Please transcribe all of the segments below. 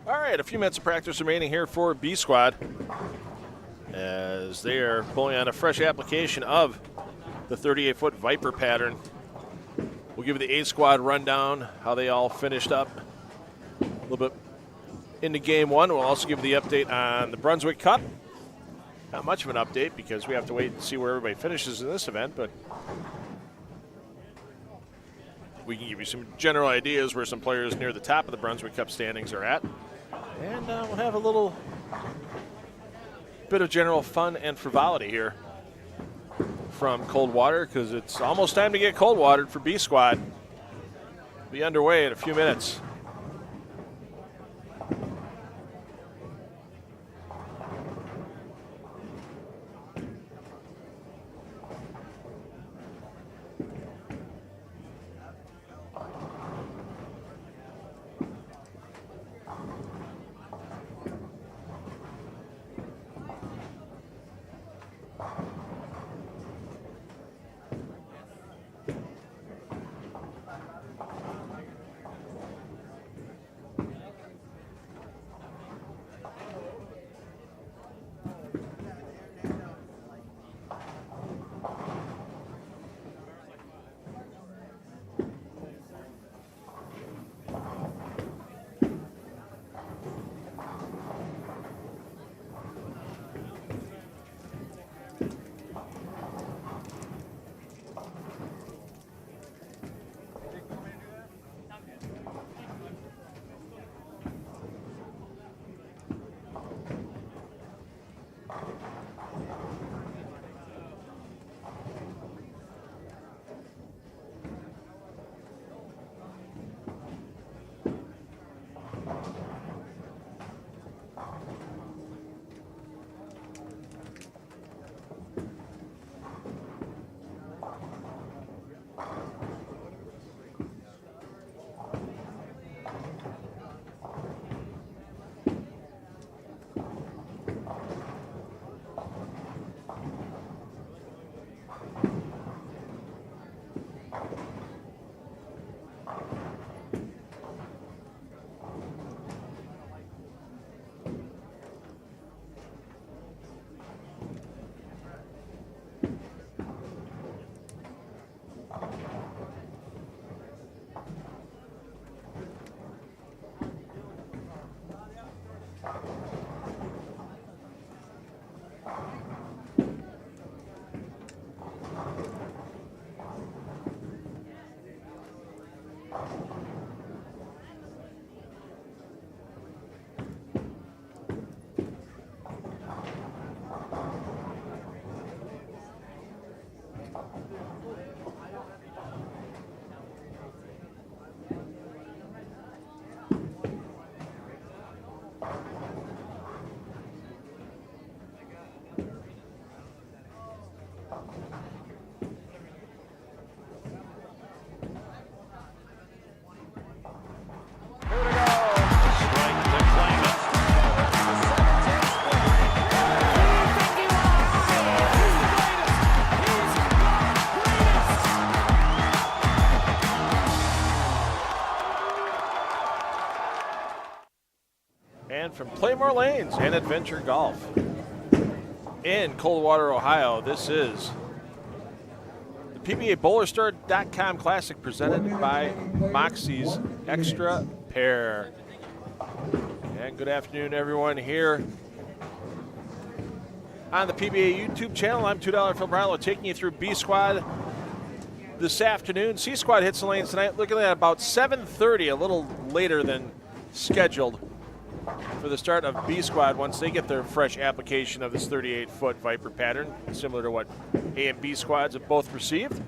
All right, a few minutes of practice remaining here for B squad as they are pulling on a fresh application of the 38-foot Viper pattern. We'll give you the A squad rundown, how they all finished up a little bit into game one. We'll also give you the update on the Brunswick Cup. Not much of an update because we have to wait and see where everybody finishes in this event, but we can give you some general ideas where some players near the top of the Brunswick Cup standings are at. And we'll have a little bit of general fun and frivolity here from Coldwater because it's almost time to get Coldwatered for B squad. Be underway in a few minutes. From Pla Mor Lanes and Adventure Golf in Coldwater, Ohio, this is the PBA BowlerStar.com Classic presented by Moxy's Xtra Pair. And good afternoon, everyone, here on the PBA YouTube channel. I'm $2 Phil Brilo taking you through B Squad this afternoon. C Squad hits the lanes tonight, looking at about 7:30, a little later than scheduled for the start of B squad once they get their fresh application of this 38-foot Viper pattern, similar to what A and B squads have both received.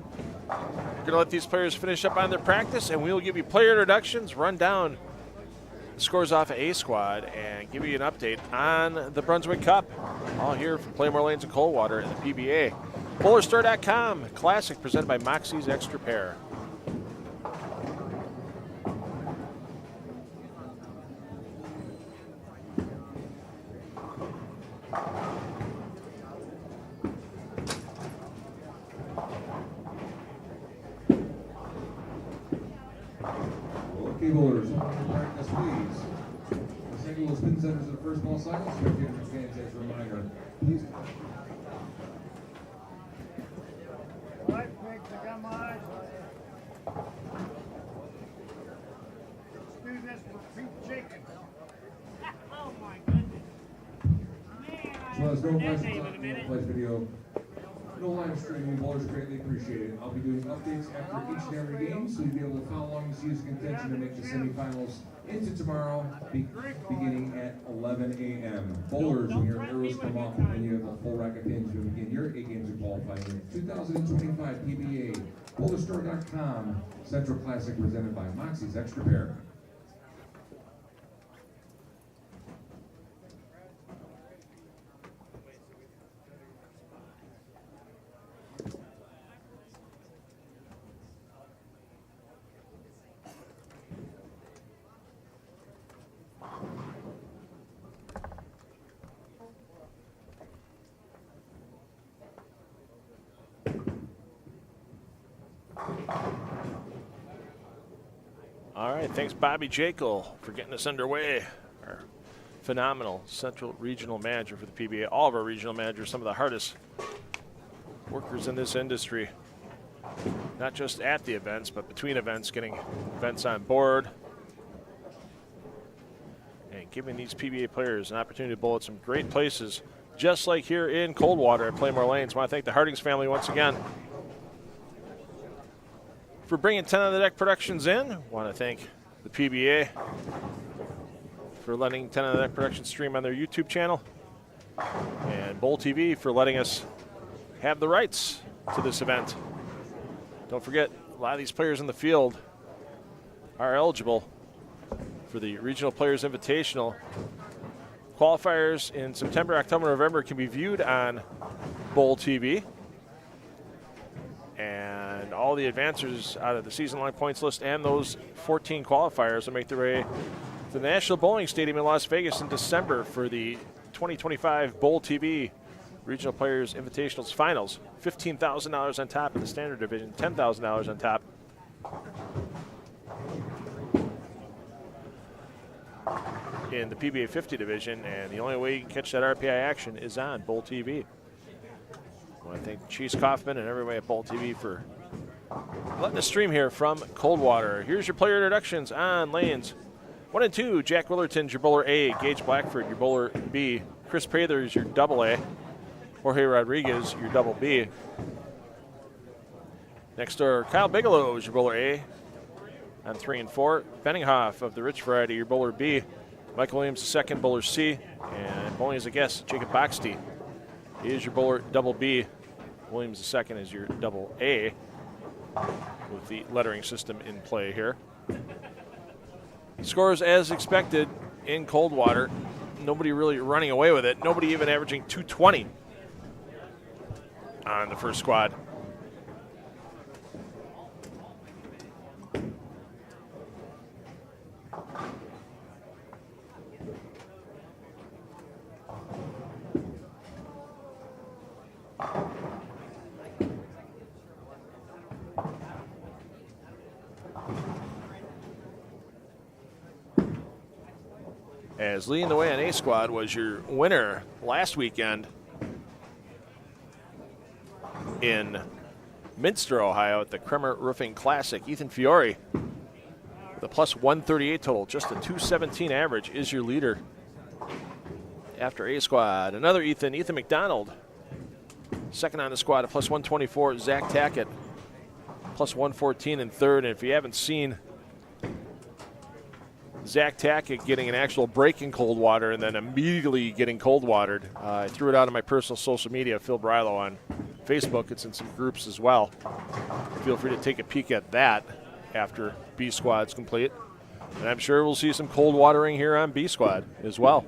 We're going to let these players finish up on their practice, and we will give you player introductions, run down the scores off of A squad, and give you an update on the Brunswick Cup. All here from Pla Mor Lanes and Coldwater and the PBA BowlerStar.com Classic presented by Moxy's Xtra Pair. Okay, bowlers, practice please. rectangular spin centers of the first ball cycle. Spectators and fans as a reminder. Please. Come on. Let's do this for Pete Jenkins. Oh my goodness. Man, So there's no flash video. No live streaming. Bowlers greatly appreciate it. I'll be doing updates after each and every game, so you'll be able to follow along and see his contention to make the semifinals into tomorrow, beginning at 11 a.m. Bowlers, when your arrows come up and you have a full rack of pins, you begin your 8 games of qualifying in 2025 PBA BowlerStore.com Central Classic presented by Moxy's Xtra Pair. All right, thanks Bobby Jekyll for getting us underway. Our phenomenal Central Regional Manager for the PBA. All of our regional managers, some of the hardest workers in this industry. Not just at the events, but between events, getting events on board. And giving these PBA players an opportunity to bowl at some great places, just like here in Coldwater at Pla Mor Lanes. I want to thank the Hardings family once again for bringing 10 on the Deck Productions in. I want to thank the PBA for letting 10 on the Deck Productions stream on their YouTube channel, and Bowl TV for letting us have the rights to this event. Don't forget, a lot of these players in the field are eligible for the Regional Players Invitational. Qualifiers in September, October, November can be viewed on Bowl TV. And all the advancers out of the season-long points list and those 14 qualifiers will make their way to the National Bowling Stadium in Las Vegas in December for the 2025 Bowl TV Regional Players Invitationals Finals. $15,000 on top in the standard division, $10,000 on top in the PBA 50 division, and the only way you can catch that RPI action is on Bowl TV. I want to thank Cheese Kaufman and everybody at Bowl TV for letting us stream here from Coldwater. Here's your player introductions on lanes 1 and 2. Jack Willerton's your bowler A. Gage Blackford, your bowler B. Chris Prather is your double A. Jorge Rodriguez, your double B. Next door, Kyle Bigelow is your bowler A on 3 and 4. Benninghoff of the Rich variety, your bowler B. Michael Williams, the second, bowler C. And bowling as a guest, Jacob Boxty is your bowler double B. Williams, the second, is your double A with the lettering system in play here. Scores as expected in Coldwater. Nobody really running away with it. Nobody even averaging 220 on the first squad. As leading the way on A squad was your winner last weekend in Minster, Ohio at the Kremer Roofing Classic. Ethan Fiore with a plus 138 total, just a 217 average, is your leader after A squad. Another Ethan McDonald, second on the squad at plus 124. Zach Tackett, plus 114 in third. And if you haven't seen Zach Tackett getting an actual break in Coldwater and then immediately getting cold-watered, I threw it out on my personal social media, Phil Brylo on Facebook. It's in some groups as well. Feel free to take a peek at that after B squad's complete. And I'm sure we'll see some cold watering here on B squad as well.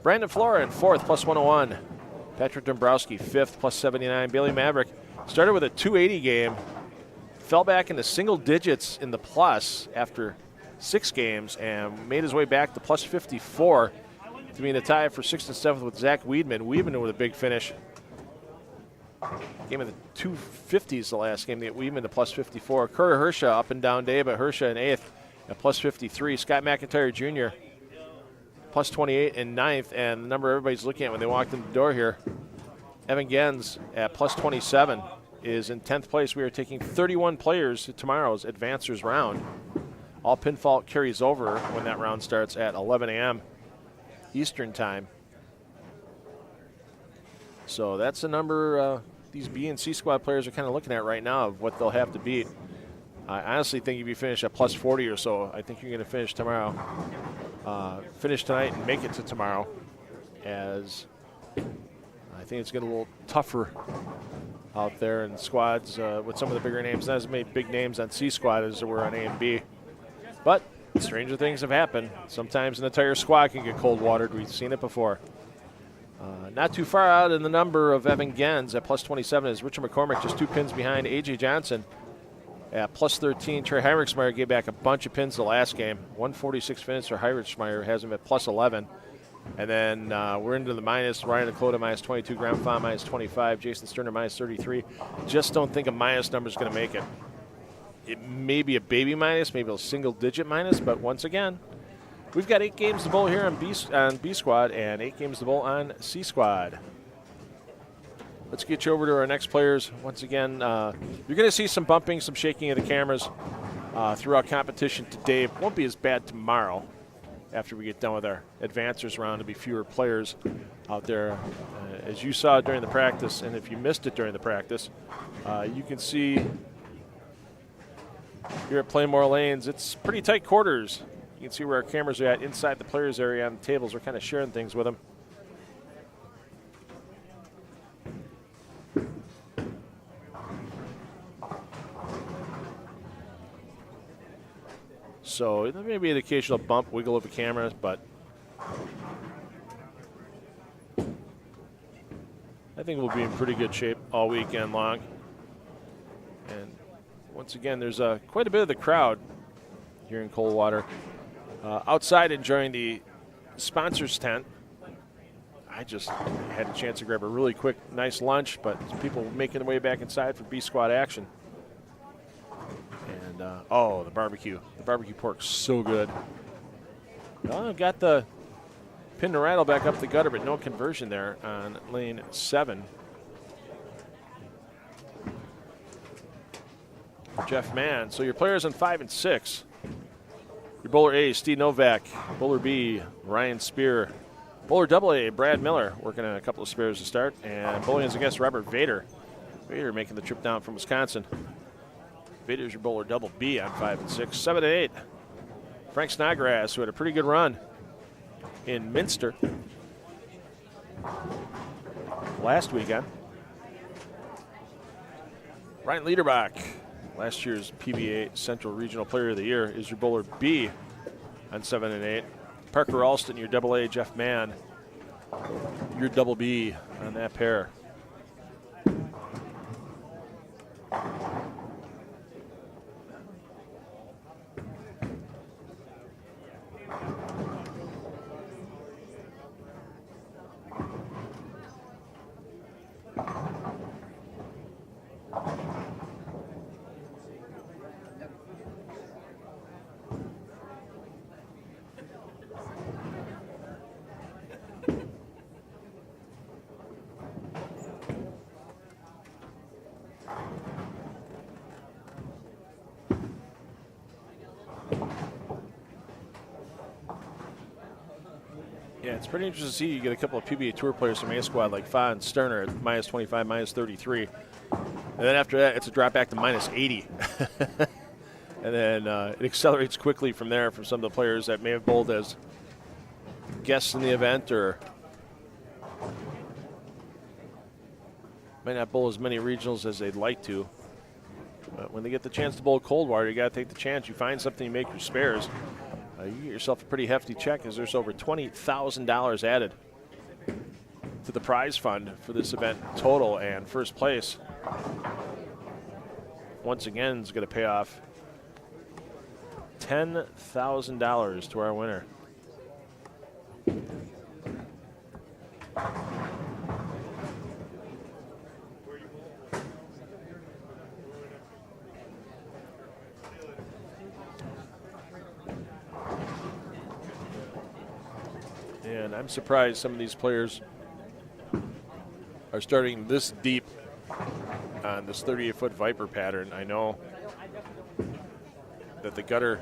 Brandon Flora in fourth, plus 101. Patrick Dombrowski, fifth, plus 79. Bailey Maverick started with a 280 game, fell back into single digits in the plus after 6 games and made his way back to plus 54 to be in the tie for 6th and 7th with Zach Weedman. Weedman with a big finish. Game of the 250s the last game to get Weedman to plus 54. Curry Hersha up and down day, but Hersha in 8th at plus 53. Scott McIntyre Jr. plus 28 in ninth, and the number everybody's looking at when they walked in the door here, Evan Gens at plus 27 is in 10th place. We are taking 31 players to tomorrow's Advancers round. All pinfall carries over when that round starts at 11 a.m. Eastern time. So that's the number these B and C squad players are kind of looking at right now of what they'll have to beat. I honestly think if you finish at plus 40 or so, I think you're going to finish tomorrow. Finish tonight and make it to tomorrow, as I think it's getting a little tougher out there in squads with some of the bigger names. Not as many big names on C squad as there were on A and B. But stranger things have happened. Sometimes an entire squad can get cold watered. We've seen it before. Not too far out in the number of Evan Gens at plus 27 is Richard McCormick, just 2 pins behind A.J. Johnson at plus 13. Trey Heinrichsmeyer gave back a bunch of pins the last game. 146 finish for Heinrichsmeyer, has him at plus 11. And then we're into the minus. Ryan Nakota minus 22, Graham Fa minus 25, Jason Sterner minus 33. Just don't think a minus number is going to make it. It may be a baby minus, maybe a single-digit minus, but once again, we've got 8 games to bowl here on B Squad and 8 games to bowl on C Squad. Let's get you over to our next players. Once again, you're going to see some bumping, some shaking of the cameras throughout competition today. It won't be as bad tomorrow after we get done with our Advancers round. There'll be fewer players out there. As you saw during the practice, and if you missed it during the practice, you can see here at Pla Mor Lanes, it's pretty tight quarters. You can see where our cameras are at inside the players area on the tables. We're kind of sharing things with them. So there may be an occasional bump, wiggle of the camera, but I think we'll be in pretty good shape all weekend long. And once again, there's quite a bit of the crowd here in Coldwater. Outside enjoying the sponsors tent. I just had a chance to grab a really quick, nice lunch, but people making their way back inside for B Squad action. And, oh, the barbecue. The barbecue pork's so good. Well, I've got the pin to rattle back up the gutter, but no conversion there on lane 7. Jeff Mann. So your players on 5 and 6. Your bowler A, Steve Novak. Bowler B, Ryan Spear. Bowler double A, Brad Miller, working on a couple of spares to start. And bowling is against Robert Vader. Vader making the trip down from Wisconsin. Vader's your bowler double B on 5 and 6. 7 and 8. Frank Snodgrass, who had a pretty good run in Minster last weekend. Ryan Liederbach, last year's PBA Central Regional Player of the Year, is your bowler B on 7 and 8. Parker Alston, your double A. Jeff Mann, your double B on that pair. Yeah, it's pretty interesting to see you get a couple of PBA Tour players from A squad like Fa and Sterner at minus 25, minus 33. And then after that, it's a drop back to minus 80. And then it accelerates quickly from there for some of the players that may have bowled as guests in the event or might not bowl as many regionals as they'd like to. But when they get the chance to bowl Coldwater, you got to take the chance. You find something, you make your spares. You get yourself a pretty hefty check, as there's over $20,000 added to the prize fund for this event total, and first place once again is going to pay off $10,000 to our winner. And I'm surprised some of these players are starting this deep on this 38-foot Viper pattern. I know that the gutter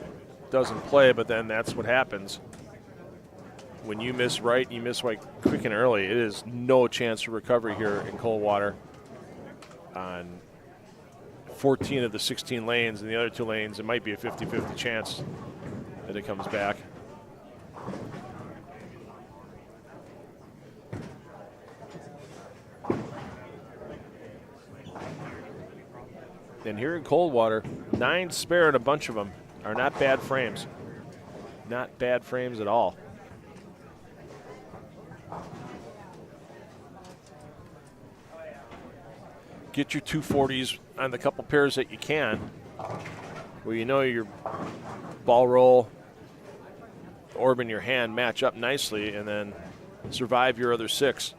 doesn't play, but then that's what happens. When you miss right, you miss right quick and early, it is no chance for recovery here in Coldwater on 14 of the 16 lanes. In the other 2 lanes, it might be a 50-50 chance that it comes back. And here in Coldwater, 9 spare and a bunch of them are not bad frames. Not bad frames at all. Get your 240s on the couple pairs that you can, where you know your ball roll, orb in your hand match up nicely, and then survive your other 6.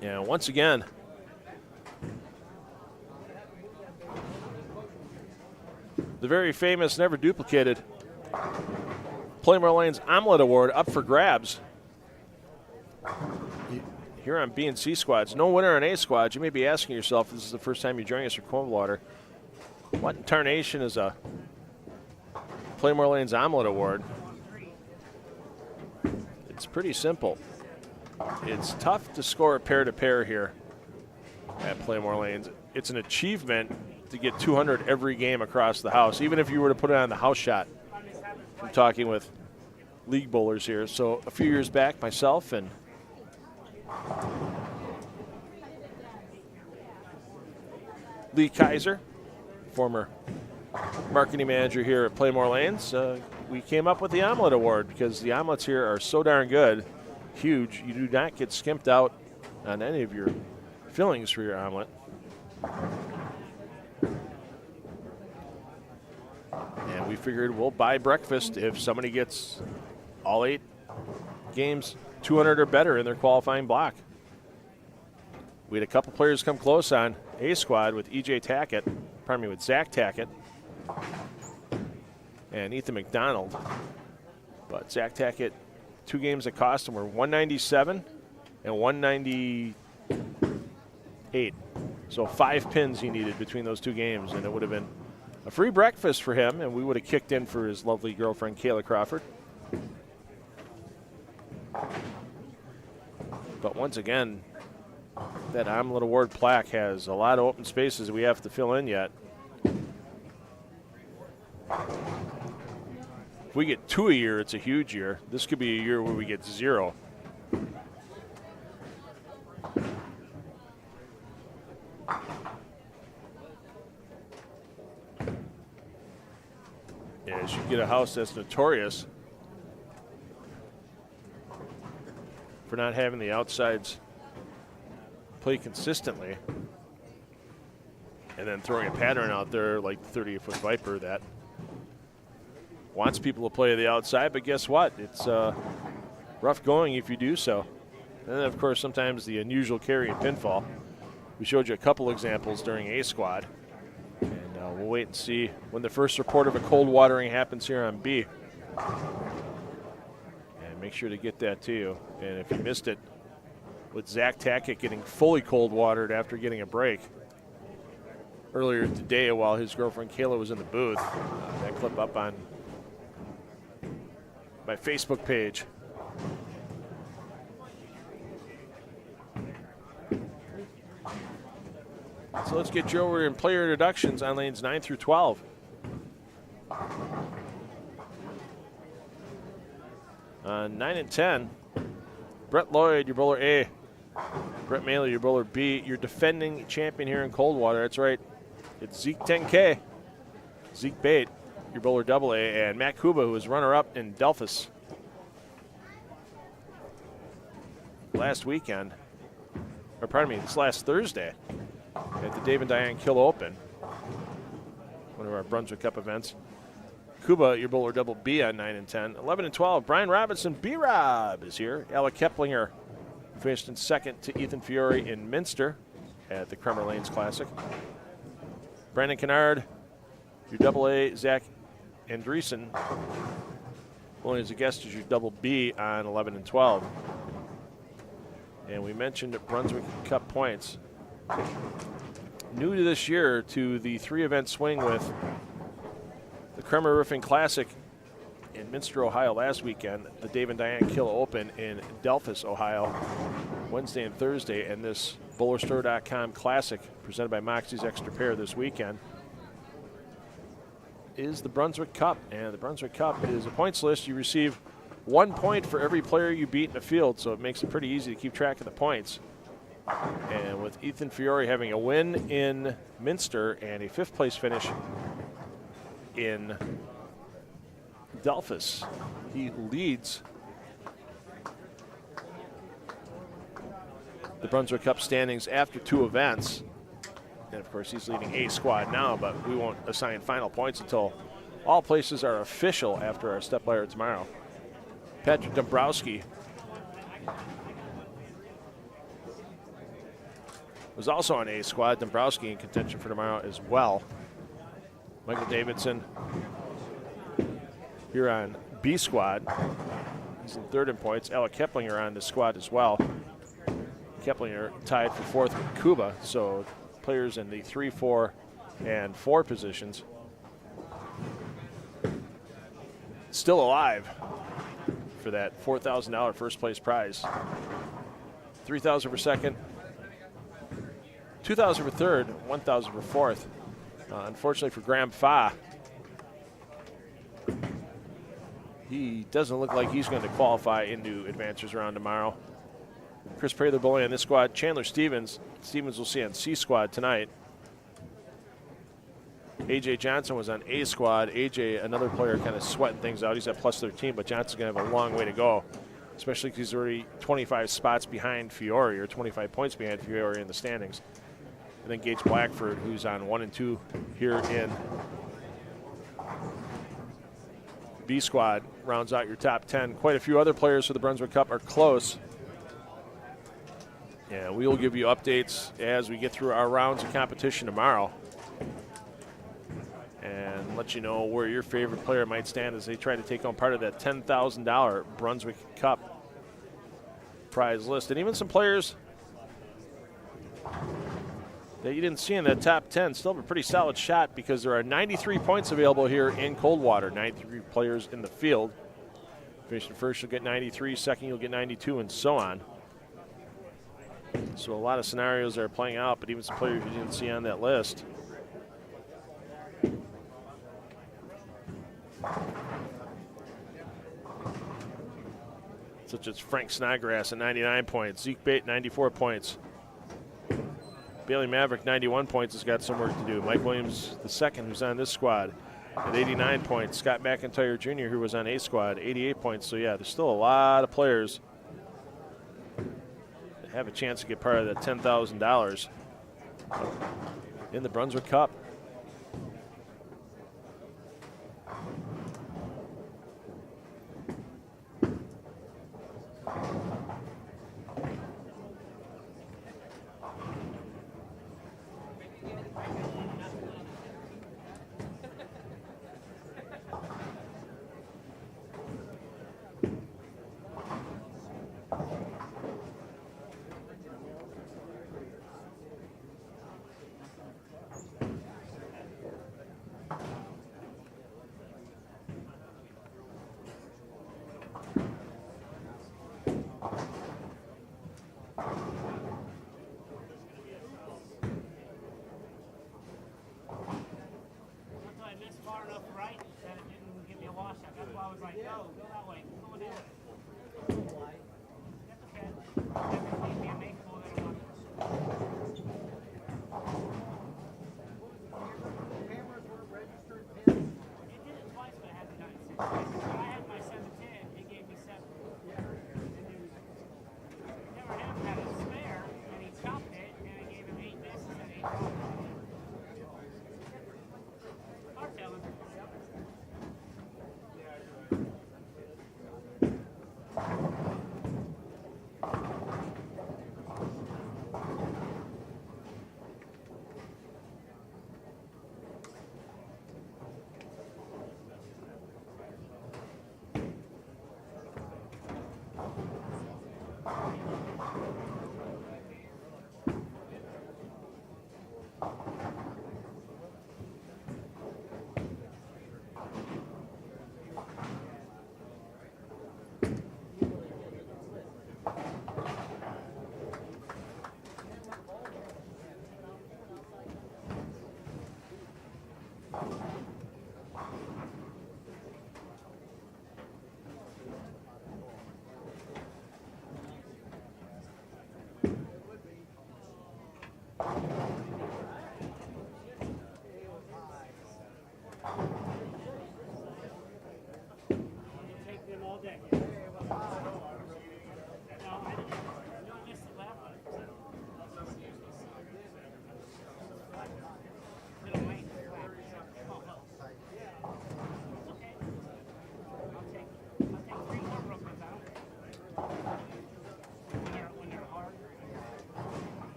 Yeah, once again, the very famous, never duplicated Pla Mor Lanes Omelet Award up for grabs here on B and C squads. No winner on A squads. You may be asking yourself, this is the first time you're joining us for Coldwater, what in tarnation is a Pla Mor Lanes Omelet Award? It's pretty simple. It's tough to score a pair-to-pair here at Pla Mor Lanes. It's an achievement to get 200 every game across the house, even if you were to put it on the house shot. I'm talking with league bowlers here. So a few years back, myself and Lee Kaiser, former marketing manager here at Pla Mor Lanes, we came up with the Omelet Award because the omelets here are so darn good, huge. You do not get skimped out on any of your fillings for your omelet. And we figured we'll buy breakfast if somebody gets all 8 games 200 or better in their qualifying block. We had a couple players come close on A squad with with Zach Tackett and Ethan McDonald. But Zach Tackett, 2 games that cost him were 197 and 198. So 5 pins he needed between those 2 games, and it would have been a free breakfast for him, and we would have kicked in for his lovely girlfriend, Kayla Crawford. But once again, that Omelet Award plaque has a lot of open spaces we have to fill in yet. If we get 2 a year, it's a huge year. This could be a year where we get 0. As you get a house that's notorious for not having the outsides play consistently, and then throwing a pattern out there like the 30-foot Viper that wants people to play the outside, but guess what? It's rough going if you do so. And then, of course, sometimes the unusual carry and pinfall. We showed you a couple examples during A squad. And we'll wait and see when the first report of a cold watering happens here on B. And make sure to get that to you. And if you missed it, with Zach Tackett getting fully cold watered after getting a break earlier today while his girlfriend Kayla was in the booth. That clip up on my Facebook page. So let's get you over in player introductions on lanes 9 through 12. 9 and 10, Brett Lloyd, your bowler A. Brett Maley, your bowler B. Your defending champion here in Coldwater. That's right. It's Zeke 10K. Zeke Bate, your bowler double A. And Matt Kuba, who was runner-up in Delphus last weekend. Or pardon me, this last Thursday at the Dave and Diane Kill Open, one of our Brunswick Cup events. Kuba, your bowler double B on 9 and 10. 11 and 12, Brian Robinson, B-Rob is here. Alec Keplinger finished in second to Ethan Fiore in Minster at the Pla Mor Lanes Classic. Brandon Kennard, your double A, Zach Andreessen Only as a guest is your double B on 11 and 12. And we mentioned Brunswick Cup points. New to this year to the 3-event swing with the Kremer Roofing Classic in Minster, Ohio last weekend, the Dave and Diane Kill Open in Delphus, Ohio, Wednesday and Thursday, and this BowlerStore.com Classic presented by Moxy's Xtra Pair this weekend is the Brunswick Cup. And the Brunswick Cup is a points list. You receive 1 point for every player you beat in the field, so it makes it pretty easy to keep track of the points. And with Ethan Fiore having a win in Minster and a 5th place finish in Delphus, he leads the Brunswick Cup standings after 2 events. And of course, he's leading A squad now, but we won't assign final points until all places are official after our step ladder tomorrow. Patrick Dombrowski was also on A squad. Dombrowski in contention for tomorrow as well. Michael Davidson here on B squad. He's in 3rd in points. Alec Keplinger on the squad as well. Keplinger tied for 4th with Kuba, so players in the 3, 4, and 4 positions still alive for that $4,000 first place prize. $3,000 for second, $2,000 for third, $1,000 for fourth. Unfortunately for Graham Fa, he doesn't look like he's going to qualify into advancers round tomorrow. Chris Prather bowling on this squad. Chandler Stevens. Stevens will see on C squad tonight. AJ Johnson was on A squad. AJ, another player, kind of sweating things out. He's at plus 13, but Johnson's going to have a long way to go, especially because he's already 25 spots behind Fiore, or 25 points behind Fiore in the standings. And then Gage Blackford, who's on 1 and 2 here in B squad, rounds out your top 10. Quite a few other players for the Brunswick Cup are close. And we will give you updates as we get through our rounds of competition tomorrow and let you know where your favorite player might stand as they try to take home part of that $10,000 Brunswick Cup prize list. And even some players that you didn't see in that top 10 still have a pretty solid shot, because there are 93 points available here in Coldwater, 93 players in the field. Finishing first, you'll get 93, second, you'll get 92, and so on. So a lot of scenarios are playing out, but even some players you didn't see on that list. Such as Frank Snodgrass at 99 points, Zeke Bate 94 points. Bailey Maverick 91 points has got some work to do. Mike Williams II, who's on this squad, at 89 points. Scott McIntyre Jr., who was on A squad, 88 points. So yeah, there's still a lot of players have a chance to get part of that $10,000 in the Brunswick Cup.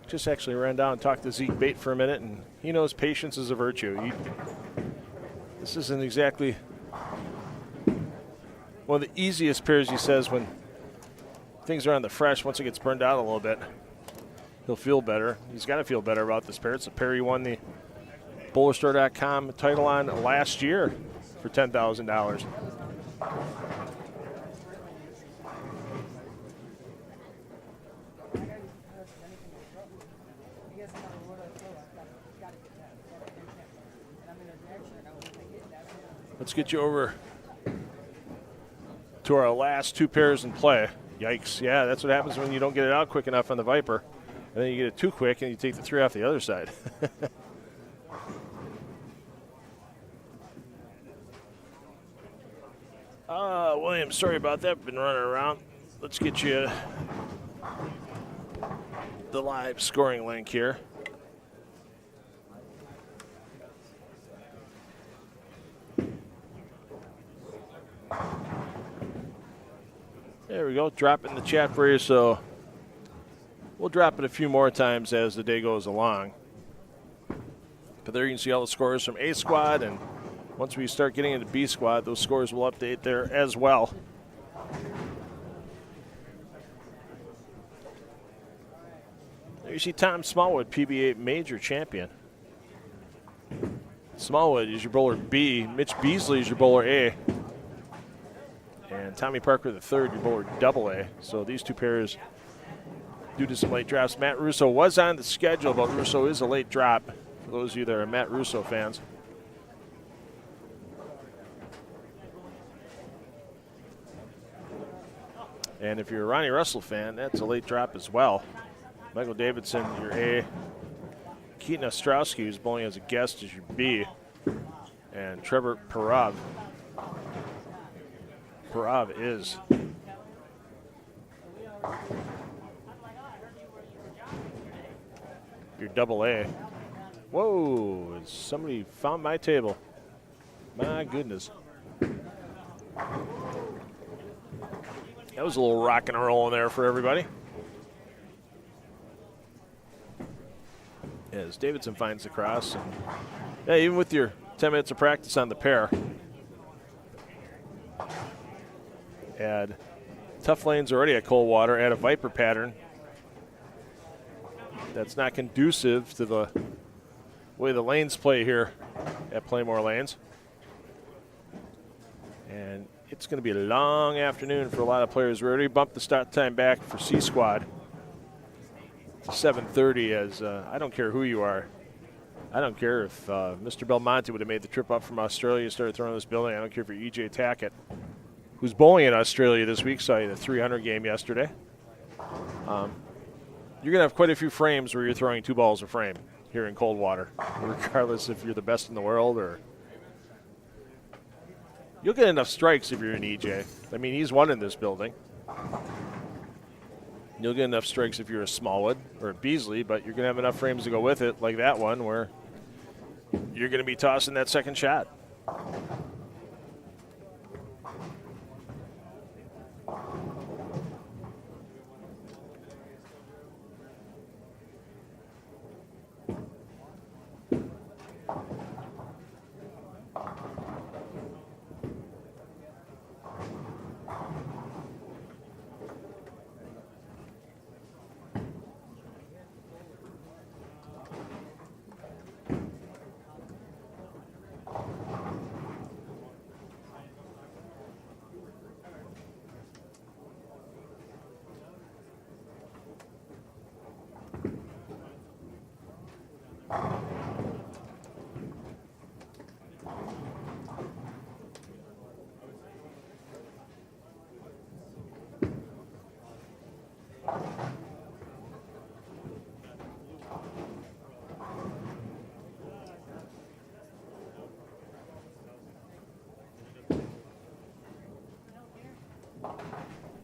Just actually ran down and talked to Zeke Bate for a minute, and he knows patience is a virtue. This isn't exactly one of the easiest pairs, he says, when things are on the fresh. Once it gets burned out a little bit, he'll feel better. He's got to feel better about this pair. It's a pair he won the BowlerStore.com title on last year for $10,000. Let's get you over to our last two pairs in play. Yikes. Yeah, that's what happens when you don't get it out quick enough on the Viper. And then you get it too quick and you take the 3 off the other side. William, sorry about that. Been running around. Let's get you the live scoring link here. There we go. Drop it in the chat for you. So we'll drop it a few more times as the day goes along. But there you can see all the scores from A squad, and once we start getting into B squad, those scores will update there as well. There you see Tom Smallwood, PBA major champion. Smallwood is your bowler B. Mitch Beasley is your bowler A. And Tommy Parker III, your bowler double A. So these two pairs, due to some late drops. Matt Russo was on the schedule, but Russo is a late drop for those of you that are Matt Russo fans. And if you're a Ronnie Russell fan, that's a late drop as well. Michael Davidson, your A. Keaton Ostrowski, who's bowling as a guest, is your B. And Trevor Parav. Parav is your double A. Whoa, somebody found my table. My goodness. That was a little rock and roll in there for everybody. As Davidson finds the cross. And yeah, even with your 10 minutes of practice on the pair, add tough lanes already at Coldwater, add a Viper pattern that's not conducive to the way the lanes play here at Pla Mor Lanes. And it's going to be a long afternoon for a lot of players. We already bumped the start time back for C Squad to 7:30, as I don't care who you are. I don't care if Mr. Belmonte would have made the trip up from Australia and started throwing this building. I don't care if you're E.J. Tackett, who's bowling in Australia this week, saw you the 300 game yesterday. You're going to have quite a few frames where you're throwing 2 balls a frame here in Coldwater, regardless if you're the best in the world or... You'll get enough strikes if you're an EJ. I mean, he's won in this building. You'll get enough strikes if you're a Smallwood or a Beasley, but you're going to have enough frames to go with it, like that one, where you're going to be tossing that second shot.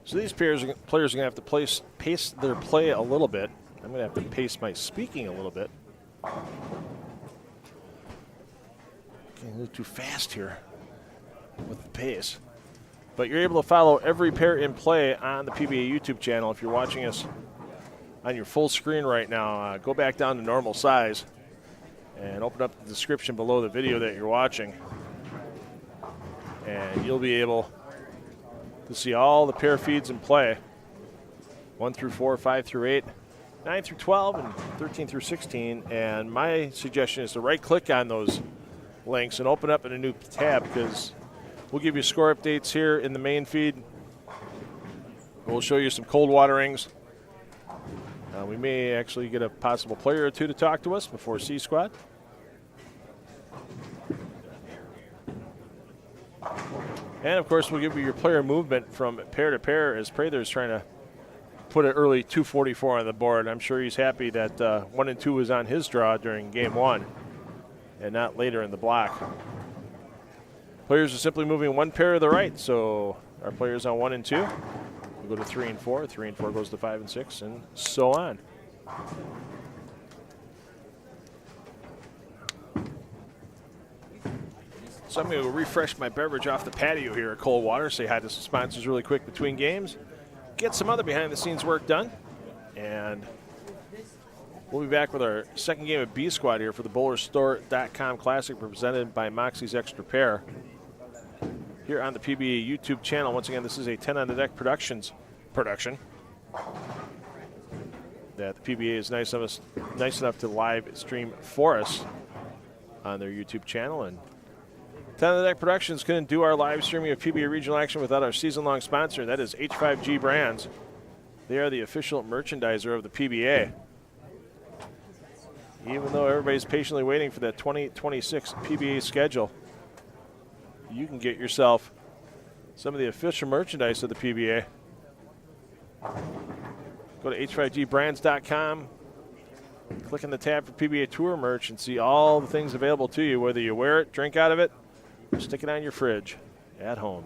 So these players are going to have to pace their play a little bit. I'm going to have to pace my speaking a little bit. Getting a little too fast here with the pace. But you're able to follow every pair in play on the PBA YouTube channel. If you're watching us on your full screen right now, go back down to normal size and open up the description below the video that you're watching. And you'll be able to see all the pair feeds in play. 1 through 4, 5 through 8, 9 through 12, and 13 through 16. And my suggestion is to right-click on those links and open up in a new tab, because we'll give you score updates here in the main feed. We'll show you some Coldwater rings. We may actually get a possible player or two to talk to us before C Squad. And, of course, we'll give you your player movement from pair to pair, as Prather's trying to put an early 244 on the board. I'm sure he's happy that 1 and 2 was on his draw during game 1 and not later in the block. Players are simply moving one pair to the right, so our players on 1 and 2 will go to 3 and 4. 3 and 4 goes to 5 and 6, and so on. So I'm going to refresh my beverage off the patio here at Coldwater, say hi to some sponsors really quick between games, get some other behind-the-scenes work done, and we'll be back with our second game of B Squad here for the BowlerStore.com Classic, presented by Moxy's Xtra Pair here on the PBA YouTube channel. Once again, this is a 10 on the Deck production that the PBA is nice enough to live stream for us on their YouTube channel. And 10 on the Deck Productions couldn't do our live streaming of PBA regional action without our season-long sponsor. That is H5G Brands. They are the official merchandiser of the PBA. Even though everybody's patiently waiting for that 2026 PBA schedule, you can get yourself some of the official merchandise of the PBA. Go to h5gbrands.com, click on the tab for PBA Tour merch, and see all the things available to you, whether you wear it, drink out of it, or stick it on your fridge at home.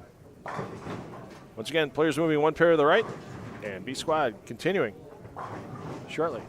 Once again, players moving one pair to the right, and B Squad continuing shortly.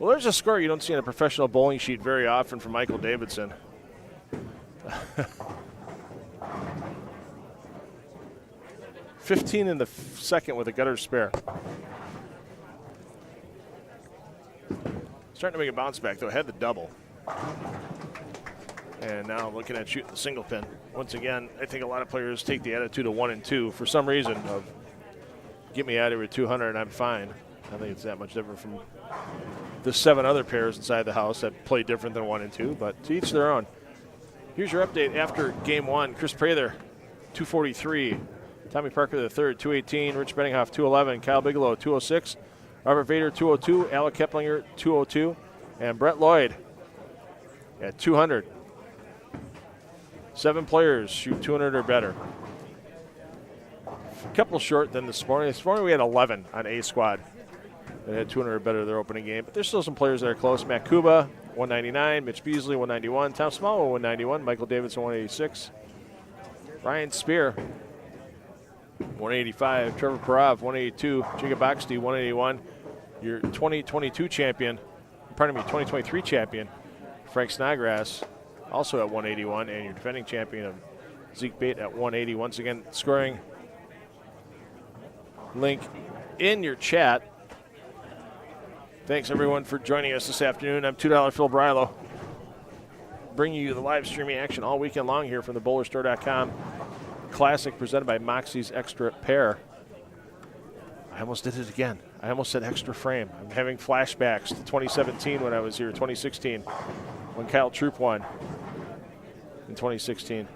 Well, there's a score you don't see on a professional bowling sheet very often from Michael Davidson. $15 in the second with a gutter spare. Starting to make a bounce back, though. Had the double. And now looking at shooting the single pin. Once again, I think a lot of players take the attitude of 1 and 2 for some reason of get me out of here with 200 and I'm fine. I think it's that much different from the 7 other pairs inside the house that play different than 1 and 2, but to each their own. Here's your update after game 1. Chris Prather, 243. Tommy Parker III, 218. Rich Benninghoff, 211. Kyle Bigelow, 206. Robert Vader, 202. Alec Keplinger, 202. And Brett Lloyd at 200. 7 players shoot 200 or better. A couple short than this morning. This morning we had 11 on A squad that had 200 or better their opening game. But there's still some players that are close. Matt Kuba, 199. Mitch Beasley, 191. Tom Smallwood, 191. Michael Davidson, 186. Ryan Spear, 185. Trevor Parov, 182. Jacob Boxty, 181. Your 2022 champion, 2023 champion, Frank Snodgrass, also at 181. And your defending champion of Zeke Bate at 180. Once again, scoring link in your chat. Thanks, everyone, for joining us this afternoon. I'm $2 Phil Brylow, bringing you the live streaming action all weekend long here from the BowlerStore.com Classic presented by Moxy's Xtra pair. I almost did it again. I almost said extra frame. I'm having flashbacks to 2017 when I was here, 2016, when Kyle Troop won in 2016.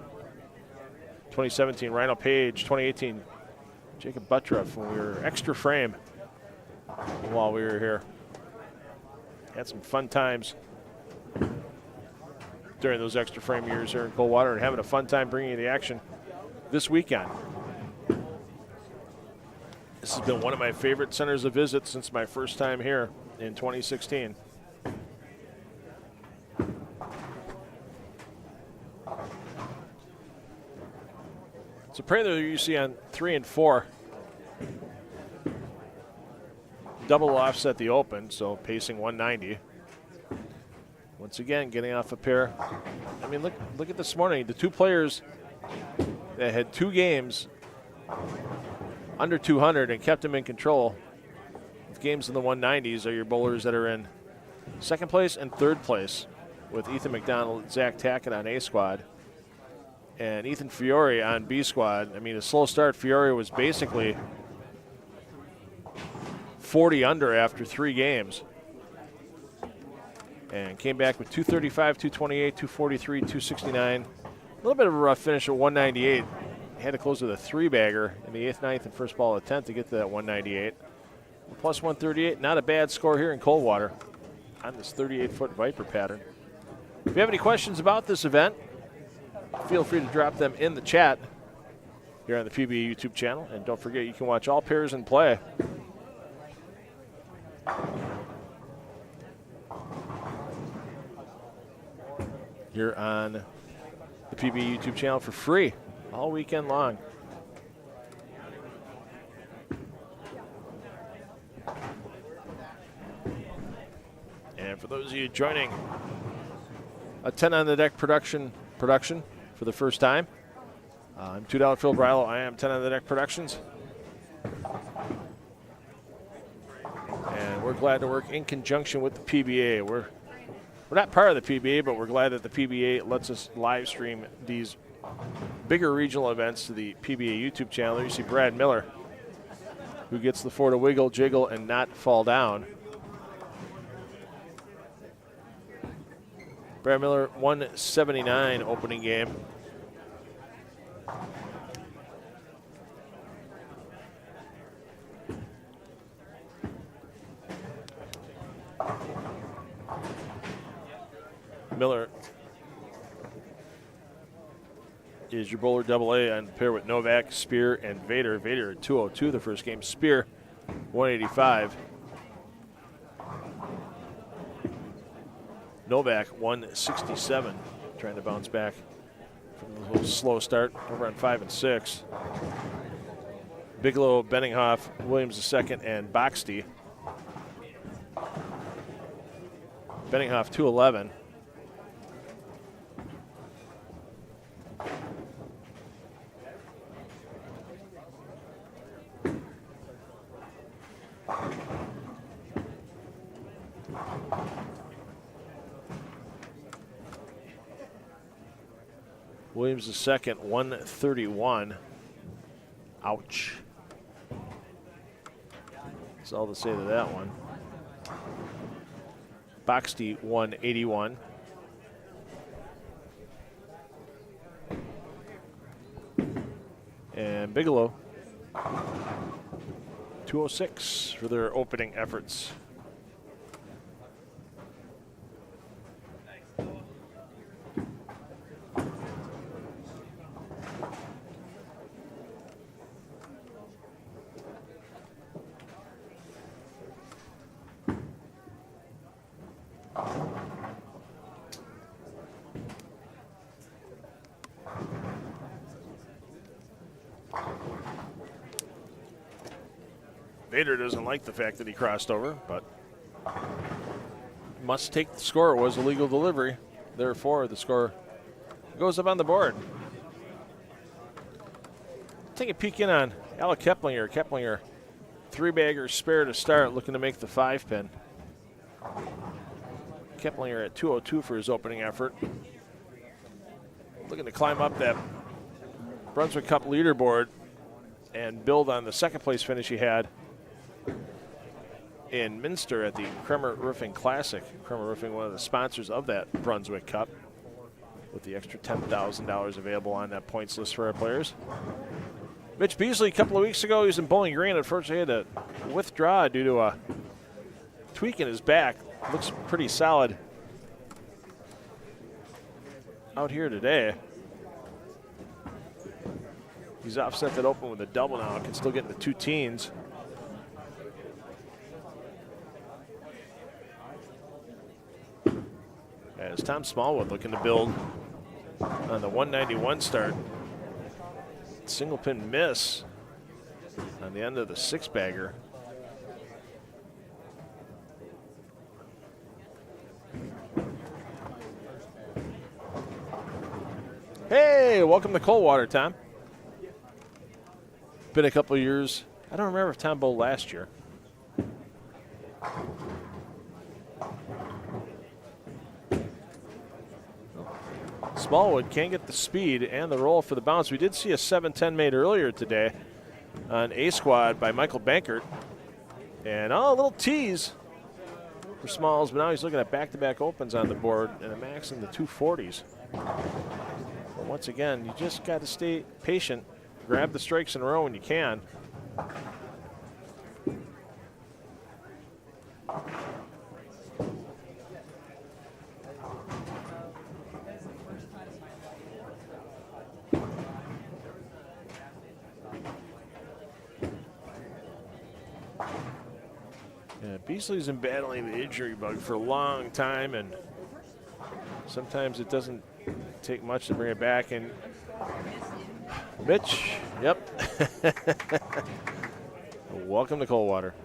2017, Rhino Page. 2018, Jacob Buttroff when we were extra frame while we were here. Had some fun times during those extra frame years here in Coldwater and having a fun time bringing you the action this weekend. This has been one of my favorite centers of visit since my first time here in 2016. It's a prelude you see on 3 and 4. Double offset the open, so pacing 190. Once again, getting off a pair. I mean, look at this morning. The two players that had 2 games under 200 and kept them in control with games in the 190s are your bowlers that are in second place and third place, with Ethan McDonald and Zach Tackett on A squad and Ethan Fiore on B squad. I mean, a slow start. Fiore was basically 40 under after 3 games and came back with 235, 228, 243, 269. A little bit of a rough finish at 198. Had to close with a 3-bagger in the 8th, 9th, and first ball of the 10th to get to that 198. Plus 138, not a bad score here in Coldwater on this 38-foot Viper pattern. If you have any questions about this event, feel free to drop them in the chat here on the PBA YouTube channel. And don't forget, you can watch all pairs in play here on the PBA YouTube channel for free all weekend long. And for those of you joining a 10 on the deck production for the first time, I'm $2 Phil Brylow. I am 10 on the deck Productions. And we're glad to work in conjunction with the PBA. We're not part of the PBA, but we're glad that the PBA lets us live stream these bigger regional events to the PBA YouTube channel. There you see Brad Miller, who gets the 4 to wiggle, jiggle, and not fall down. Brad Miller, 179 opening game. Miller is your bowler AA on pair with Novak, Spear, and Vader. Vader at 202 the first game. Spear 185. Novak 167. Trying to bounce back from a little slow start over on 5 and 6. Bigelow, Benninghoff, Williams II, and Boxty. Benninghoff 211. Williams II, 131. Ouch. That's all to say to that one. Boxty, 181. And Bigelow, 206 for their opening efforts. Vader doesn't like the fact that he crossed over, but must take the score. It was a legal delivery. Therefore, the score goes up on the board. Take a peek in on Alec Keplinger. Keplinger, 3-bagger spare to start, looking to make the 5-pin. Keplinger at 202 for his opening effort. Looking to climb up that Brunswick Cup leaderboard and build on the second place finish he had in Minster at the Pla Mor Roofing Classic. Pla Mor Roofing, one of the sponsors of that Brunswick Cup, with the extra $10,000 available on that points list for our players. Mitch Beasley, a couple of weeks ago, he was in Bowling Green. Unfortunately, had to withdraw due to a tweak in his back. Looks pretty solid out here today. He's offset that open with a double now. Can still get in the 2 teens. As Tom Smallwood looking to build on the 191 start. Single pin miss on the end of the 6-bagger. Hey, welcome to Coldwater, Tom. Been a couple of years. I don't remember if Tom bowled last year. Smallwood can't get the speed and the roll for the bounce. We did see a 7-10 made earlier today on A squad by Michael Bankert. And a little tease for Smalls, but now he's looking at back-to-back opens on the board and a max in the 240s. But once again, you just got to stay patient. Grab the strikes in a row when you can. Yeah, Beasley's been battling the injury bug for a long time, and sometimes it doesn't take much to bring it back. And Mitch, yep. Welcome to Coldwater.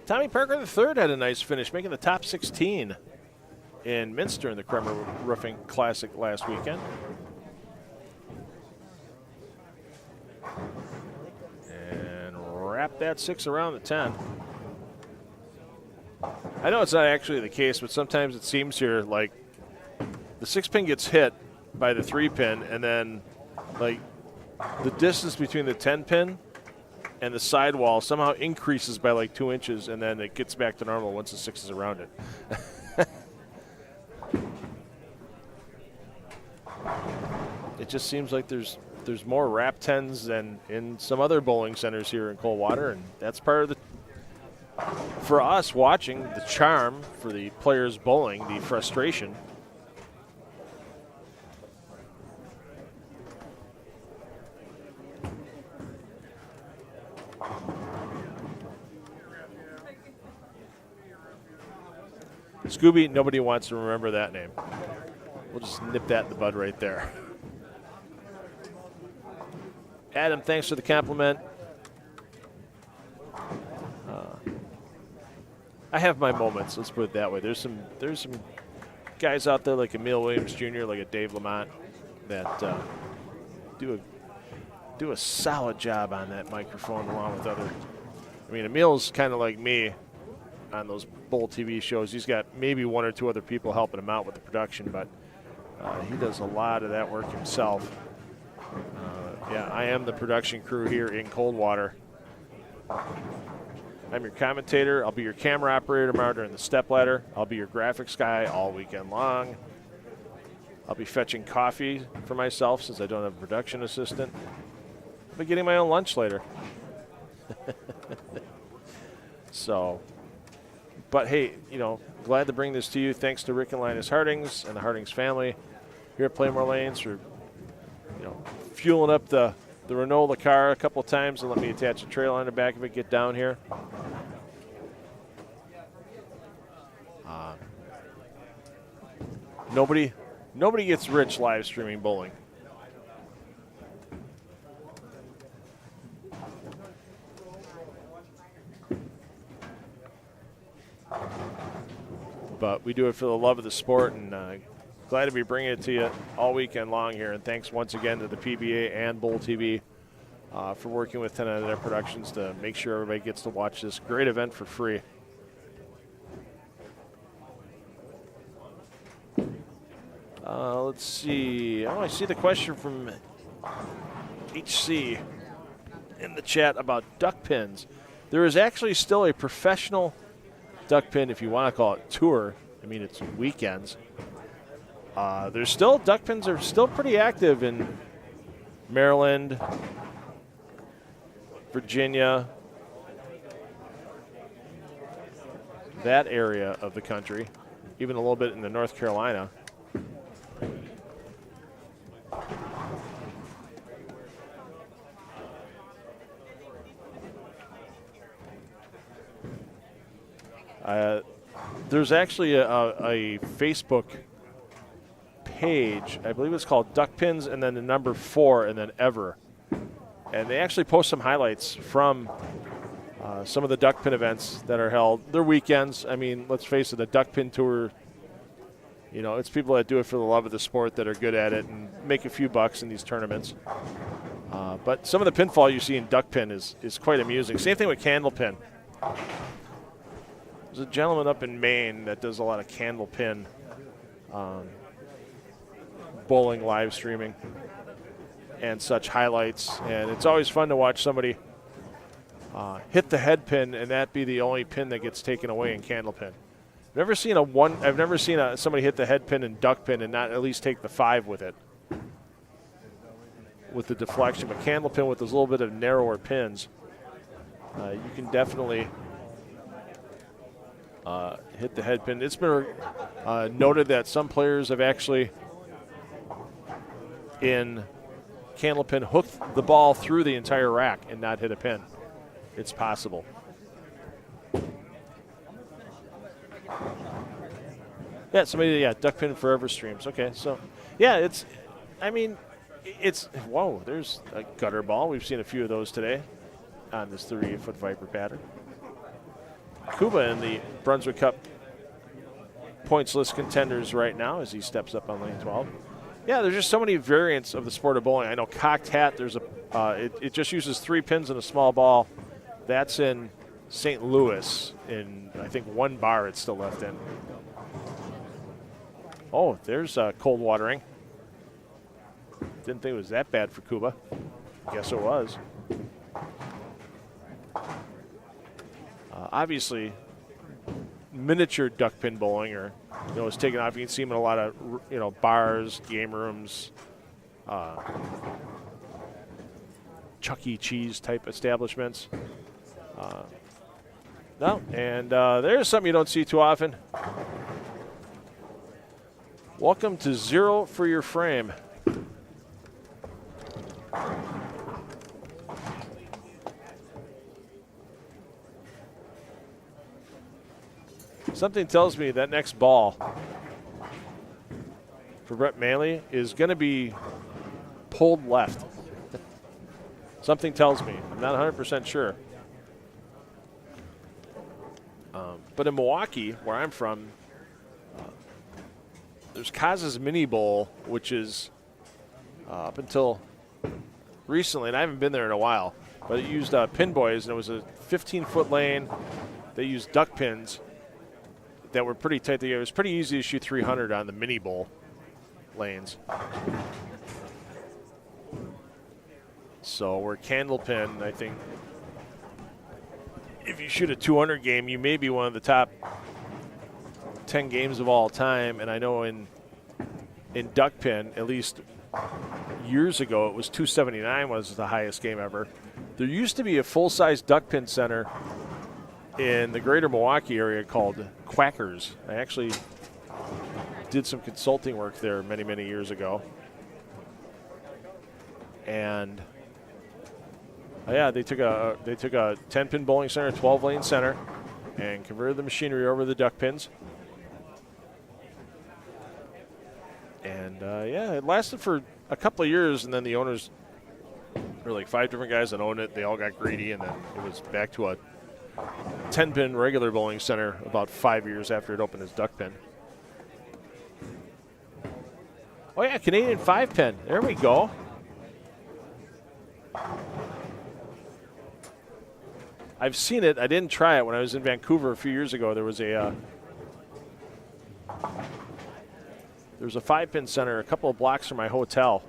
Tommy Parker III had a nice finish, making the top 16 in Minster in the Pla Mor Roofing Classic last weekend. And wrap that 6 around the 10. I know it's not actually the case, but sometimes it seems here like the 6-pin gets hit by the 3-pin, and then like the distance between the 10-pin and the sidewall somehow increases by like 2 inches, and then it gets back to normal once the 6 is around it. It just seems like there's more wrap 10s than in some other bowling centers here in Coldwater, and that's part of the, for us watching, the charm for the players bowling, the frustration. Scooby, nobody wants to remember that name. We'll just nip that in the bud right there. Adam, thanks for the compliment. I have my moments, let's put it that way. There's some guys out there like Emil Williams Jr., like a Dave Lamont, that do a solid job on that microphone along with other. I mean, Emil's kind of like me on those bowl TV shows. He's got maybe 1 or 2 other people helping him out with the production, but he does a lot of that work himself. Yeah, I am the production crew here in Coldwater. I'm your commentator. I'll be your camera operator tomorrow during the stepladder. I'll be your graphics guy all weekend long. I'll be fetching coffee for myself since I don't have a production assistant. I'll be getting my own lunch later. So, but hey, glad to bring this to you. Thanks to Rick and Linus Hardings and the Hardings family here at Pla Mor Lanes for, fueling up the Renault car a couple of times and let me attach a trailer on the back of it, get down here. Nobody gets rich live streaming bowling. But we do it for the love of the sport, and glad to be bringing it to you all weekend long here. And thanks once again to the PBA and Bowl TV for working with 10 out of their productions to make sure everybody gets to watch this great event for free. Let's see. Oh, I see the question from HC in the chat about duck pins. There is actually still a professional duck pin, if you want to call it tour. I mean, it's weekends. There's still, duck pins are still pretty active in Maryland, Virginia, that area of the country, even a little bit in the North Carolina. There's actually a Facebook page, I believe it's called Duck Pins and then the number 4 and then Ever. And they actually post some highlights from some of the duck pin events that are held. They're weekends. I mean, let's face it, the duck pin tour, you know, it's people that do it for the love of the sport that are good at it and make a few bucks in these tournaments. But some of the pinfall you see in duck pin is quite amusing. Same thing with candle pin. There's a gentleman up in Maine that does a lot of candle pin bowling live streaming and such highlights. And it's always fun to watch somebody hit the head pin and that be the only pin that gets taken away in candle pin. I've never seen somebody hit the head pin and duck pin and not at least take the 5 with it, with the deflection. But candle pin with those little bit of narrower pins, you can definitely hit the head pin. It's been noted that some players have actually, in candle pin, hooked the ball through the entire rack and not hit a pin. It's possible. Yeah, duck pin forever streams. Okay, so, yeah, whoa, there's a gutter ball. We've seen a few of those today on this 38-foot Viper pattern. Kuba in the Brunswick Cup points list contenders right now as he steps up on lane 12. Yeah, there's just so many variants of the sport of bowling. I know cocked hat, there's it just uses 3 pins and a small ball. That's in St. Louis in, I think, 1 bar it's still left in. Oh, there's cold watering. Didn't think it was that bad for Kuba. Guess it was. Obviously, miniature duck pin bowling is taken off. You can see them in a lot of bars, game rooms, Chuck E. Cheese type establishments. There's something you don't see too often. Welcome to 0 for your frame. Something tells me that next ball for Brett Manley is going to be pulled left. Something tells me. I'm not 100% sure. But in Milwaukee, where I'm from, there's Kaz's Mini Bowl, which is up until recently, and I haven't been there in a while, but it used pin boys, and it was a 15-foot lane. They used duck pins that were pretty tight. It was pretty easy to shoot 300 on the Mini Bowl lanes. So we're candle pin, I think, if you shoot a 200 game, you may be one of the top 10 games of all time. And I know in duck pin, at least years ago, it was 279 was the highest game ever. There used to be a full-size duck pin center in the greater Milwaukee area called Quackers. I actually did some consulting work there many, many years ago. And they took a 10-pin bowling center, 12-lane center, and converted the machinery over to the duck pins. yeah, it lasted for a couple of years, and then the owners, there were like 5 different guys that owned it. They all got greedy, and then it was back to a 10-pin regular bowling center about 5 years after it opened as duck pin. Oh, yeah, Canadian 5-pin. There we go. I've seen it. I didn't try it when I was in Vancouver a few years ago. There was a 5-pin center a couple of blocks from my hotel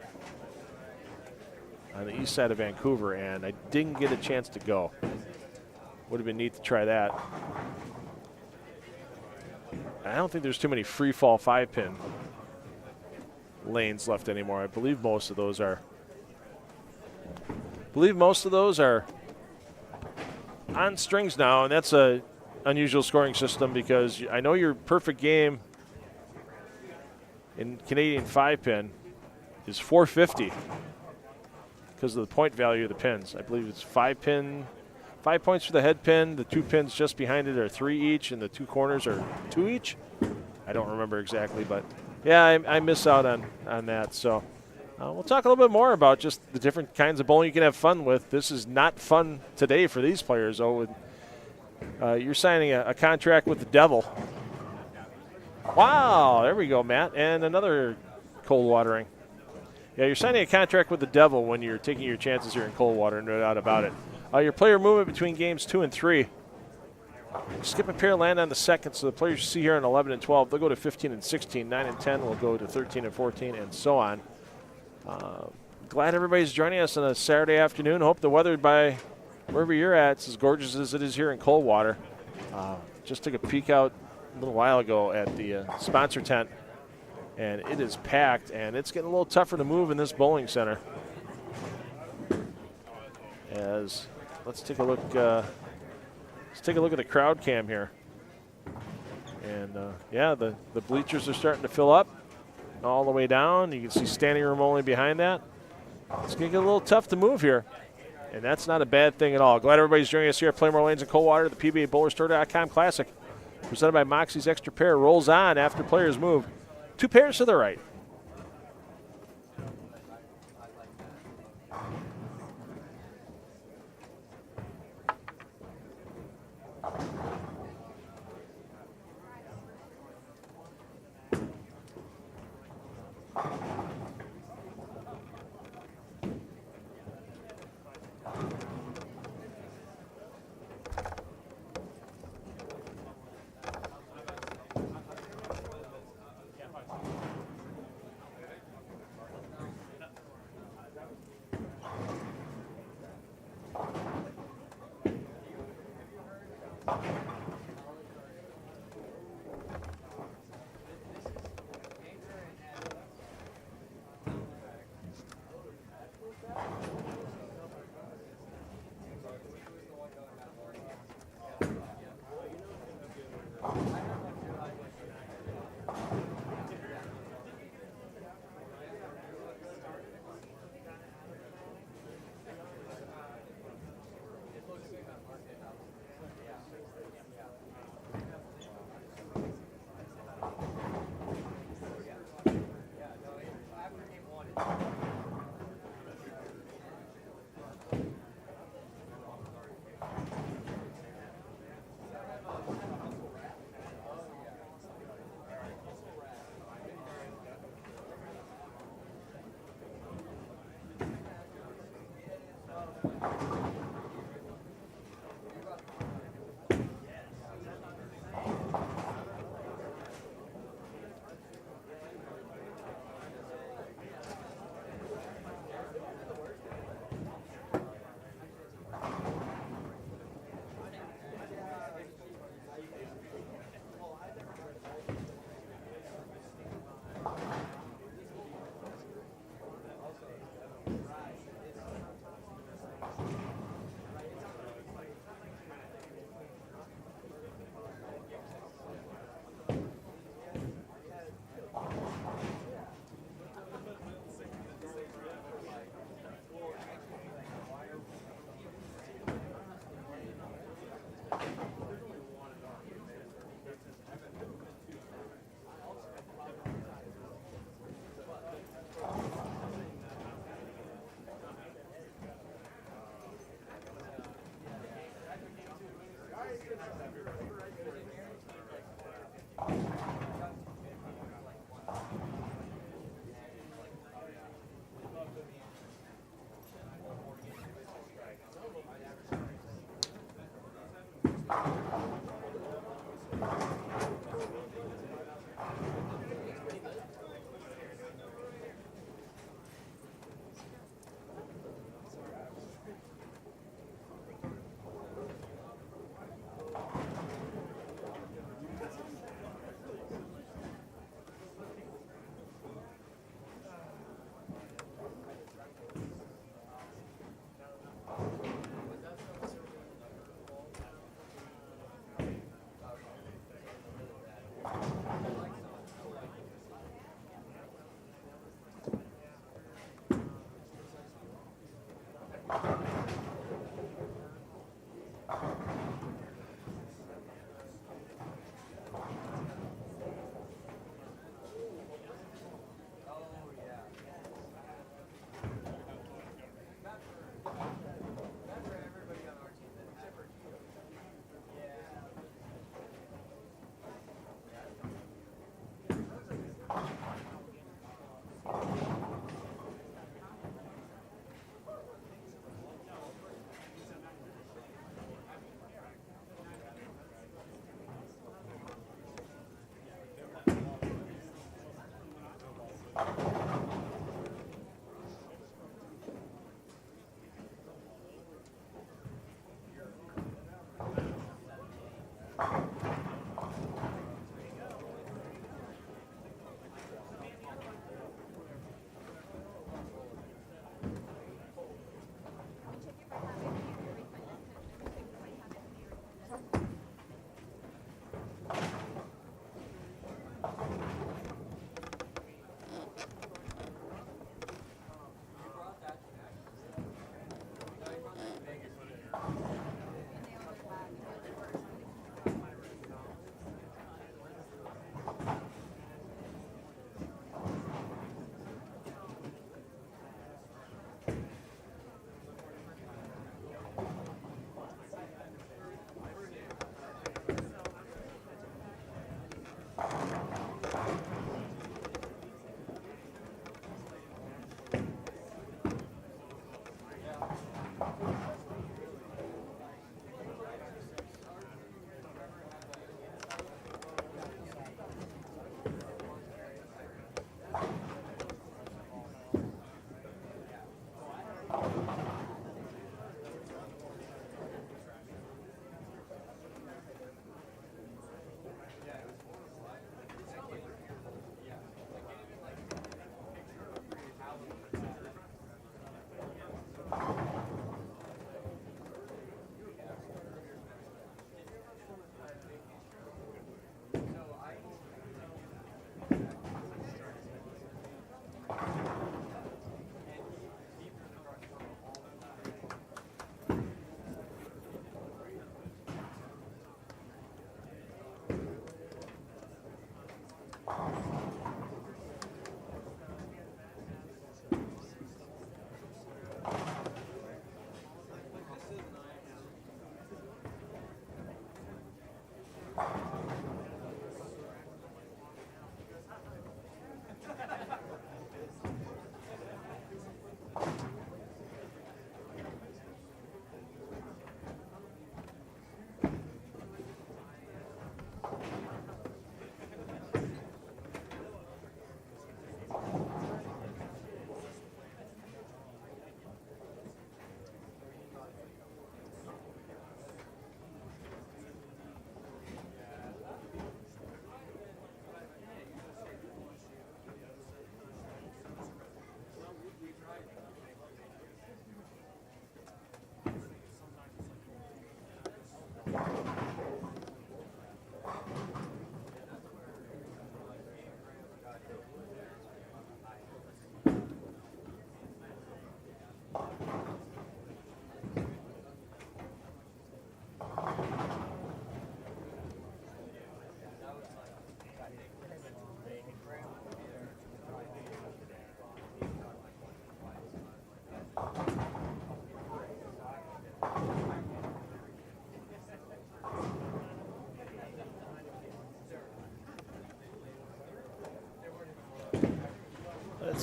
on the east side of Vancouver, and I didn't get a chance to go. Would have been neat to try that. I don't think there's too many free fall 5-pin lanes left anymore. I believe most of those are on strings now, and that's a unusual scoring system because I know your perfect game in Canadian 5-pin is 450 because of the point value of the pins. I believe it's 5 points for the head pin. The 2 pins just behind it are 3 each, and the 2 corners are 2 each. I don't remember exactly, but yeah, I miss out on that. So we'll talk a little bit more about just the different kinds of bowling you can have fun with. This is not fun today for these players, though. You're signing a contract with the devil. Wow, there we go, Matt. And another Coldwatering. Yeah, you're signing a contract with the devil when you're taking your chances here in Coldwater, no doubt about it. Your player movement between games 2 and 3. Skip a pair, land on the second, so the players you see here in 11 and 12, they'll go to 15 and 16. 9 and 10 will go to 13 and 14, and so on. Glad everybody's joining us on a Saturday afternoon. Hope the weather by wherever you're at is as gorgeous as it is here in Coldwater. Just took a peek out a little while ago at the sponsor tent, and it is packed, and it's getting a little tougher to move in this bowling center. As let's take a look. Let's take a look at the crowd cam here. And yeah, the bleachers are starting to fill up all the way down. You can see standing room only behind that. It's going to get a little tough to move here, and that's not a bad thing at all. Glad everybody's joining us here at Pla Mor Lanes in Coldwater. The PBA BowlerStore.com Classic, presented by Moxy's Xtra Pair, rolls on after players move. 2 pairs to the right.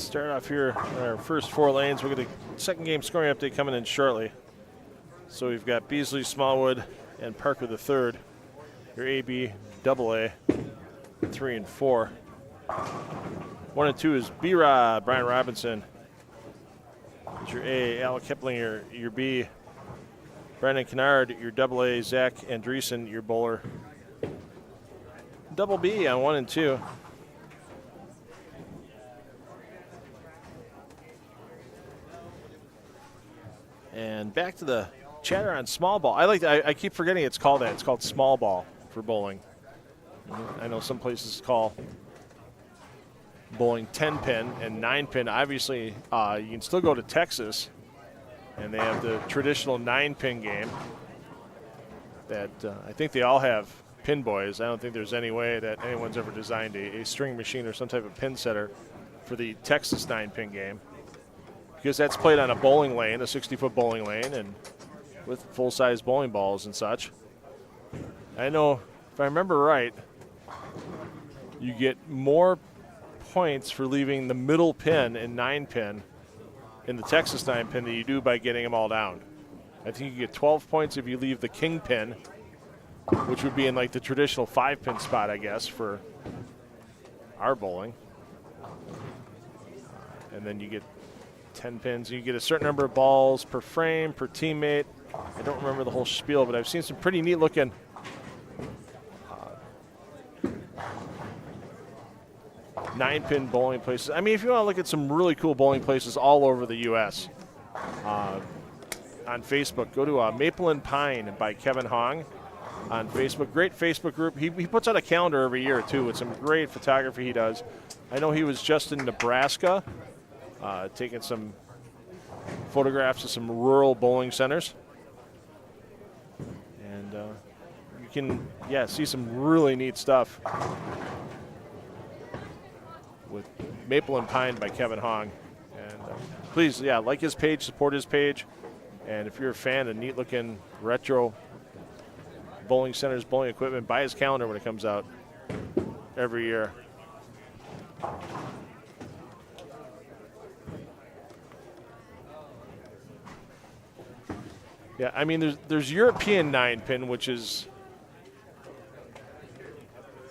start off here on our first 4 lanes. We're going to second game scoring update coming in shortly. So we've got Beasley, Smallwood, and Parker the third. Your AB, AA, 3 and 4. 1 and 2 is B-Rod, Brian Robinson. It's your A, Alec Kipling, your B. Brandon Kennard, your AA, Zach Andreessen, your bowler. Double B on 1 and 2. And back to the chatter on small ball. I keep forgetting it's called that. It's called small ball for bowling. I know some places call bowling 10-pin and 9-pin. Obviously, you can still go to Texas, and they have the traditional 9-pin game that I think they all have pin buoys. I don't think there's any way that anyone's ever designed a string machine or some type of pin setter for the Texas 9-pin game, because that's played on a bowling lane, a 60-foot bowling lane, and with full-size bowling balls and such. I know, if I remember right, you get more points for leaving the middle pin in 9-pin in the Texas 9-pin than you do by getting them all down. I think you get 12 points if you leave the king pin, which would be in like the traditional 5-pin spot, I guess, for our bowling. And then you get 10 pins. You get a certain number of balls per frame, per teammate. I don't remember the whole spiel, but I've seen some pretty neat looking 9-pin bowling places. I mean, if you want to look at some really cool bowling places all over the U.S., on Facebook, go to Maple and Pine by Kevin Hong on Facebook. Great Facebook group. He puts out a calendar every year, too, with some great photography he does. I know he was just in Nebraska taking some photographs of some rural bowling centers. And you can, see some really neat stuff with Maple and Pine by Kevin Hong. And please, like his page, support his page. And if you're a fan of neat-looking retro bowling centers, bowling equipment, buy his calendar when it comes out every year. Yeah, I mean, there's European 9-pin, which is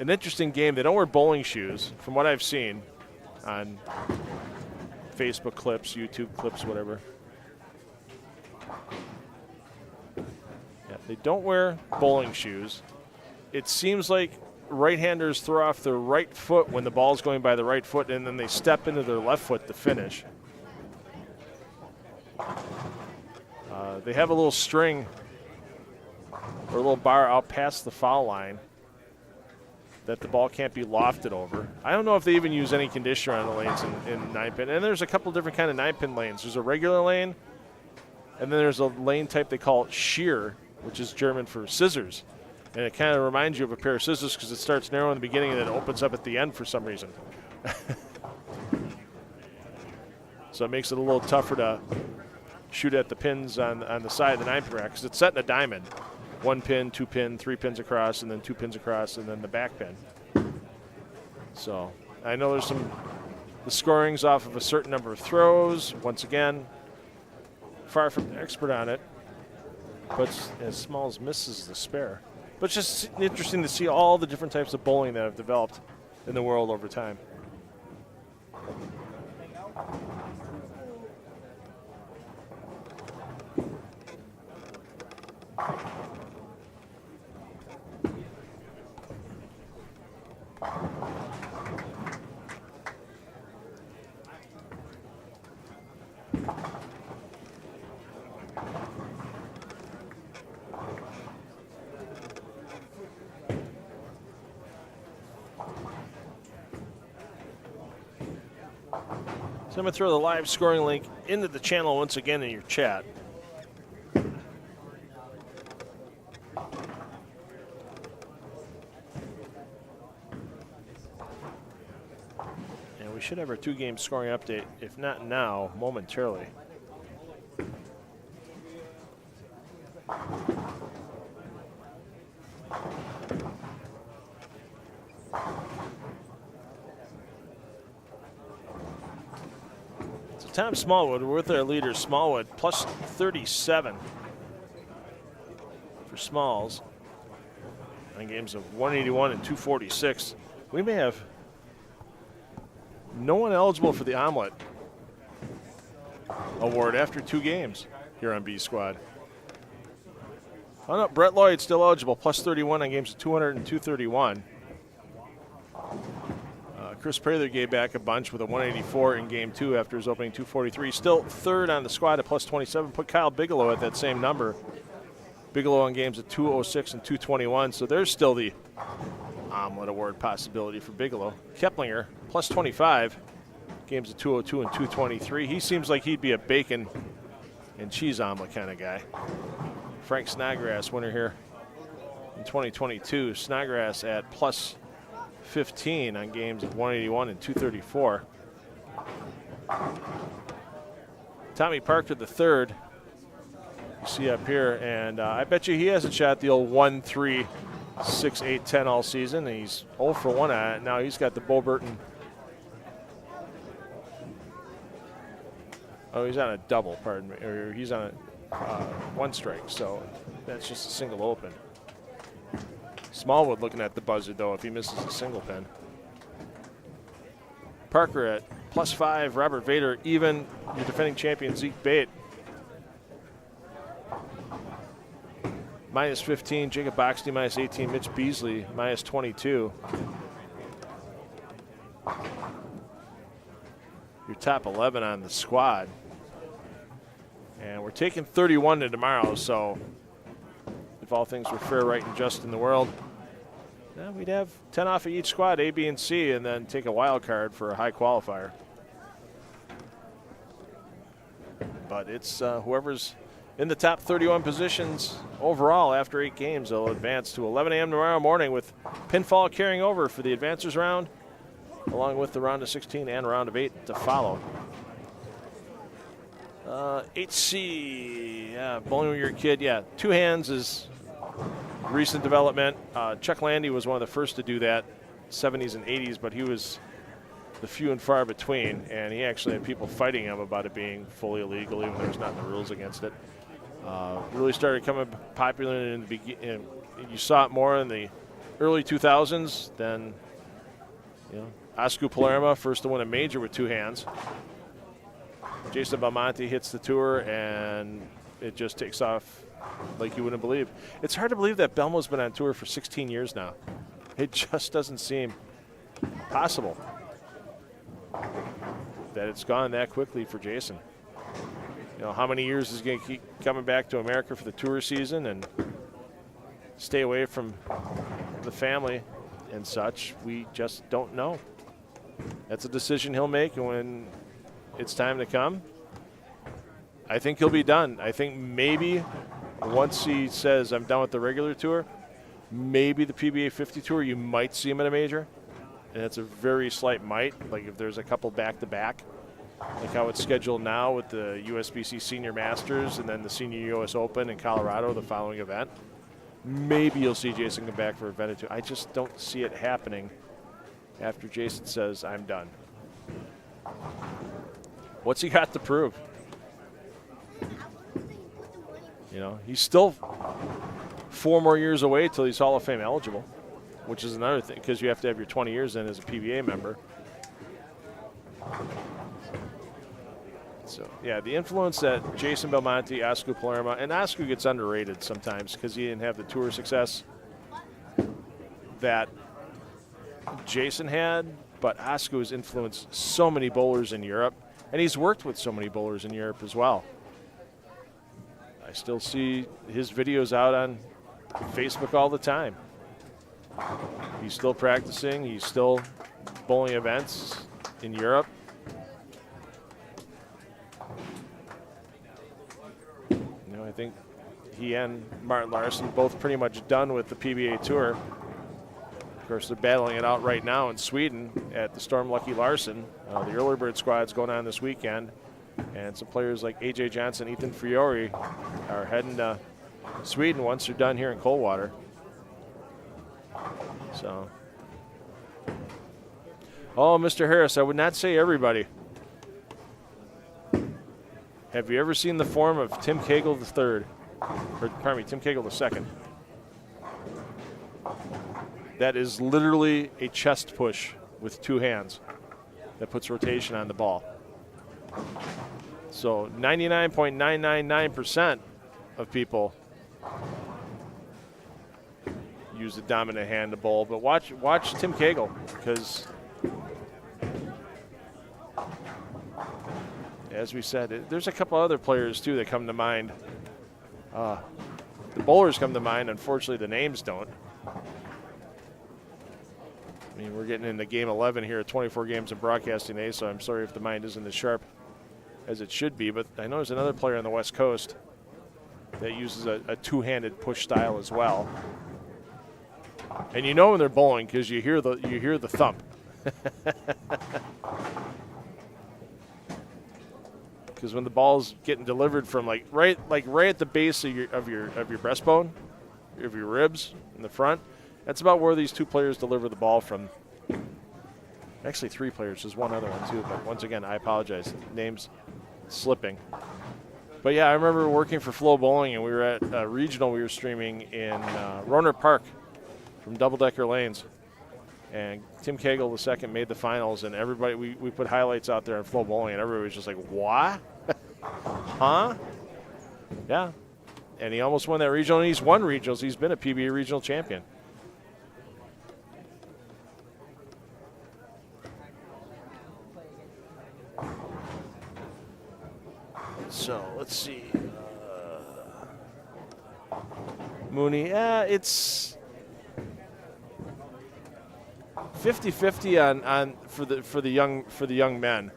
an interesting game. They don't wear bowling shoes, from what I've seen on Facebook clips, YouTube clips, whatever. Yeah, they don't wear bowling shoes. It seems like right-handers throw off their right foot when the ball's going by the right foot, and then they step into their left foot to finish. They have a little string or a little bar out past the foul line that the ball can't be lofted over. I don't know if they even use any conditioner on the lanes in 9-pin. And there's a couple different kind of 9-pin lanes. There's a regular lane, and then there's a lane type they call shear, which is German for scissors. And it kind of reminds you of a pair of scissors because it starts narrow in the beginning and then opens up at the end for some reason. So it makes it a little tougher to shoot at the pins on the side of the 9-pin rack because it's set in a diamond. 1 pin, 2 pin, 3 pins across, and then 2 pins across, and then the back pin. So I know there's the scoring's off of a certain number of throws. Once again, far from an expert on it, but as small as misses the spare. But it's just interesting to see all the different types of bowling that have developed in the world over time. So I'm going to throw the live scoring link into the channel once again in your chat. And we should have our 2-game scoring update, if not now, momentarily. Tom Smallwood, we're with our leader, Smallwood, plus 37 for Smalls in games of 181 and 246. We may have no one eligible for the Omelet Award after 2 games here on B Squad. Oh no, Brett Lloyd still eligible, plus 31 on games of 200 and 231. Chris Prather gave back a bunch with a 184 in game 2 after his opening 243. Still third on the squad at plus 27. Put Kyle Bigelow at that same number. Bigelow on games of 206 and 221. So there's still the Omelet Award possibility for Bigelow. Keplinger, plus 25. Games of 202 and 223. He seems like he'd be a bacon and cheese omelet kind of guy. Frank Snodgrass, winner here in 2022. Snodgrass at plus 15 on games of 181 and 234. Tommy Parker the third, you see up here, and I bet you he hasn't shot the old 1, 3, 6, 8, 10 all season. And he's 0 for 1 at it. Now he's got the Bo Burton. Oh, he's on a double, pardon me, or he's on a 1 strike, so that's just a single open. Smallwood looking at the buzzer, though, if he misses a single pin. Parker at plus 5. Robert Vader even. Your defending champion, Zeke Bate. Minus 15. Jacob Boxley, minus 18. Mitch Beasley, minus 22. Your top 11 on the squad. And we're taking 31 to tomorrow, so if all things were fair, right, and just in the world, we'd have 10 off of each squad, A, B, and C, and then take a wild card for a high qualifier. But it's whoever's in the top 31 positions overall after 8 games, they'll advance to 11 a.m. tomorrow morning with pinfall carrying over for the advancers round, along with the round of 16 and round of 8 to follow. 8C, yeah, bowling with your kid, yeah. 2 hands is recent development. Chuck Landy was one of the first to do that, 70s and 80s, but he was the few and far between, and he actually had people fighting him about it being fully illegal, even though there's not the rules against it. Really started coming popular in the beginning. You saw it more in the early 2000s than, Asku Palermo, first to win a major with 2 hands. Jason Belmonte hits the tour, and it just takes off like you wouldn't believe. It's hard to believe that Belmo's been on tour for 16 years now. It just doesn't seem possible that it's gone that quickly for Jason. How many years is he going to keep coming back to America for the tour season and stay away from the family and such? We just don't know. That's a decision he'll make, and when it's time to come, I think he'll be done. I think maybe once he says, I'm done with the regular tour, maybe the PBA 50 tour, you might see him at a major. And it's a very slight might, like if there's a couple back-to-back, like how it's scheduled now with the USBC Senior Masters and then the Senior US Open in Colorado, the following event. Maybe you'll see Jason come back for a event or two. I just don't see it happening after Jason says, I'm done. What's he got to prove? He's still 4 more years away till he's Hall of Fame eligible, which is another thing, because you have to have your 20 years in as a PBA member. So, yeah, the influence that Jason Belmonte, Asku Palermo, and Asku gets underrated sometimes because he didn't have the tour success that Jason had, but Asku has influenced so many bowlers in Europe, and he's worked with so many bowlers in Europe as well. I still see his videos out on Facebook all the time. He's still practicing. He's still bowling events in Europe. I think he and Martin Larson both pretty much done with the PBA Tour. Of course, they're battling it out right now in Sweden at the Storm Lucky Larson. The Early Bird squad's going on this weekend, and some players like A.J. Johnson, Ethan Fiore are heading to Sweden once they're done here in Coldwater. So, oh, Mr. Harris, I would not say everybody. Have you ever seen the form of Tim Cagle III? Or, pardon me, Tim Cagle II. That is literally a chest push with 2 hands that puts rotation on the ball. So 99.999% of people use the dominant hand to bowl, but watch Tim Cagle, because as we said, there's a couple other players too that come to mind. The bowlers come to mind. Unfortunately, the names don't. I mean, we're getting into game 11 here at 24 games of broadcasting day, so I'm sorry if the mind isn't as sharp as it should be, but I know there's another player on the West Coast that uses a two-handed push style as well. And you know when they're bowling because you hear the thump. Because when the ball's getting delivered from right at the base of your breastbone, of your ribs in the front, that's about where these 2 players deliver the ball from. Actually, 3 players. There's one other one too, but once again, I apologize. Name's slipping. But yeah, I remember working for Flow Bowling, and we were at regional. We were streaming in Rohnert Park from Double Decker Lanes, and Tim Cagle II made the finals, and everybody, we put highlights out there on Flow Bowling, and everybody was just like, what? Huh? Yeah. And he almost won that regional, and he's won regionals. He's been a PBA regional champion. So let's see. Mooney, it's 50-50 on for the young men.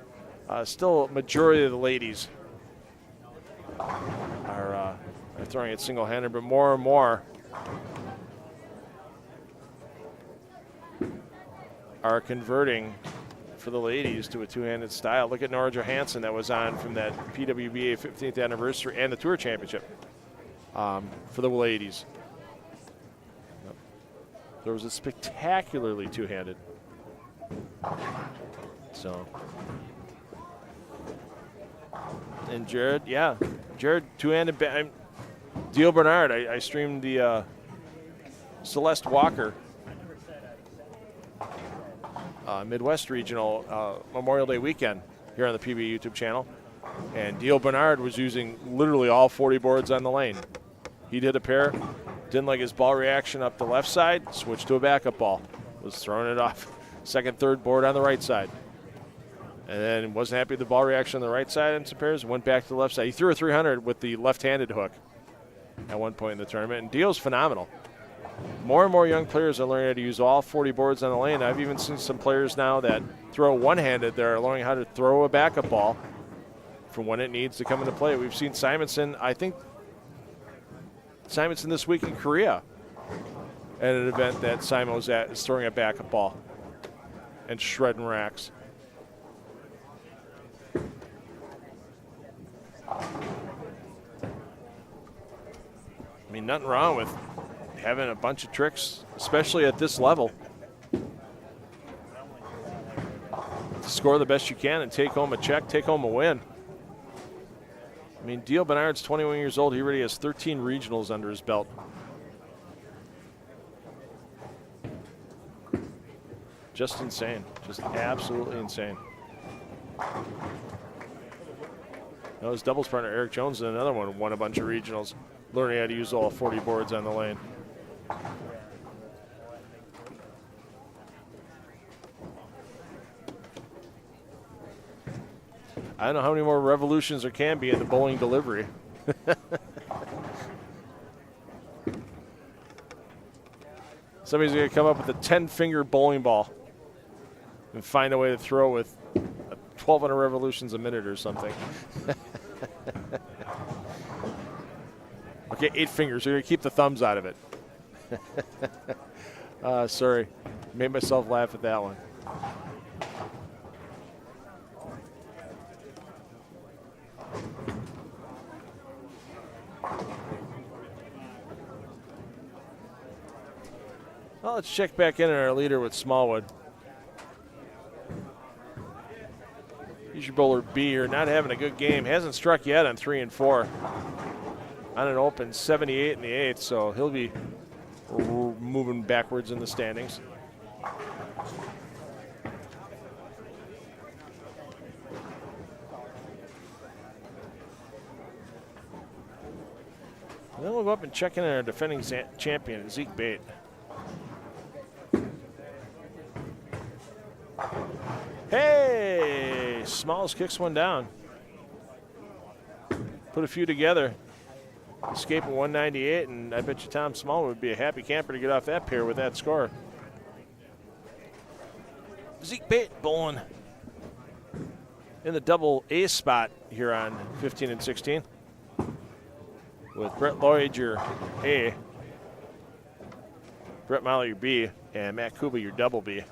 Still, majority of the ladies are throwing it single-handed, but more and more are converting for the ladies to a two-handed style. Look at Nora Johansson that was on from that PWBA 15th anniversary and the Tour Championship for the ladies. There was a spectacularly two-handed. So, and Jared, yeah, Jared two-handed. Deal Bernard, I streamed the Celeste Walker Midwest Regional Memorial Day weekend here on the PBA YouTube channel. And Deal Bernard was using literally all 40 boards on the lane. He did a pair, didn't like his ball reaction up the left side, switched to a backup ball, was throwing it off second, third board on the right side. And then wasn't happy with the ball reaction on the right side in some pairs, went back to the left side. He threw a 300 with the left-handed hook at one point in the tournament, and Deal's phenomenal. More and more young players are learning how to use all 40 boards on the lane. I've even seen some players now that throw one-handed. They're learning how to throw a backup ball for when it needs to come into play. We've seen Simonson, I think Simonson this week in Korea at an event that Simon was at, is throwing a backup ball and shredding racks. I mean, nothing wrong with having a bunch of tricks, especially at this level, to score the best you can and take home a check, take home a win. I mean, Deal Bernard's 21 years old. He already has 13 regionals under his belt. Just insane. Just absolutely insane. Now his doubles partner, Eric Jones, and another one won a bunch of regionals, learning how to use all 40 boards on the lane. I don't know how many more revolutions there can be in the bowling delivery. Somebody's going to come up with a 10-finger bowling ball and find a way to throw with 1,200 revolutions a minute or something. Okay, 8 fingers. You're going to keep the thumbs out of it. Sorry. Made myself laugh at that one. Well, let's check back in on our leader with Smallwood. Future Bowler B are not having a good game. Hasn't struck yet on 3 and 4. On an open 78 in the 8th, so he'll be moving backwards in the standings. And then we'll go up and check in on our defending champion, Zeke Bate. Hey! Smalls kicks one down. Put a few together. Escaping 198, and I bet you Tom Small would be a happy camper to get off that pair with that score. Zeke Bate bowling in the double ace spot here on 15 and 16. With Brett Lloyd, your A, Brett Mahler, your B, and Matt Kuba, your double B.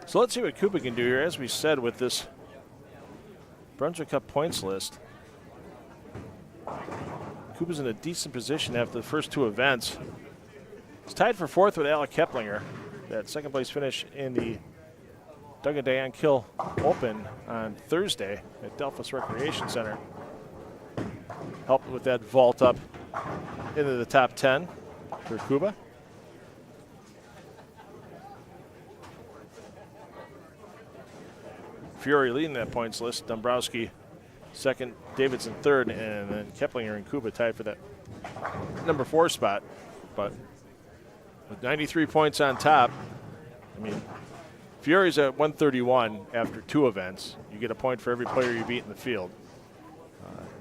So let's see what Cooper can do here. As we said, with this Brunswick Cup points list, Cooper's in a decent position after the first two events. He's tied for fourth with Alec Keplinger. That second place finish in the Doug and Diane Kill Open on Thursday at Delphos Recreation Center helped with that vault up into the top 10 for Cuba. Fiore leading that points list. Dombrowski second, Davidson third, and then Keplinger and Kuba tied for that number 4 spot. But with 93 points on top, I mean, Fiore's at 131 after 2 events. You get a point for every player you beat in the field.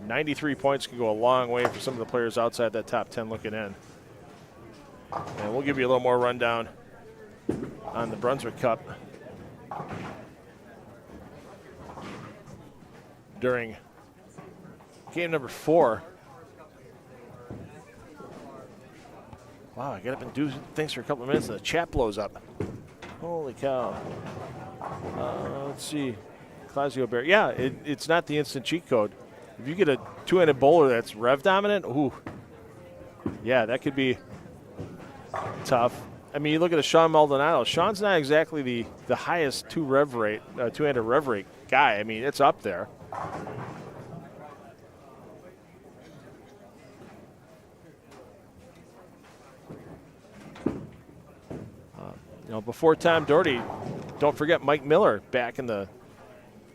93 points can go a long way for some of the players outside that top 10 looking in. And we'll give you a little more rundown on the Brunswick Cup during game number 4. Wow, I got up and do things for a couple of minutes and the chat blows up. Holy cow. Let's see. Clausio Bear. Yeah, it's not the instant cheat code. If you get a two-handed bowler that's rev dominant, ooh, yeah, that could be tough. I mean, you look at a Sean Maldonado. Sean's not exactly the highest two-handed rev rate guy. I mean, it's up there. Before Tom Doherty, don't forget Mike Miller back in the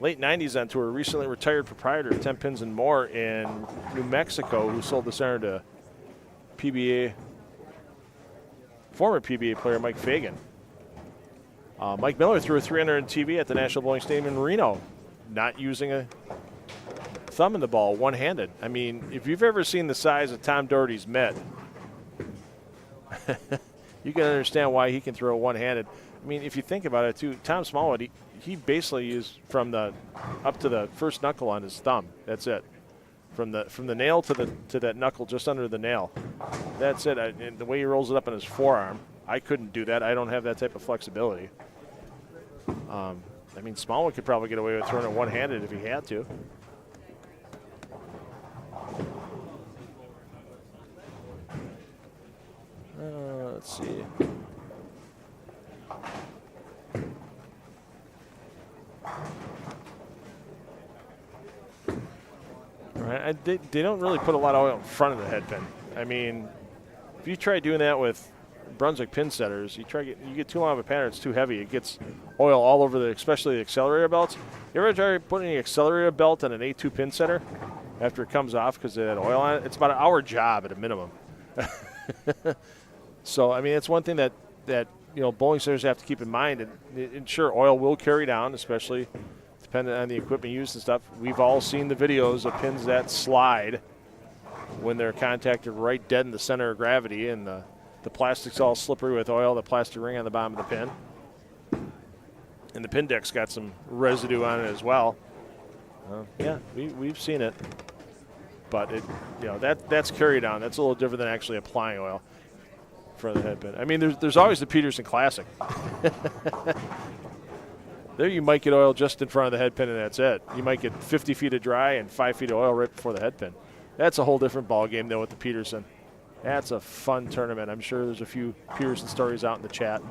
late 90s on tour, recently retired proprietor of 10 Pins and More in New Mexico, who sold the center to former PBA player Mike Fagan. Mike Miller threw a 300 on TV at the National Bowling Stadium in Reno, not using a thumb in the ball, one-handed. I mean, if you've ever seen the size of Tom Doherty's mitt, you can understand why he can throw one-handed. I mean, if you think about it, too, Tom Smallwood, he basically used from the up to the first knuckle on his thumb. That's it. From the nail to that knuckle just under the nail. That's it. And the way he rolls it up on his forearm, I couldn't do that. I don't have that type of flexibility. I mean, Smallwood could probably get away with throwing it one-handed if he had to. Let's see. All right, they don't really put a lot of oil in front of the head pin. I mean, if you try doing that with Brunswick pin setters, you get too long of a pattern, it's too heavy. It gets oil all over especially the accelerator belts. You ever try putting an accelerator belt on an A2 pin setter after it comes off because it had oil on it? It's about an hour job at a minimum. So, I mean, it's one thing that bowling centers have to keep in mind. And sure, oil will carry down, especially depending on the equipment used and stuff. We've all seen the videos of pins that slide when they're contacted right dead in the center of gravity, and the plastic's all slippery with oil, the plastic ring on the bottom of the pin. And the pin deck's got some residue on it as well. Yeah, we've seen it. But that's carry down. That's a little different than actually applying oil for the head pin. I mean, there's always the Peterson Classic. There you might get oil just in front of the head pin, and that's it. You might get 50 feet of dry and 5 feet of oil right before the head pin. That's a whole different ball game, though, with the Peterson. That's a fun tournament. I'm sure there's a few Peterson stories out in the chat.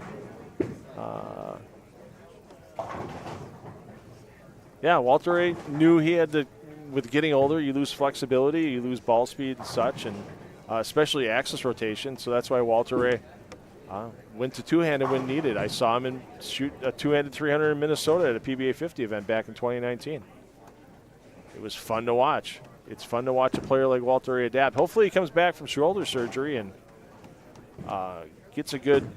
Yeah, Walter Ray knew he had to, with getting older, you lose flexibility, you lose ball speed and such, and especially axis rotation. So that's why Walter Ray went to two-handed when needed. I saw him shoot a two-handed 300 in Minnesota at a PBA 50 event back in 2019. It was fun to watch. It's fun to watch a player like Walter Ray adapt. Hopefully he comes back from shoulder surgery and gets a good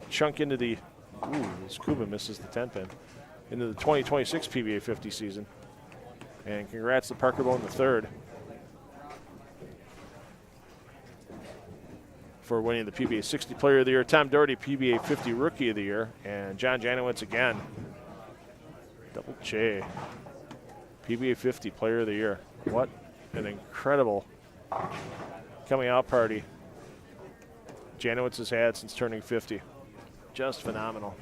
chunk into the – ooh, this Kuba misses the 10-pin – into the 2026 PBA 50 season. And congrats to Parker Bone III for winning the PBA 60 Player of the Year. Tom Doherty, PBA 50 Rookie of the Year. And John Janowitz again. Double J. PBA 50 Player of the Year. What an incredible coming out party Janowitz has had since turning 50. Just phenomenal.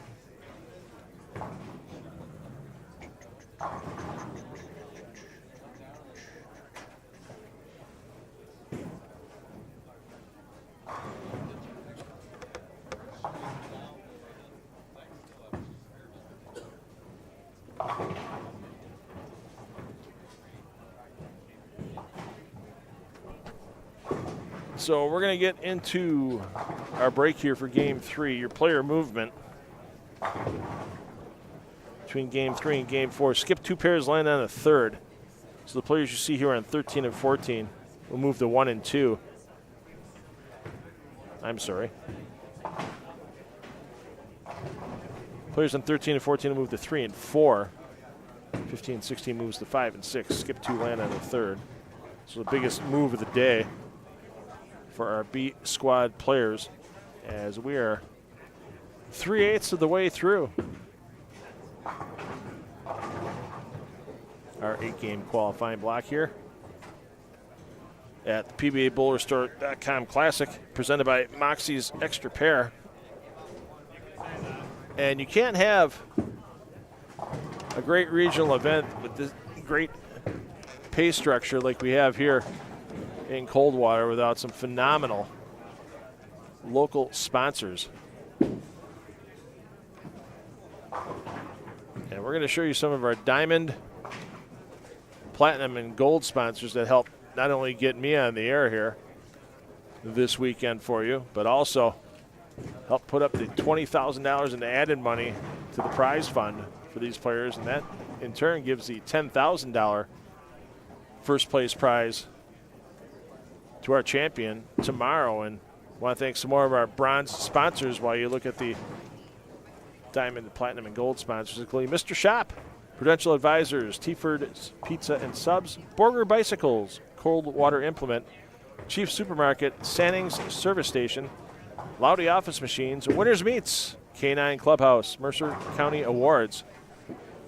So we're going to get into our break here for Game 3. Your player movement between Game 3 and Game 4. Skip 2 pairs, land on the third. So the players you see here on 13 and 14 will move to 1 and 2. I'm sorry. Players on 13 and 14 will move to 3 and 4. 15 and 16 moves to 5 and 6. Skip 2, land on the third. So the biggest move of the day for our B squad players, as we are 3/8 of the way through our 8-game qualifying block here at the PBABowlerStore.com Classic, presented by Moxy's Xtra Pair. And you can't have a great regional event with this great pay structure like we have here in Coldwater without some phenomenal local sponsors. And we're going to show you some of our diamond, platinum, and gold sponsors that help not only get me on the air here this weekend for you, but also help put up the $20,000 in added money to the prize fund for these players, and that in turn gives the $10,000 first place prize to our champion tomorrow. And I want to thank some more of our bronze sponsors while you look at the diamond, platinum, and gold sponsors, including Mr. Shop, Prudential Advisors, T-Ford's Pizza and Subs, Borger Bicycles, Coldwater Implement, Chief Supermarket, Sanning's Service Station, Loudy Office Machines, Winners Meats, K9 Clubhouse, Mercer County Awards,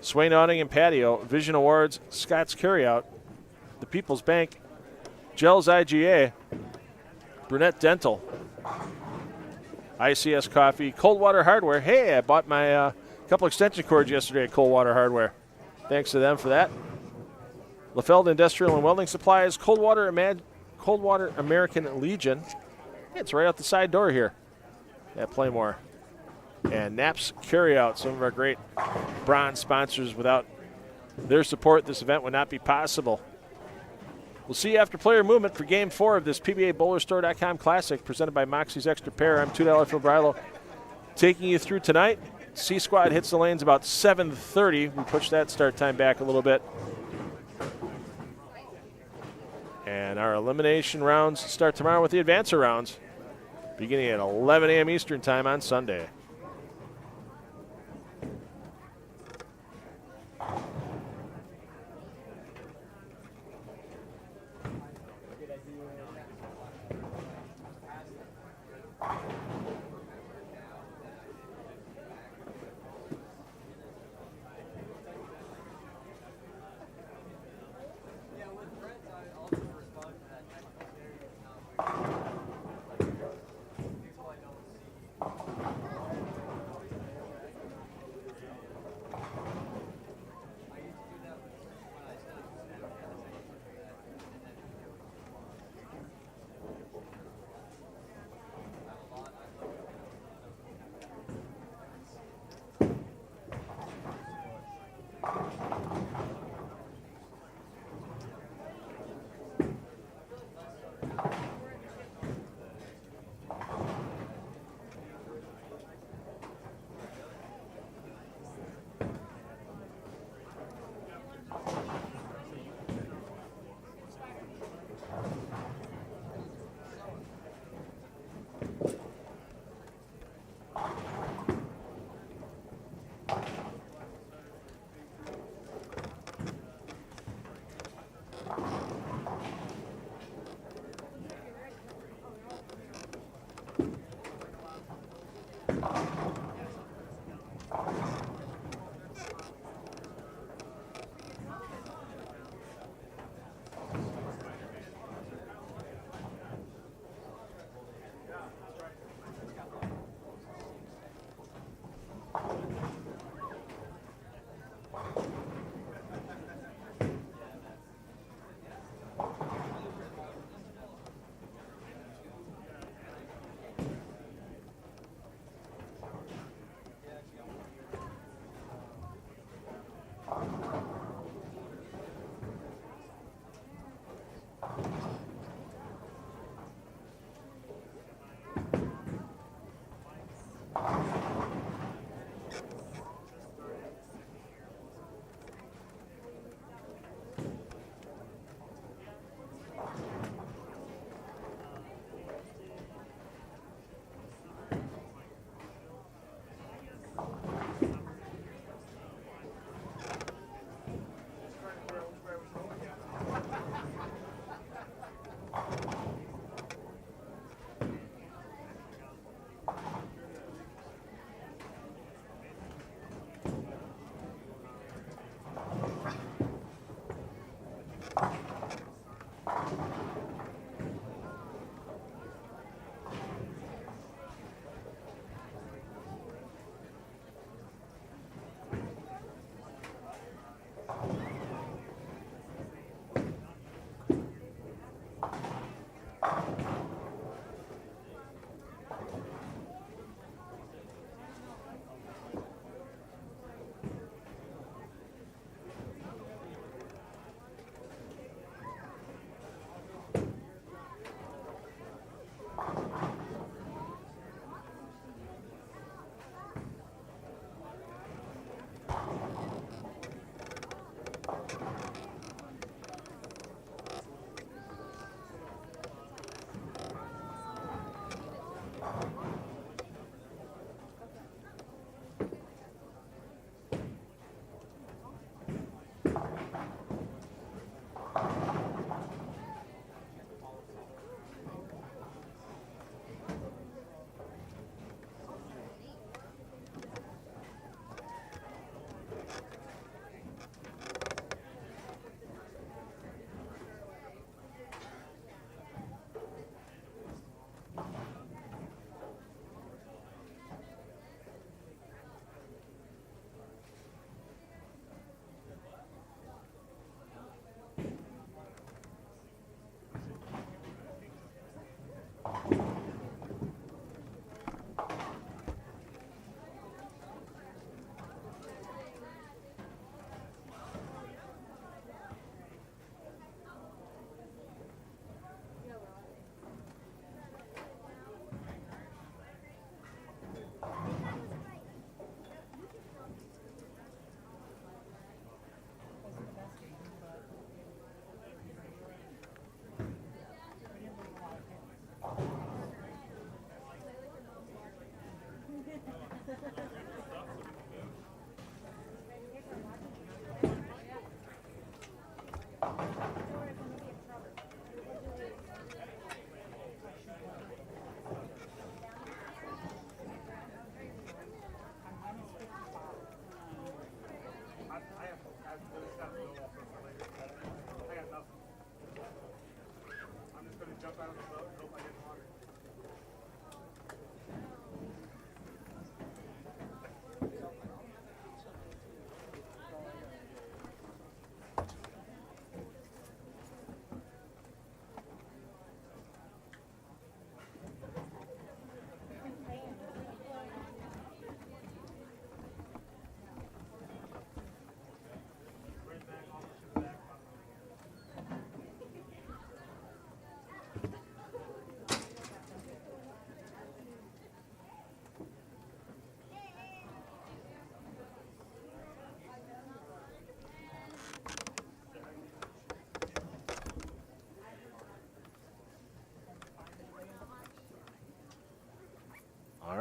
Swain Awning and Patio, Vision Awards, Scott's Carryout, The People's Bank, Gels IGA, Brunette Dental, ICS Coffee, Coldwater Hardware. Hey, I bought my couple extension cords yesterday at Coldwater Hardware. Thanks to them for that. LaFeld Industrial and Welding Supplies, Coldwater American Legion. Yeah, it's right out the side door here at Pla Mor. And Knapp's Carryout, some of our great bronze sponsors. Without their support, this event would not be possible. We'll see you after player movement for Game 4 of this PBA BowlerStore.com Classic presented by Moxy's Extra Pair. I'm $2 Phil Brylo taking you through tonight. C Squad hits the lanes about 7:30. We pushed that start time back a little bit. And our elimination rounds start tomorrow with the advancer rounds beginning at 11 a.m. Eastern time on Sunday.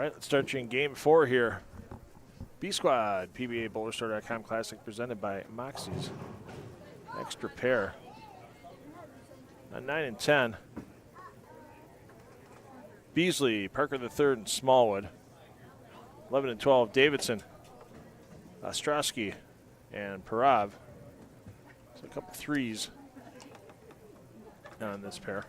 right, let's start you in game 4 here. B Squad, PBA BowlerStore.com Classic presented by Moxy's. Extra pair. 9 and 10. Beasley, Parker III, and Smallwood. 11 and 12, Davidson, Ostrowski, and Parav. So a couple threes on this pair.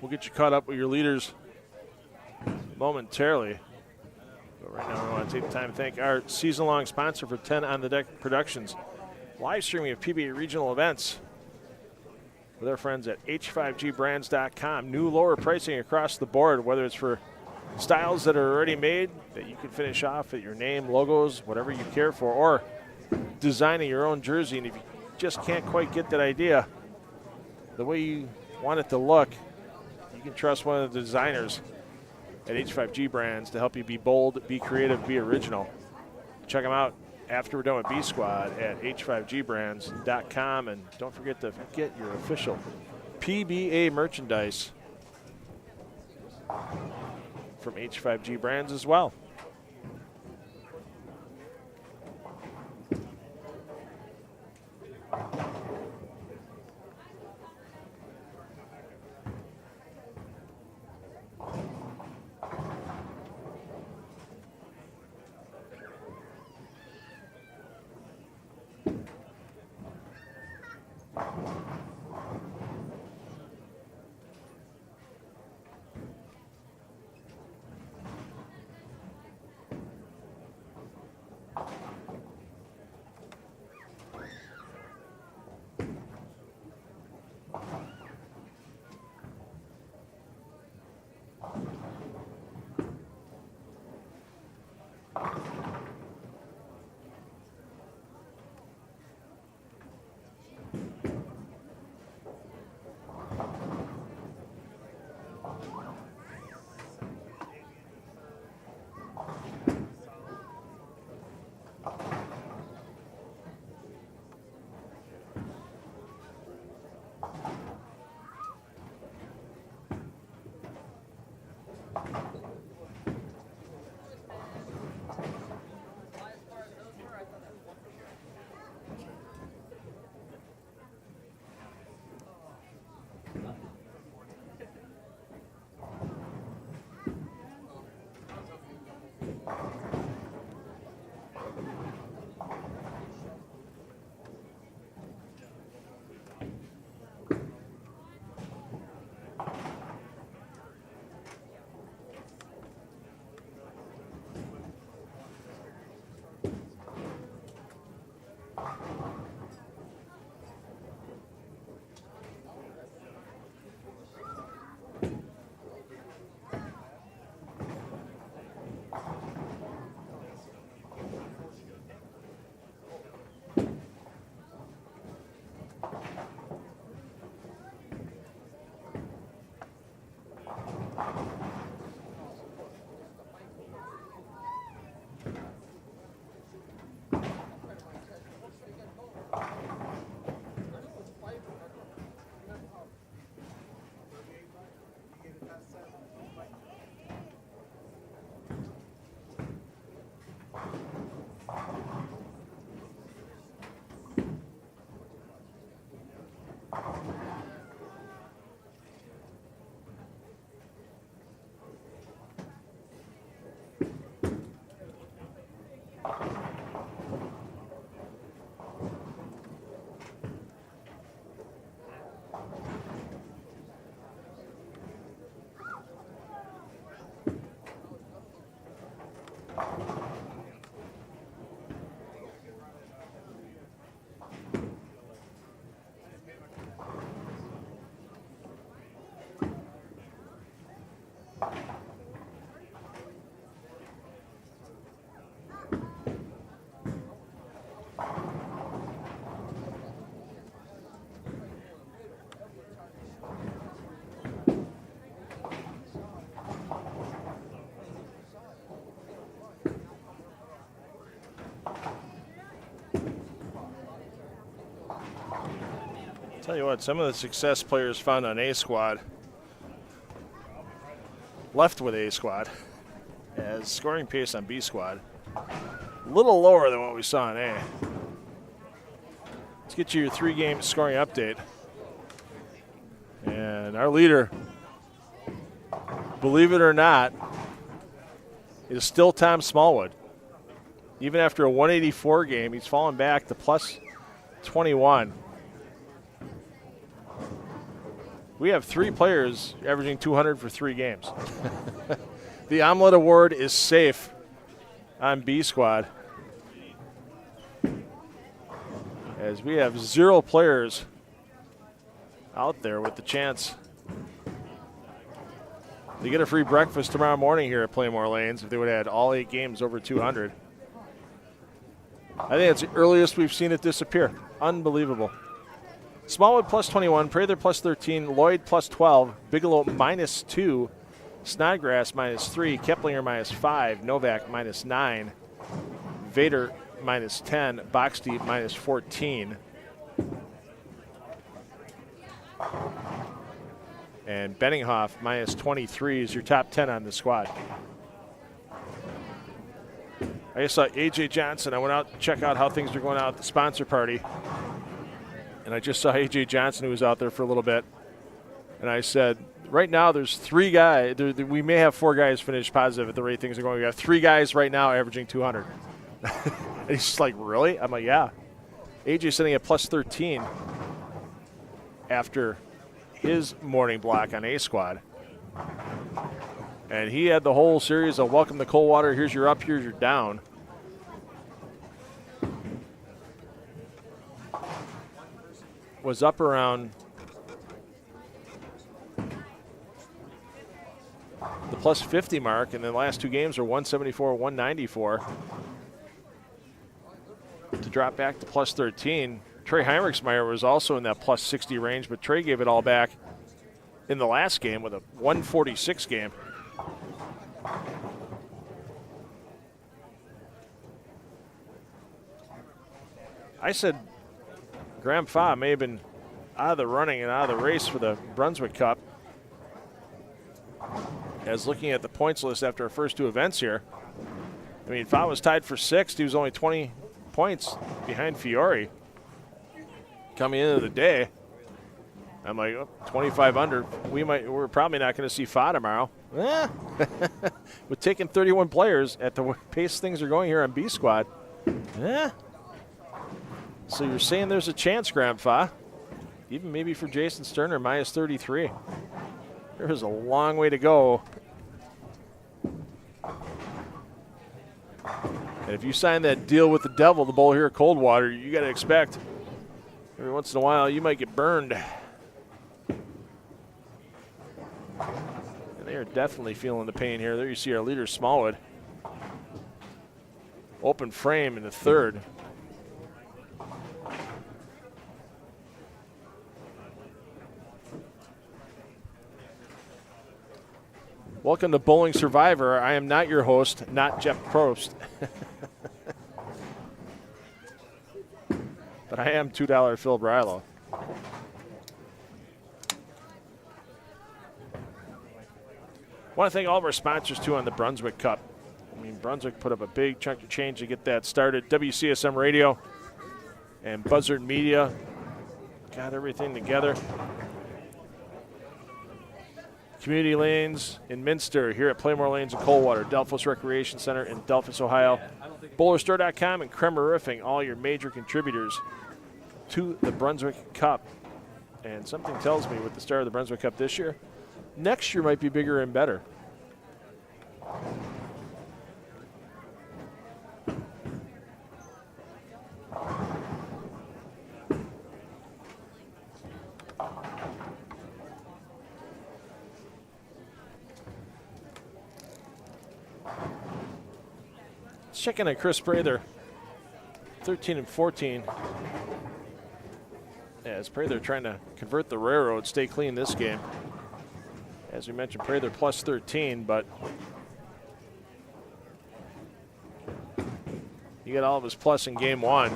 We'll get you caught up with your leaders momentarily. But right now, we want to take the time to thank our season-long sponsor for 10 on the Deck Productions. Live streaming of PBA regional events with our friends at h5gbrands.com. New lower pricing across the board, whether it's for styles that are already made that you can finish off at your name, logos, whatever you care for, or designing your own jersey. And if you just can't quite get that idea the way you want it to look, you can trust one of the designers at H5G Brands to help you be bold, be creative, be original. Check them out after we're done with B Squad at h5gbrands.com. And don't forget to get your official PBA merchandise from H5G Brands as well. Tell you what, some of the success players found on A squad left with A squad, as scoring pace on B squad a little lower than what we saw in A. Let's get you your 3-game scoring update. And our leader, believe it or not, is still Tom Smallwood. Even after a 184 game, he's fallen back to plus 21. We have 3 players averaging 200 for 3 games. The Omelet Award is safe on B squad, as we have 0 players out there with the chance to get a free breakfast tomorrow morning here at Pla Mor Lanes if they would have had all 8 games over 200. I think it's the earliest we've seen it disappear. Unbelievable. Smallwood plus 21, Prather plus 13, Lloyd plus 12, Bigelow minus 2, Snodgrass minus 3, Keplinger minus 5, Novak minus 9, Vader minus 10, Boxty minus 14. And Benninghoff minus 23 is your top 10 on the squad. I just saw A.J. Johnson. I went out to check out how things are going out at the sponsor party. And I just saw A.J. Johnson, who was out there for a little bit. And I said, right now there's 3 guys. We may have 4 guys finish positive at the rate things are going. We have 3 guys right now averaging 200. And he's just like, really? I'm like, yeah. A.J. sitting at plus 13 after his morning block on A squad. And he had the whole series of welcome to Coldwater. Here's your up, here's your down. Was up around the plus 50 mark, and the last 2 games are 174, 194. To drop back to plus 13. Trey Heinrichsmeyer was also in that plus 60 range, but Trey gave it all back in the last game with a 146 game. I said Graham Fa may have been out of the running and out of the race for the Brunswick Cup. As looking at the points list after our first 2 events here, I mean, Fa was tied for 6th. He was only 20 points behind Fiore coming into the day. I'm like, oh, 25 under. We're probably not going to see Fa tomorrow. With taking 31 players at the pace things are going here on B squad. So you're saying there's a chance, Graham Fa, even maybe for Jason Sterner, minus 33. There is a long way to go. And if you sign that deal with the devil, the bowl here at Coldwater, you got to expect every once in a while you might get burned. And they are definitely feeling the pain here. There you see our leader, Smallwood. Open frame in the 3rd. Welcome to Bowling Survivor. I am not your host, not Jeff Probst. But I am $2 Phil Brylo. Want to thank all of our sponsors, too, on the Brunswick Cup. I mean, Brunswick put up a big chunk of change to get that started. WCSM Radio and Buzzard Media got everything together. Community Lanes in Minster, here at Pla Mor Lanes in Coldwater, Delphos Recreation Center in Delphos, Ohio, BowlerStore.com and Kremer Roofing, all your major contributors to the Brunswick Cup. And something tells me with the start of the Brunswick Cup this year, next year might be bigger and better. Checking at Chris Prather, 13 and 14. As Prather trying to convert the railroad, stay clean this game. As we mentioned, Prather plus 13, but he got all of his plus in game 1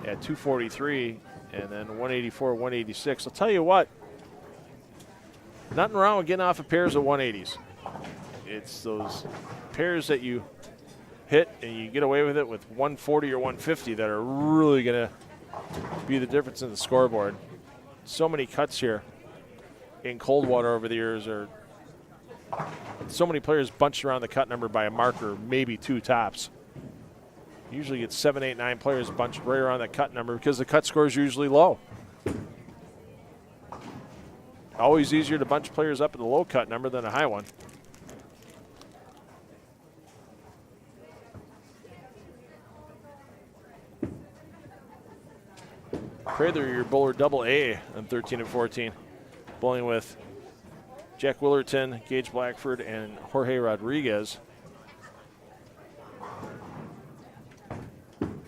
at 243 and then 184, 186. I'll tell you what, nothing wrong with getting off of pairs of 180s. It's those pairs that you hit and you get away with it with 140 or 150 that are really going to be the difference in the scoreboard. So many cuts here in Coldwater over the years, are so many players bunched around the cut number by a marker, maybe 2 tops. Usually get 7, 8, 9 players bunched right around that cut number because the cut score is usually low. Always easier to bunch players up at the low cut number than a high one. Prather, your bowler double A on 13 and 14. Bowling with Jack Willerton, Gage Blackford, and Jorge Rodriguez.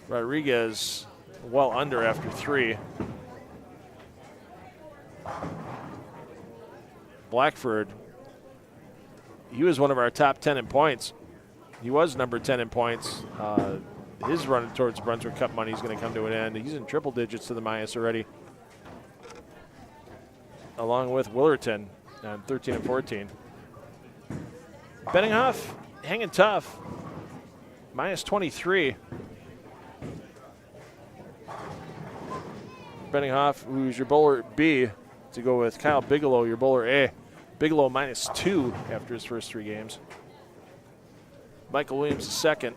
Rodriguez well under after 3. Blackford, he was one of our top 10 in points. He was number 10 in points. His run towards Brunswick Cup money is going to come to an end. He's in triple digits to the minus already, along with Willerton on 13 and 14. Benninghoff hanging tough, minus 23. Benninghoff, who's your bowler B, to go with Kyle Bigelow, your bowler A. Bigelow minus 2 after his first 3 games. Michael Williams second.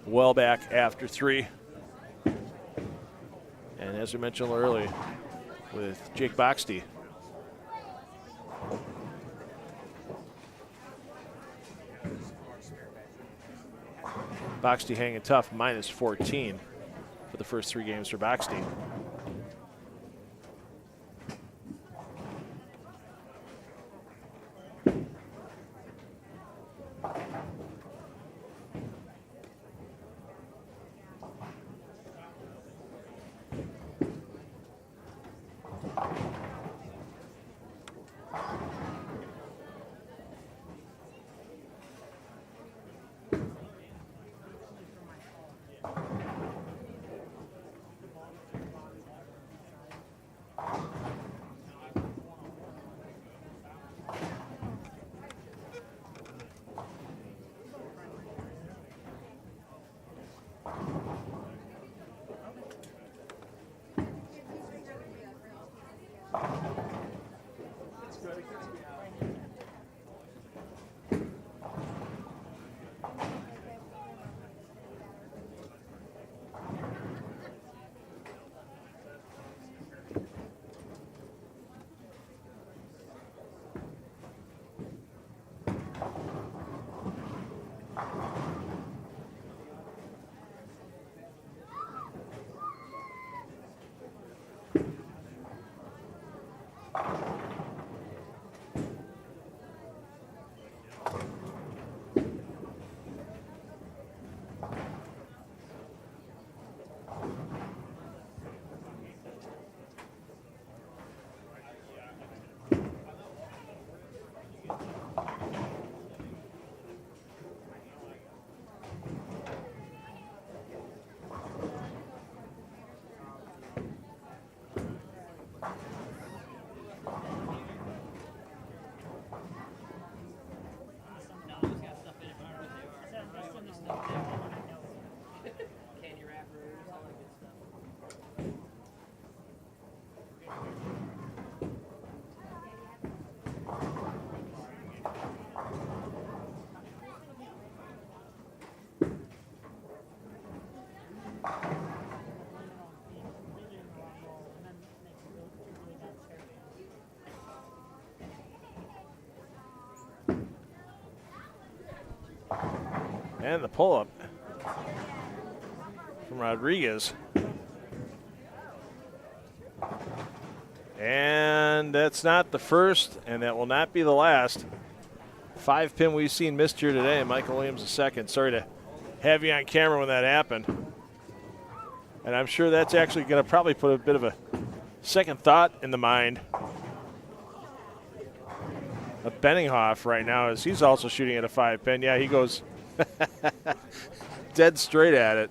Well back after 3. And as we mentioned earlier, with Jake Boxty. Boxty hanging tough, minus 14 for the first 3 games for Boxty. And the pull-up from Rodriguez. And that's not the first, and that will not be the last 5-pin we've seen missed here today. Michael Williams second. Sorry to have you on camera when that happened. And I'm sure that's actually going to probably put a bit of a second thought in the mind of Benninghoff right now, as he's also shooting at a 5-pin. Yeah, he goes dead straight at it.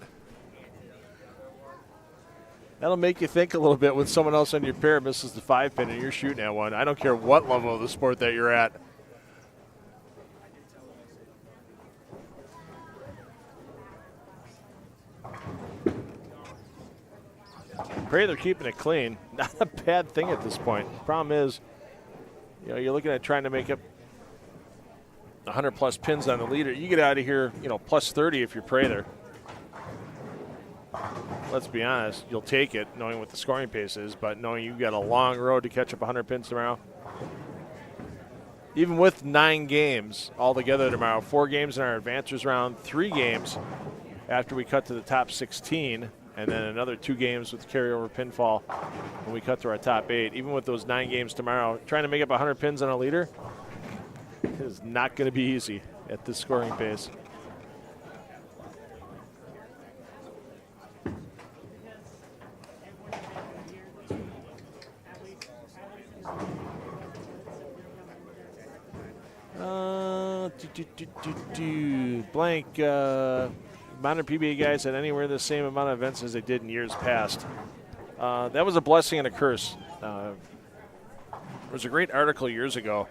That'll make you think a little bit when someone else on your pair misses the 5-pin and you're shooting at one. I don't care what level of the sport that you're at. Pray they're keeping it clean. Not a bad thing at this point. Problem is, you know, you're looking at trying to make up 100-plus pins on the leader. You get out of here, you know, plus 30 if you're Prather. Let's be honest, you'll take it knowing what the scoring pace is, but knowing you've got a long road to catch up 100 pins tomorrow. Even with 9 games altogether tomorrow, 4 games in our advancers round, 3 games after we cut to the top 16, and then another 2 games with carryover pinfall when we cut to our top 8. Even with those 9 games tomorrow, trying to make up 100 pins on a leader is not going to be easy at this scoring pace. Blank, modern PBA guys had anywhere the same amount of events as they did in years past. That was a blessing and a curse. There was a great article years ago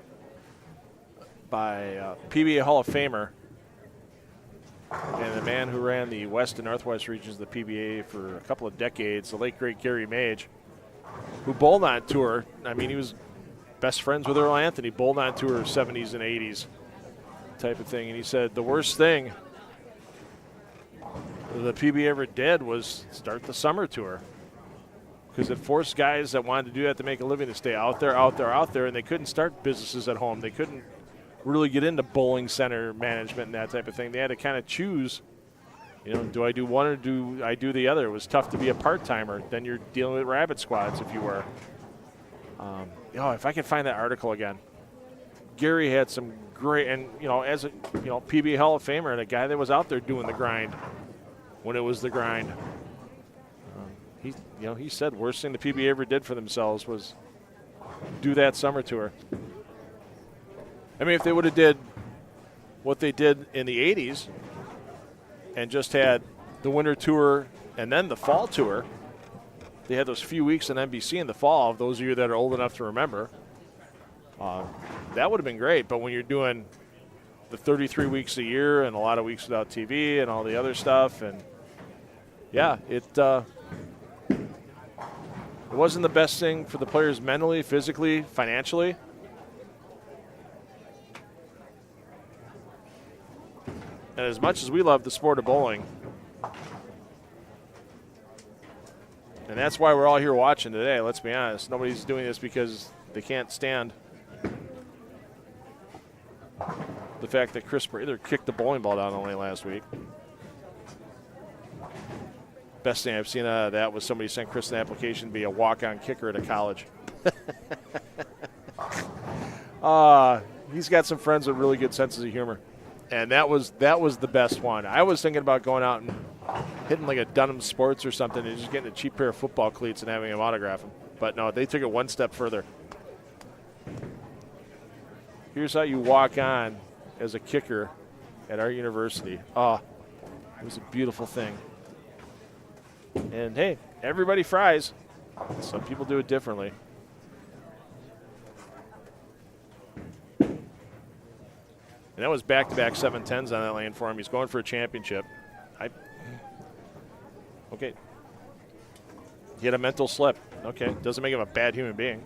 by PBA Hall of Famer and the man who ran the West and Northwest regions of the PBA for a couple of decades, the late great Gary Mage, who bowled on tour. I mean, he was best friends with Earl Anthony, bowled on tour 70s and 80s type of thing. And he said the worst thing the PBA ever did was start the summer tour, because it forced guys that wanted to do that to make a living to stay out there, and they couldn't start businesses at home. They couldn't really get into bowling center management and that type of thing. They had to kind of choose, you know, do I do one or do I do the other? It was tough to be a part-timer. Then you're dealing with rabbit squads if you were. If I could find that article again. Gary had some great, and, you know, as a, you know, PBA Hall of Famer and a guy that was out there doing the grind when it was the grind. He said worst thing the PBA ever did for themselves was do that summer tour. I mean, if they would have did what they did in the 80s and just had the winter tour and then the fall tour, they had those few weeks in NBC in the fall, those of you that are old enough to remember, that would have been great. But when you're doing the 33 weeks a year and a lot of weeks without TV and all the other stuff, and yeah, it wasn't the best thing for the players mentally, physically, financially. And as much as we love the sport of bowling, and that's why we're all here watching today, let's be honest. Nobody's doing this because they can't stand the fact that Chris Prather kicked the bowling ball down only last week. Best thing I've seen out of that was somebody sent Chris an application to be a walk-on kicker at a college. He's got some friends with really good senses of humor. And that was the best one. I was thinking about going out and hitting like a Dunham Sports or something and just getting a cheap pair of football cleats and having him autograph them. But no, they took it one step further. Here's how you walk on as a kicker at our university. Oh, it was a beautiful thing. And hey, everybody fries. Some people do it differently. And that was back-to-back 7-10s on that lane for him. He's going for a championship. Okay. He had a mental slip. Okay, doesn't make him a bad human being.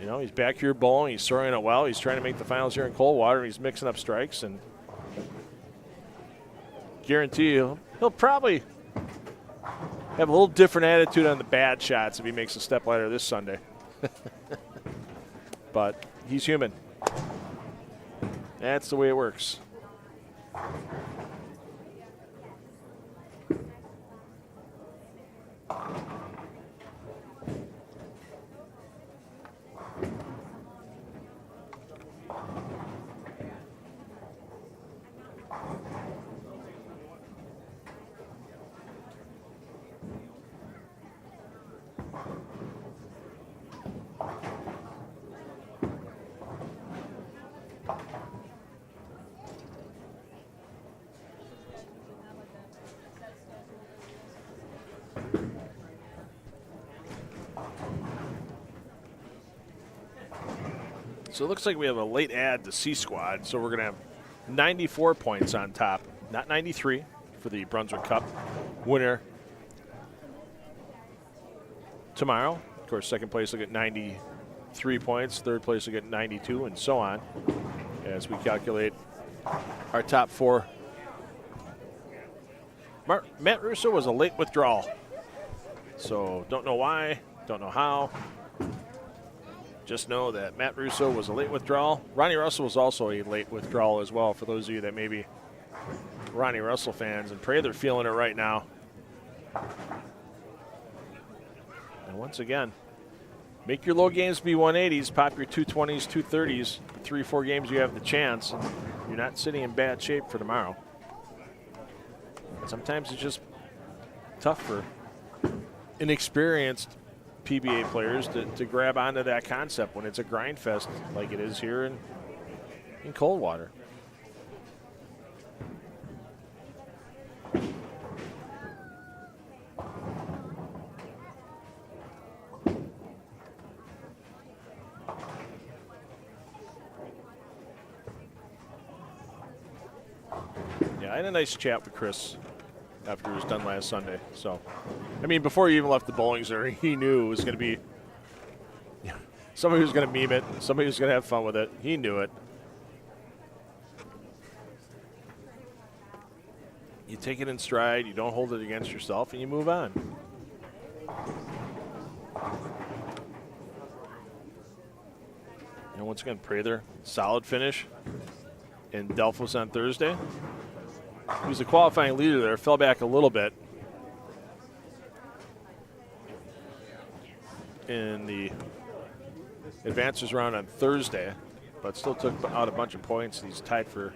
You know, he's back here bowling. He's throwing it well. He's trying to make the finals here in Coldwater. He's mixing up strikes, and guarantee you he'll probably have a little different attitude on the bad shots if he makes a step ladder this Sunday. But he's human. That's the way it works. So it looks like we have a late add to C Squad. So we're going to have 94 points on top, not 93 for the Brunswick Cup winner tomorrow. Of course, second place will get 93 points, third place will get 92, and so on as we calculate our top four. Matt Russo was a late withdrawal. So don't know why, don't know how. Just know that Matt Russo was a late withdrawal. Ronnie Russell was also a late withdrawal as well, for those of you that may be Ronnie Russell fans, and pray they're feeling it right now. And once again, make your low games be 180s, pop your 220s, 230s. 3-4 games you have the chance, and you're not sitting in bad shape for tomorrow. Sometimes it's just tough for inexperienced PBA players to grab onto that concept when it's a grind fest like it is here in Coldwater. Yeah, I had a nice chat with Chris after it was done last Sunday. So, I mean, before he even left the bowling center, he knew it was going to be somebody who's going to meme it, somebody who's going to have fun with it. He knew it. You take it in stride, you don't hold it against yourself, and you move on. And once again, Prather, solid finish in Delphos on Thursday. He was the qualifying leader there, fell back a little bit in the advancers round on Thursday, but still took out a bunch of points. He's tied for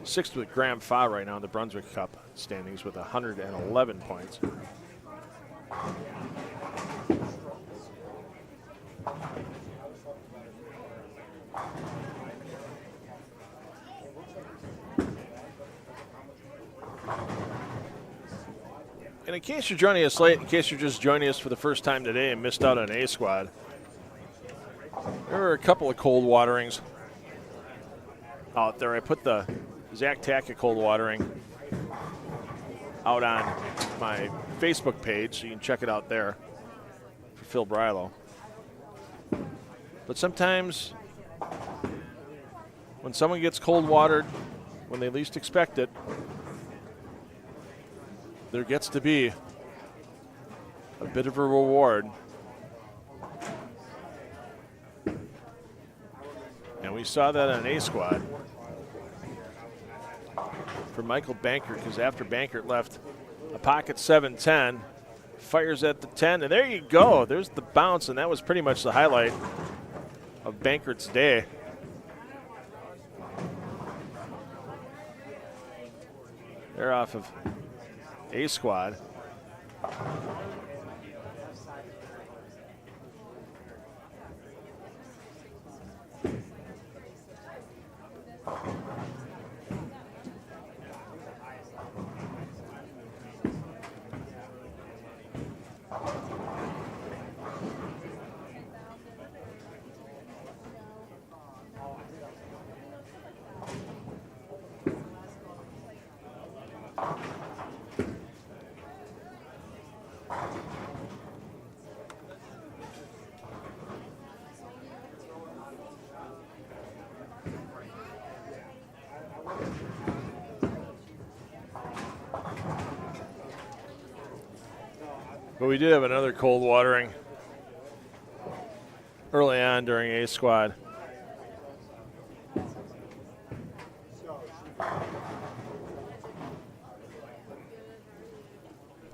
sixth with Graham Fa right now in the Brunswick Cup standings with 111 points. And in case you're joining us late, in case you're just joining us for the first time today and missed out on A Squad, there were a couple of cold waterings out there. I put the Zach Tackett cold watering out on my Facebook page, so you can check it out there for Phil Brilo. But sometimes when someone gets cold watered when they least expect it, there gets to be a bit of a reward. And we saw that on A Squad for Michael Bankert, because after Bankert left a pocket 7-10, fires at the 10, and there you go. There's the bounce, and that was pretty much the highlight of Bankert's day. They're off of A Squad. But we did have another cold watering early on during A Squad.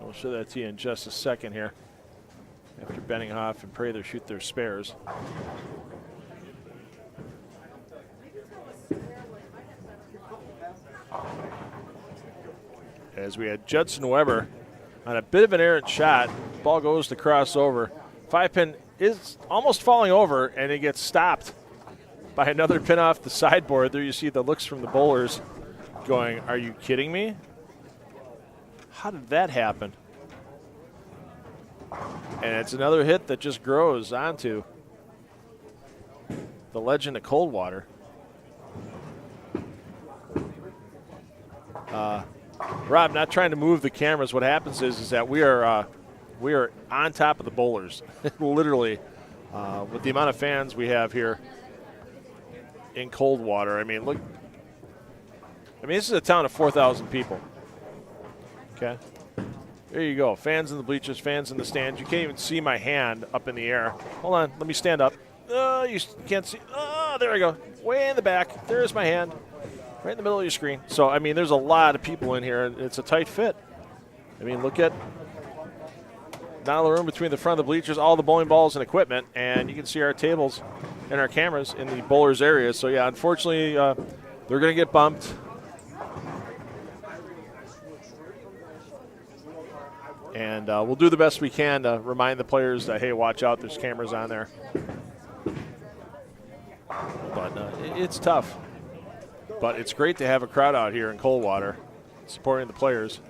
We'll show that to you in just a second here after Benninghoff and Prather shoot their spares. As we had Judson Weber on a bit of an errant shot. Ball goes to cross over. 5-pin is almost falling over, and it gets stopped by another pin off the sideboard. There you see the looks from the bowlers going, are you kidding me? How did that happen? And it's another hit that just grows onto the legend of Coldwater. Rob, not trying to move the cameras. What happens is that we are on top of the bowlers, literally, with the amount of fans we have here in Coldwater. I mean, look. I mean, this is a town of 4,000 people. Okay. There you go. Fans in the bleachers, fans in the stands. You can't even see my hand up in the air. Hold on. Let me stand up. You can't see. Oh, there we go. Way in the back. There's my hand. Right in the middle of your screen. So, I mean, there's a lot of people in here. It's a tight fit. I mean, look at now the room between the front of the bleachers, all the bowling balls and equipment, and you can see our tables and our cameras in the bowlers area. So, yeah, unfortunately, they're going to get bumped. And we'll do the best we can to remind the players that, hey, watch out, there's cameras on there. But it's tough. But it's great to have a crowd out here in Coldwater supporting the players.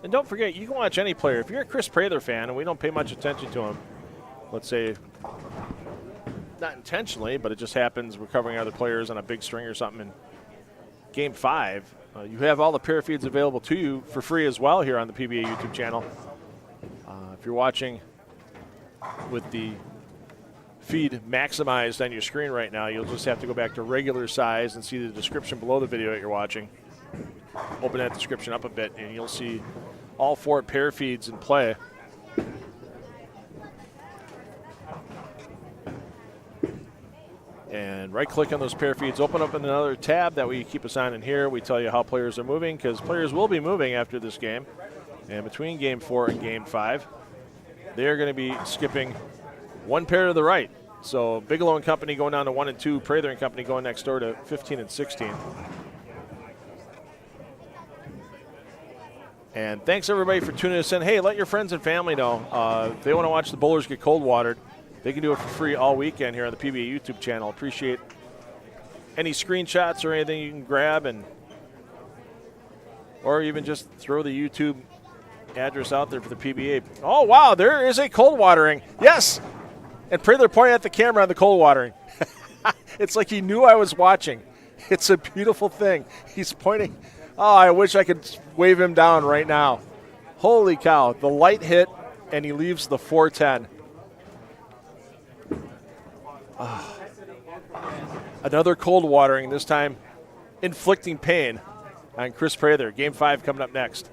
And don't forget, you can watch any player. If you're a Chris Prather fan and we don't pay much attention to him, let's say, not intentionally, but it just happens we're covering other players on a big string or something in Game 5, you have all the pair feeds available to you for free as well here on the PBA YouTube channel. If you're watching with the feed maximized on your screen right now, you'll just have to go back to regular size and see the description below the video that you're watching. Open that description up a bit, and you'll see all 4 pair feeds in play. And right-click on those pair feeds, open up another tab that we keep us on in here. We tell you how players are moving, because players will be moving after this game. And between Game 4 and Game 5, they're going to be skipping 1 pair to the right. So Bigelow and Company going down to 1 and 2, Prather and Company going next door to 15 and 16. And thanks, everybody, for tuning us in. Hey, let your friends and family know. If they want to watch the bowlers get cold watered, they can do it for free all weekend here on the PBA YouTube channel. Appreciate any screenshots or anything you can grab, or even just throw the YouTube address out there for the PBA. Oh, wow, there is a cold watering. Yes! And Prather pointed at the camera on the cold watering. It's like he knew I was watching. It's a beautiful thing. He's pointing. Oh, I wish I could wave him down right now. Holy cow. The light hit, and he leaves the 410. Another cold watering, this time inflicting pain on Chris Prather. Game 5 coming up next.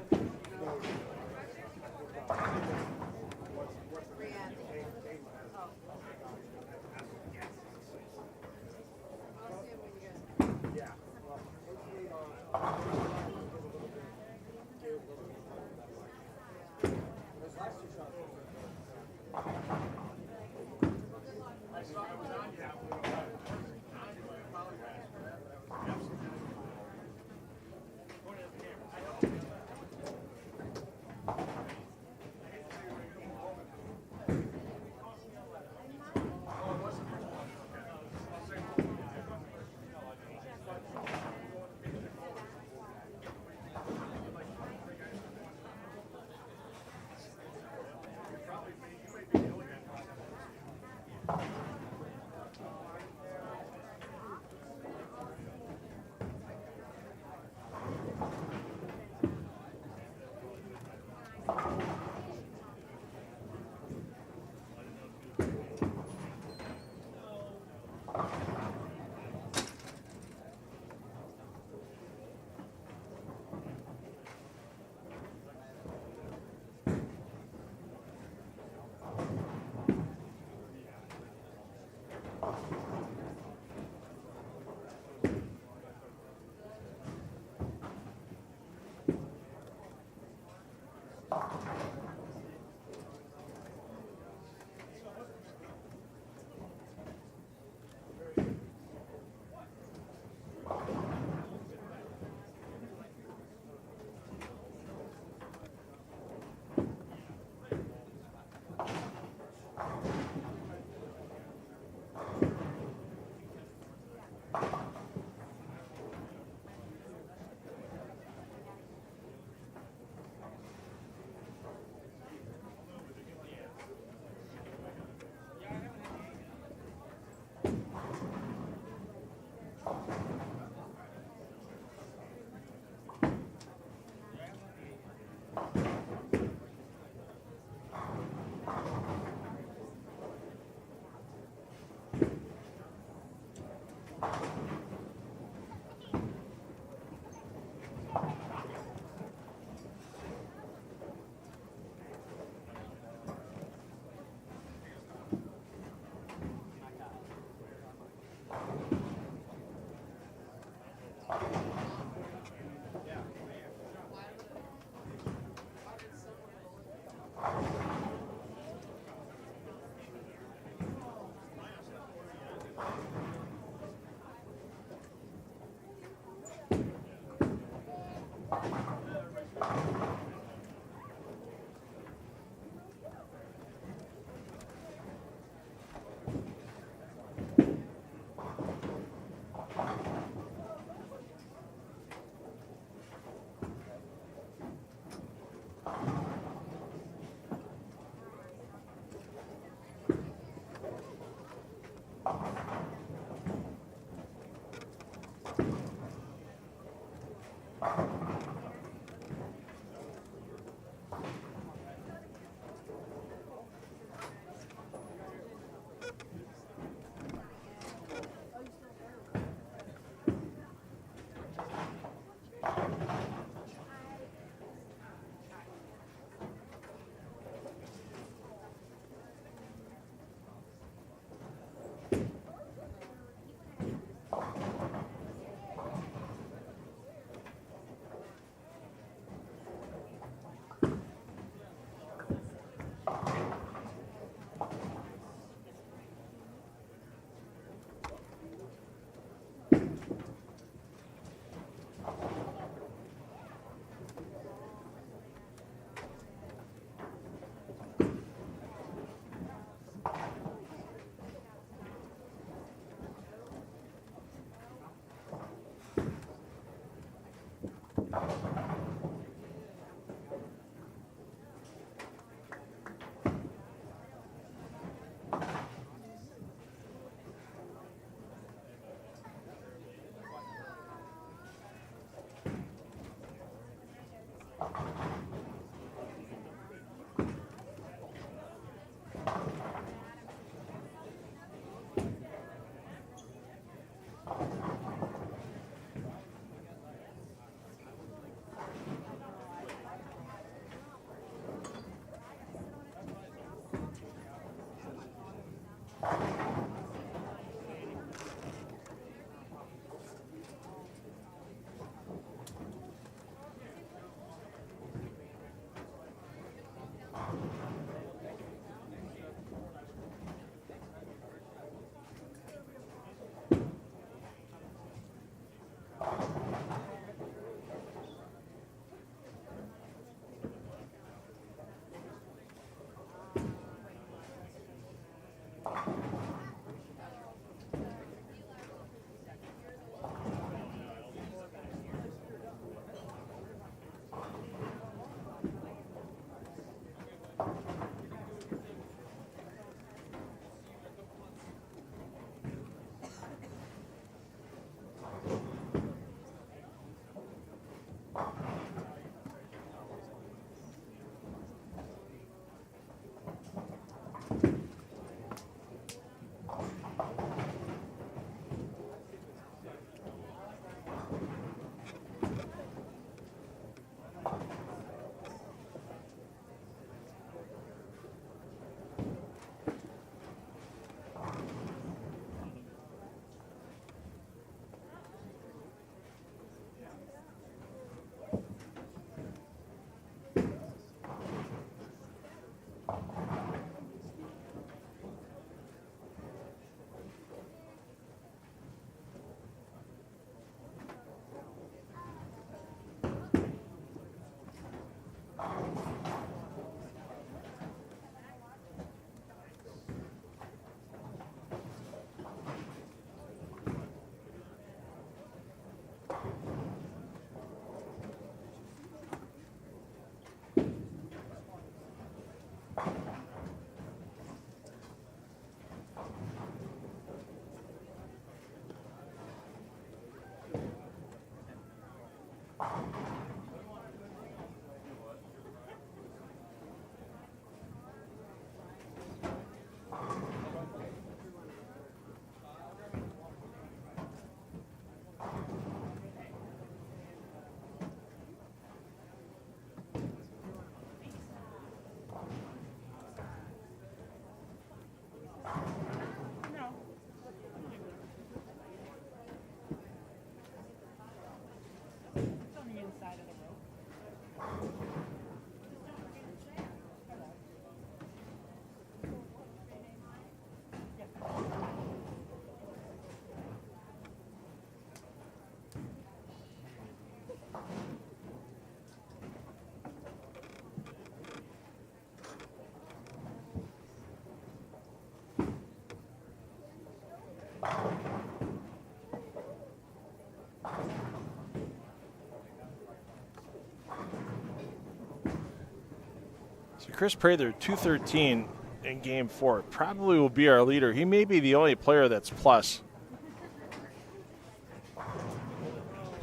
So Chris Prather, 213 in game 4. Probably will be our leader. He may be the only player that's plus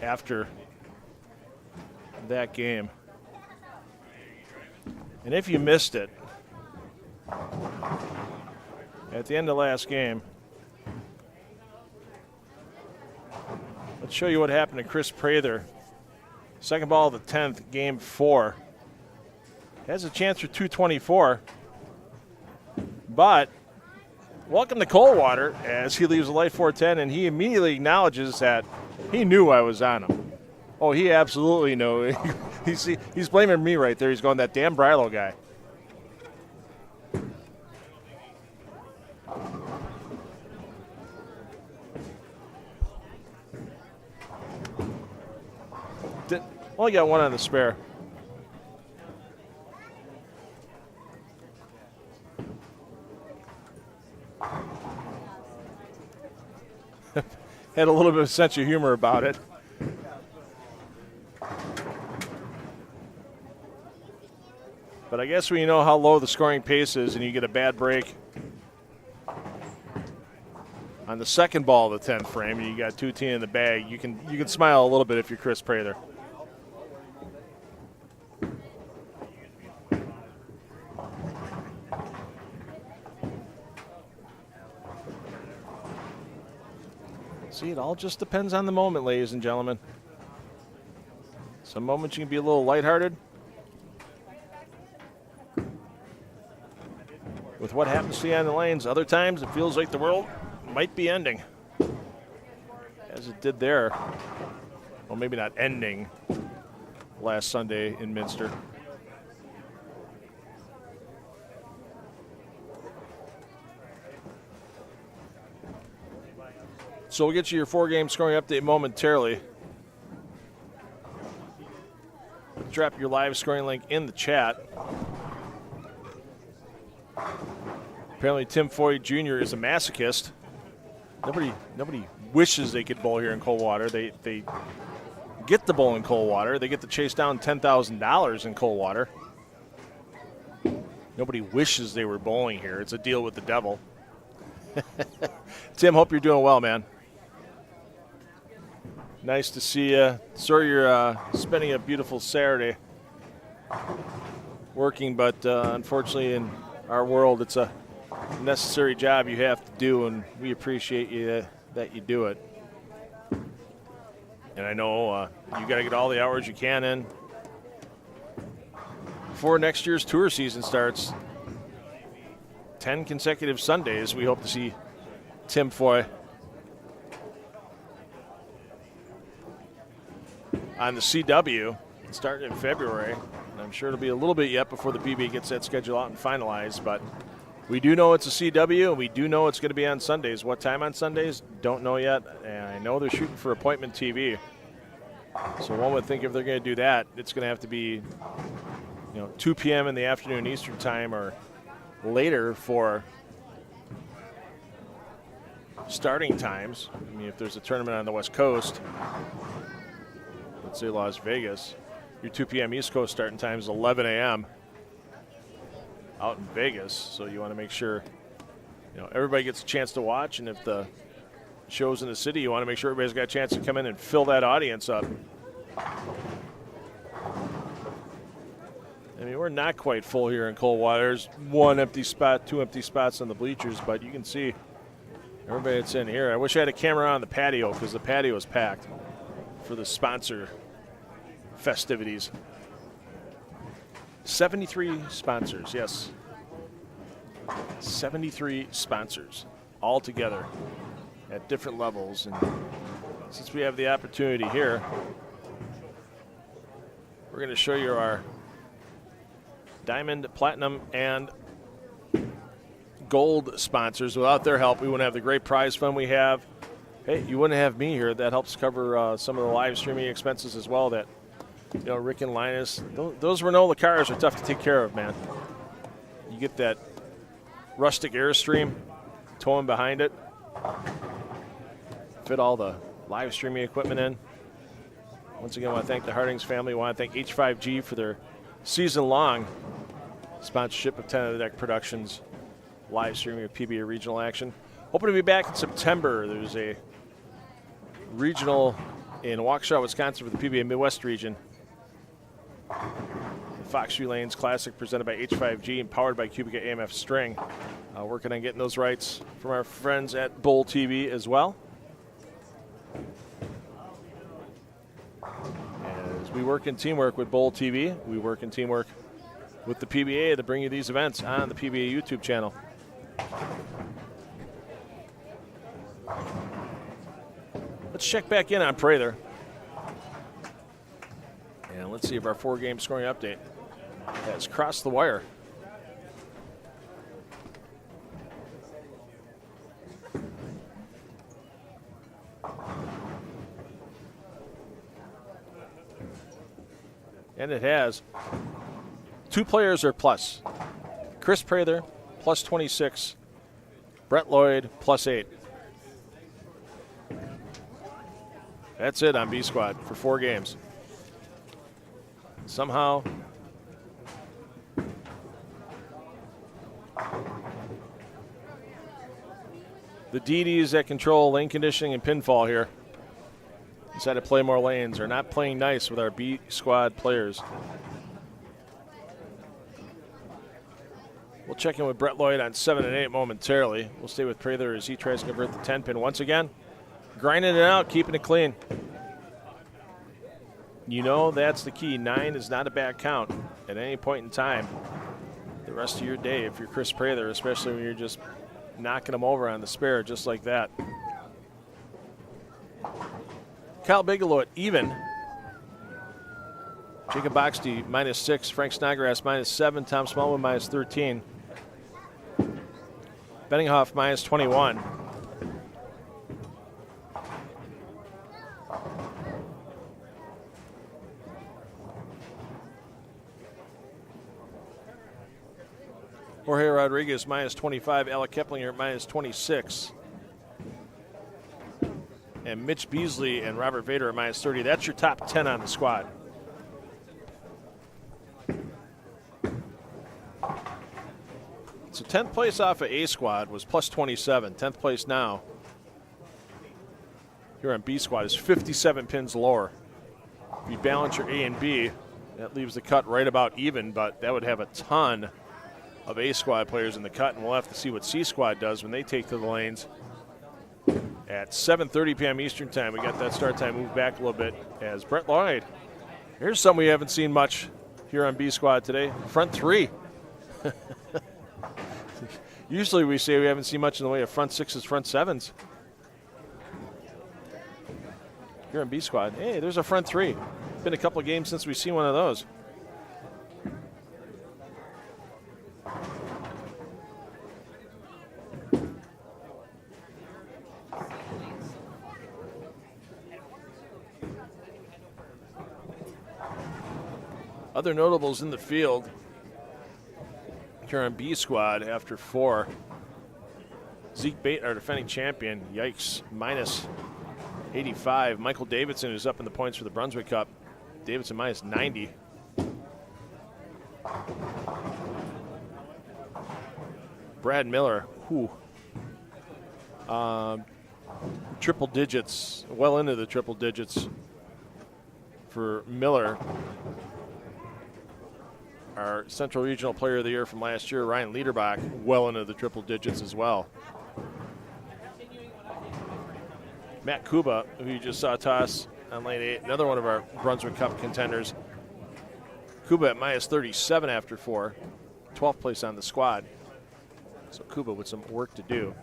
after that game. And if you missed it, at the end of last game, let's show you what happened to Chris Prather. Second ball of the 10th, game 4. Has a chance for 224. But welcome to Coldwater as he leaves a light 410, and he immediately acknowledges that he knew I was on him. Oh, he absolutely knew. He's blaming me right there. He's going, that damn Brilo guy. Only got one on the spare. Had a little bit of sense of humor about it. But I guess when you know how low the scoring pace is and you get a bad break on the second ball of the 10th frame and you got 2T in the bag, you can smile a little bit if you're Chris Prather. See, it all just depends on the moment, ladies and gentlemen. Some moments you can be a little lighthearted with what happens to you on the lanes. Other times it feels like the world might be ending, as it did there. Well, maybe not ending last Sunday in Minster. So we'll get you your 4-game scoring update momentarily. Drop your live scoring link in the chat. Apparently Tim Foy Jr. is a masochist. Nobody wishes they could bowl here in Coldwater. They get to bowl in Coldwater. They get to chase down $10,000 in Coldwater. Nobody wishes they were bowling here. It's a deal with the devil. Tim, hope you're doing well, man. Nice to see you. Sorry you're spending a beautiful Saturday working, but unfortunately in our world it's a necessary job you have to do, and we appreciate you that you do it. And I know you got to get all the hours you can in before next year's tour season starts. 10 consecutive Sundays. We hope to see Tim Foy on the CW starting in February. And I'm sure it'll be a little bit yet before the PBA gets that schedule out and finalized, but we do know it's a CW, and we do know it's going to be on Sundays. What time on Sundays? Don't know yet. And I know they're shooting for appointment TV. So one would think if they're going to do that, it's going to have to be 2 p.m. in the afternoon Eastern time or later for starting times. I mean, if there's a tournament on the West Coast, let's say Las Vegas, your 2 p.m. East Coast starting time is 11 a.m. out in Vegas. So you want to make sure everybody gets a chance to watch, and if the show's in the city, you want to make sure everybody's got a chance to come in and fill that audience up. I mean, we're not quite full here in Coldwater. There's one empty spot, 2 empty spots on the bleachers, but you can see everybody that's in here. I wish I had a camera on the patio because the patio is packed for the sponsor festivities. 73 sponsors, yes. 73 sponsors all together at different levels. And since we have the opportunity here, we're going to show you our Diamond, Platinum, and Gold sponsors. Without their help, we wouldn't have the great prize fund we have. Hey, you wouldn't have me here. That helps cover some of the live streaming expenses as well that, Rick and Linus, those Renault cars are tough to take care of, man. You get that rustic Airstream towing behind it, fit all the live streaming equipment in. Once again, I want to thank the Hardings family. I want to thank H5G for their season-long Sponsorship of 10 of the Deck Productions, live streaming of PBA regional action. Hoping to be back in September. There's a regional in Waukesha, Wisconsin for the PBA Midwest region. The Fox 3 Lanes Classic presented by H5G and powered by Cubica AMF String. Working on getting those rights from our friends at Bowl TV as well. As we work in teamwork with Bowl TV, we work in teamwork with the PBA to bring you these events on the PBA YouTube channel. Let's check back in on Prather. And let's see if our 4-game scoring update has crossed the wire. And it has. 2 players are plus. Chris Prather, plus 26. Brett Lloyd, plus 8. That's it on B Squad for 4 games. Somehow, the DDs that control lane conditioning and pinfall here inside of Pla Mor Lanes are not playing nice with our B Squad players. We'll check in with Brett Lloyd on 7 and 8 momentarily. We'll stay with Prather as he tries to convert the 10-pin once again. Grinding it out, keeping it clean. You know that's the key. 9 is not a bad count at any point in time. The rest of your day, if you're Chris Prather, especially when you're just knocking them over on the spare just like that. Kyle Bigelow at even. Jacob Boxty -6. Frank Snodgrass -7. Tom Smallwood -13. Benninghoff -21. Jorge Rodriguez -25. Alec Keplinger -26. And Mitch Beasley and Robert Vader at -30. That's your top 10 on the squad. So 10th place off of A squad was plus 27. 10th place now here on B squad is 57 pins lower. If you balance your A and B, that leaves the cut right about even, but that would have a ton of A squad players in the cut, and we'll have to see what C squad does when they take to the lanes at 7:30 p.m. Eastern time. We got that start time moved back a little bit as Brett Lloyd. Here's something we haven't seen much here on B squad today. Front 3. Usually we say we haven't seen much in the way of front 6s, front 7s. Here on B squad, hey, there's a front 3. Been a couple of games since we've seen one of those. Other notables in the field here on B squad after 4. Zeke Bate, our defending champion, yikes, -85. Michael Davidson, who's up in the points for the Brunswick Cup. Davidson -90. Brad Miller, triple digits, well into the triple digits for Miller. Our Central Regional Player of the Year from last year, Ryan Liederbach, well into the triple digits as well. Matt Kuba, who you just saw toss on lane 8, another one of our Brunswick Cup contenders. Kuba at -37 after 4, 12th place on the squad. So Kuba with some work to do.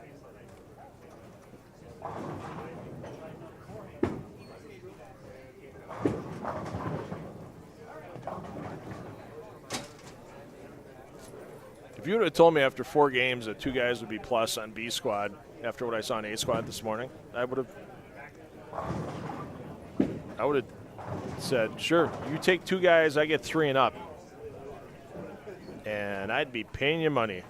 If you would have told me after 4 games that 2 guys would be plus on B squad after what I saw on A squad this morning, I would have said, sure, you take 2 guys, I get 3 and up. And I'd be paying you money.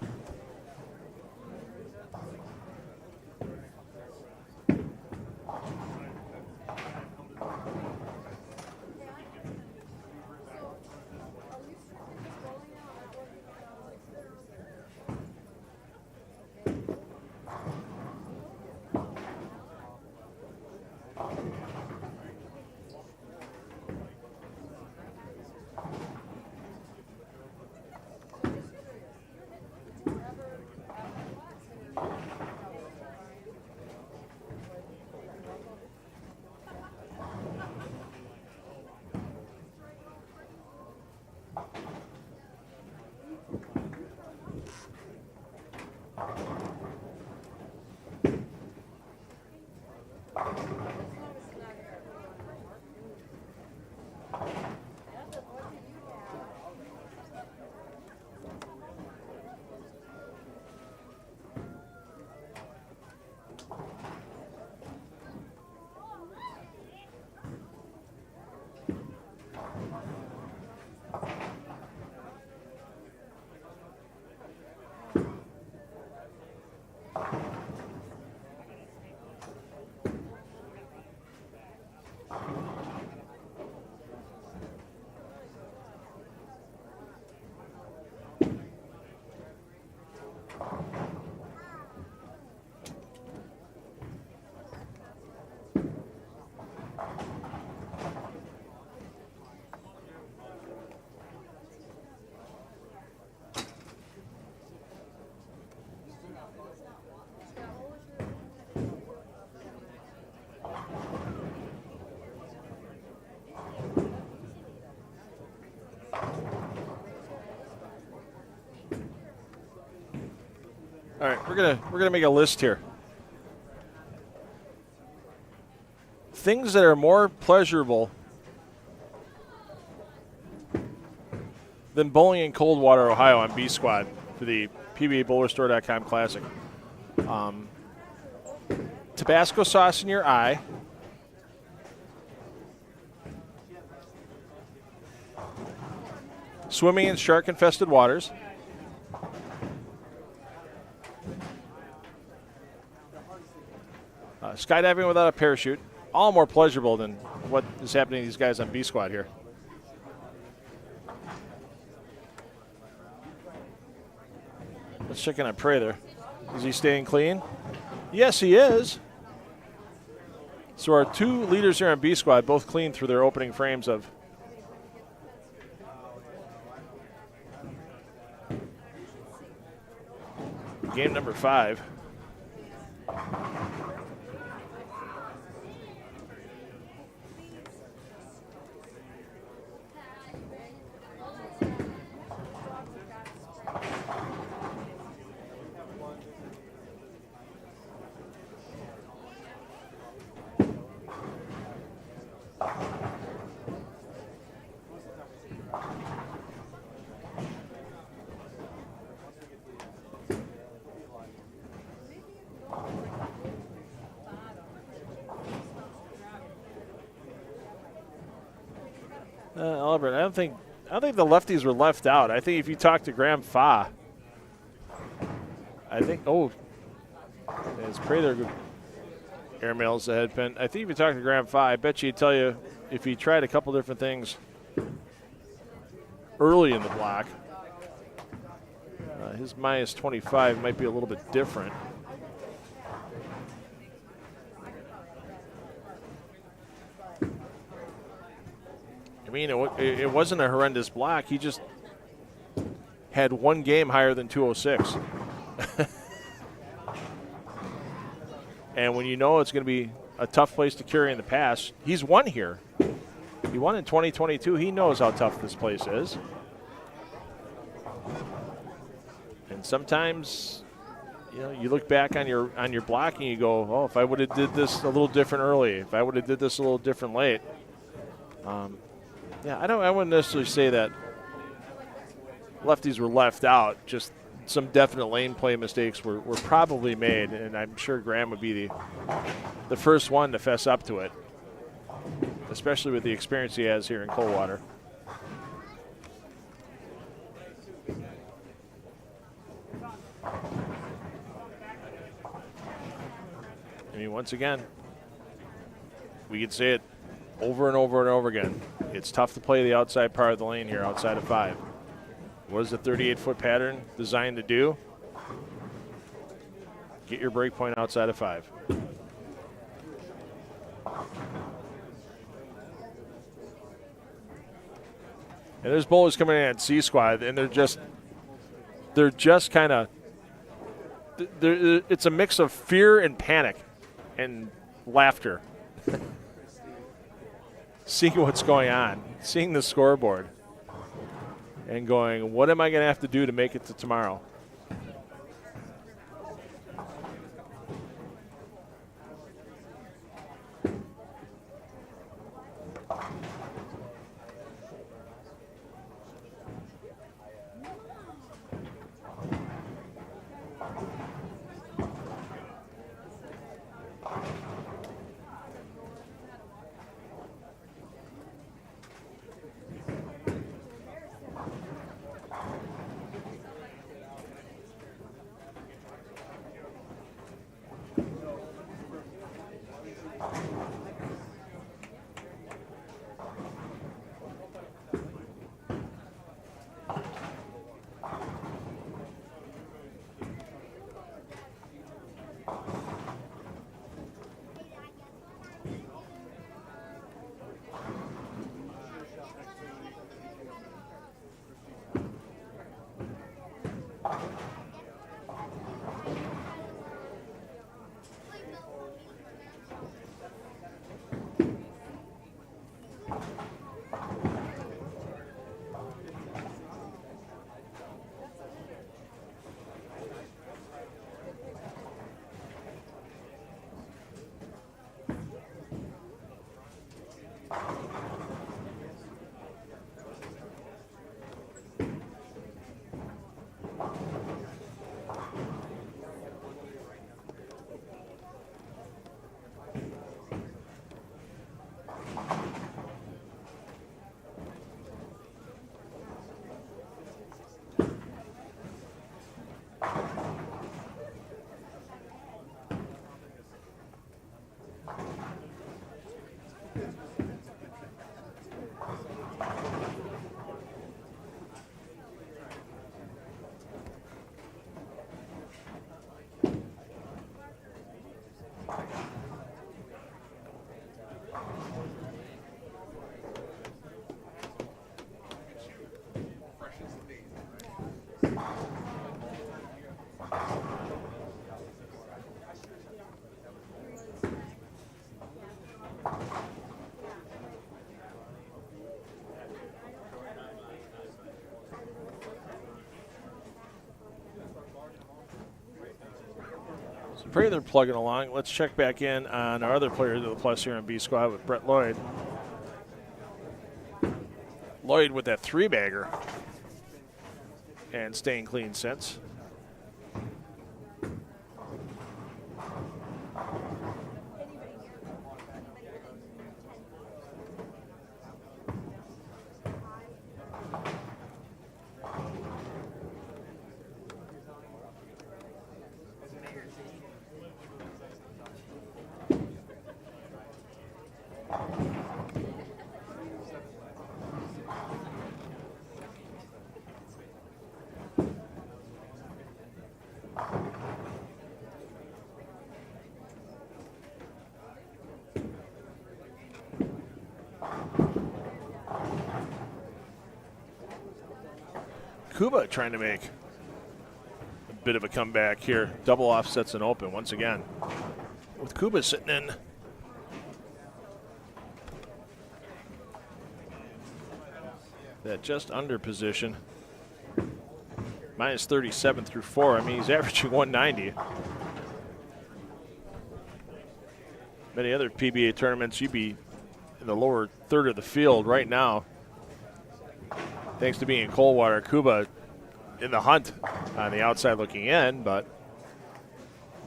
All right, we're gonna make a list here. Things that are more pleasurable than bowling in Coldwater, Ohio on B Squad for the PBA BowlerStore.com Classic. Tabasco sauce in your eye. Swimming in shark-infested waters. Skydiving without a parachute. All more pleasurable than what is happening to these guys on B Squad here. Let's check in on Prather. Is he staying clean? Yes, he is. So our two leaders here on B Squad both clean through their opening frames of game number 5. Albert, I don't think the lefties were left out. I think if you talk to Graham Fa, I think as Prather airmails the head pin. I think if you talk to Graham Fa, I bet he'd tell you if he tried a couple different things early in the block, his minus 25 might be a little bit different. I mean, it wasn't a horrendous block. He just had one game higher than 206. And when you know it's going to be a tough place to carry in the pass, he's won here. He won in 2022. He knows how tough this place is. And sometimes, you know, you look back on your block and you go, oh, if I would have did this a little different early, if I would have did this a little different late. Yeah, I wouldn't necessarily say that lefties were left out. Just some definite lane play mistakes were probably made, and I'm sure Graham would be the first one to fess up to it, especially with the experience he has here in Coldwater. I mean, once again, we could say it over and over and over again. It's tough to play the outside part of the lane here outside of 5. What is the 38-foot pattern designed to do? Get your break point outside of 5. And there's bowlers coming in at C Squad, and they're just kind of, it's a mix of fear and panic and laughter. Seeing what's going on, seeing the scoreboard, and going, what am I going to have to do to make it to tomorrow? Prather plugging along. Let's check back in on our other player to the plus here in B squad with Brett Lloyd. Lloyd with that 3-bagger and staying clean since. Kuba trying to make a bit of a comeback here. Double offsets and open once again. With Kuba sitting in that just under position. Minus 37 through 4. I mean, he's averaging 190. Many other PBA tournaments, you'd be in the lower third of the field right now. Thanks to being in Coldwater, Kuba in the hunt on the outside looking in, but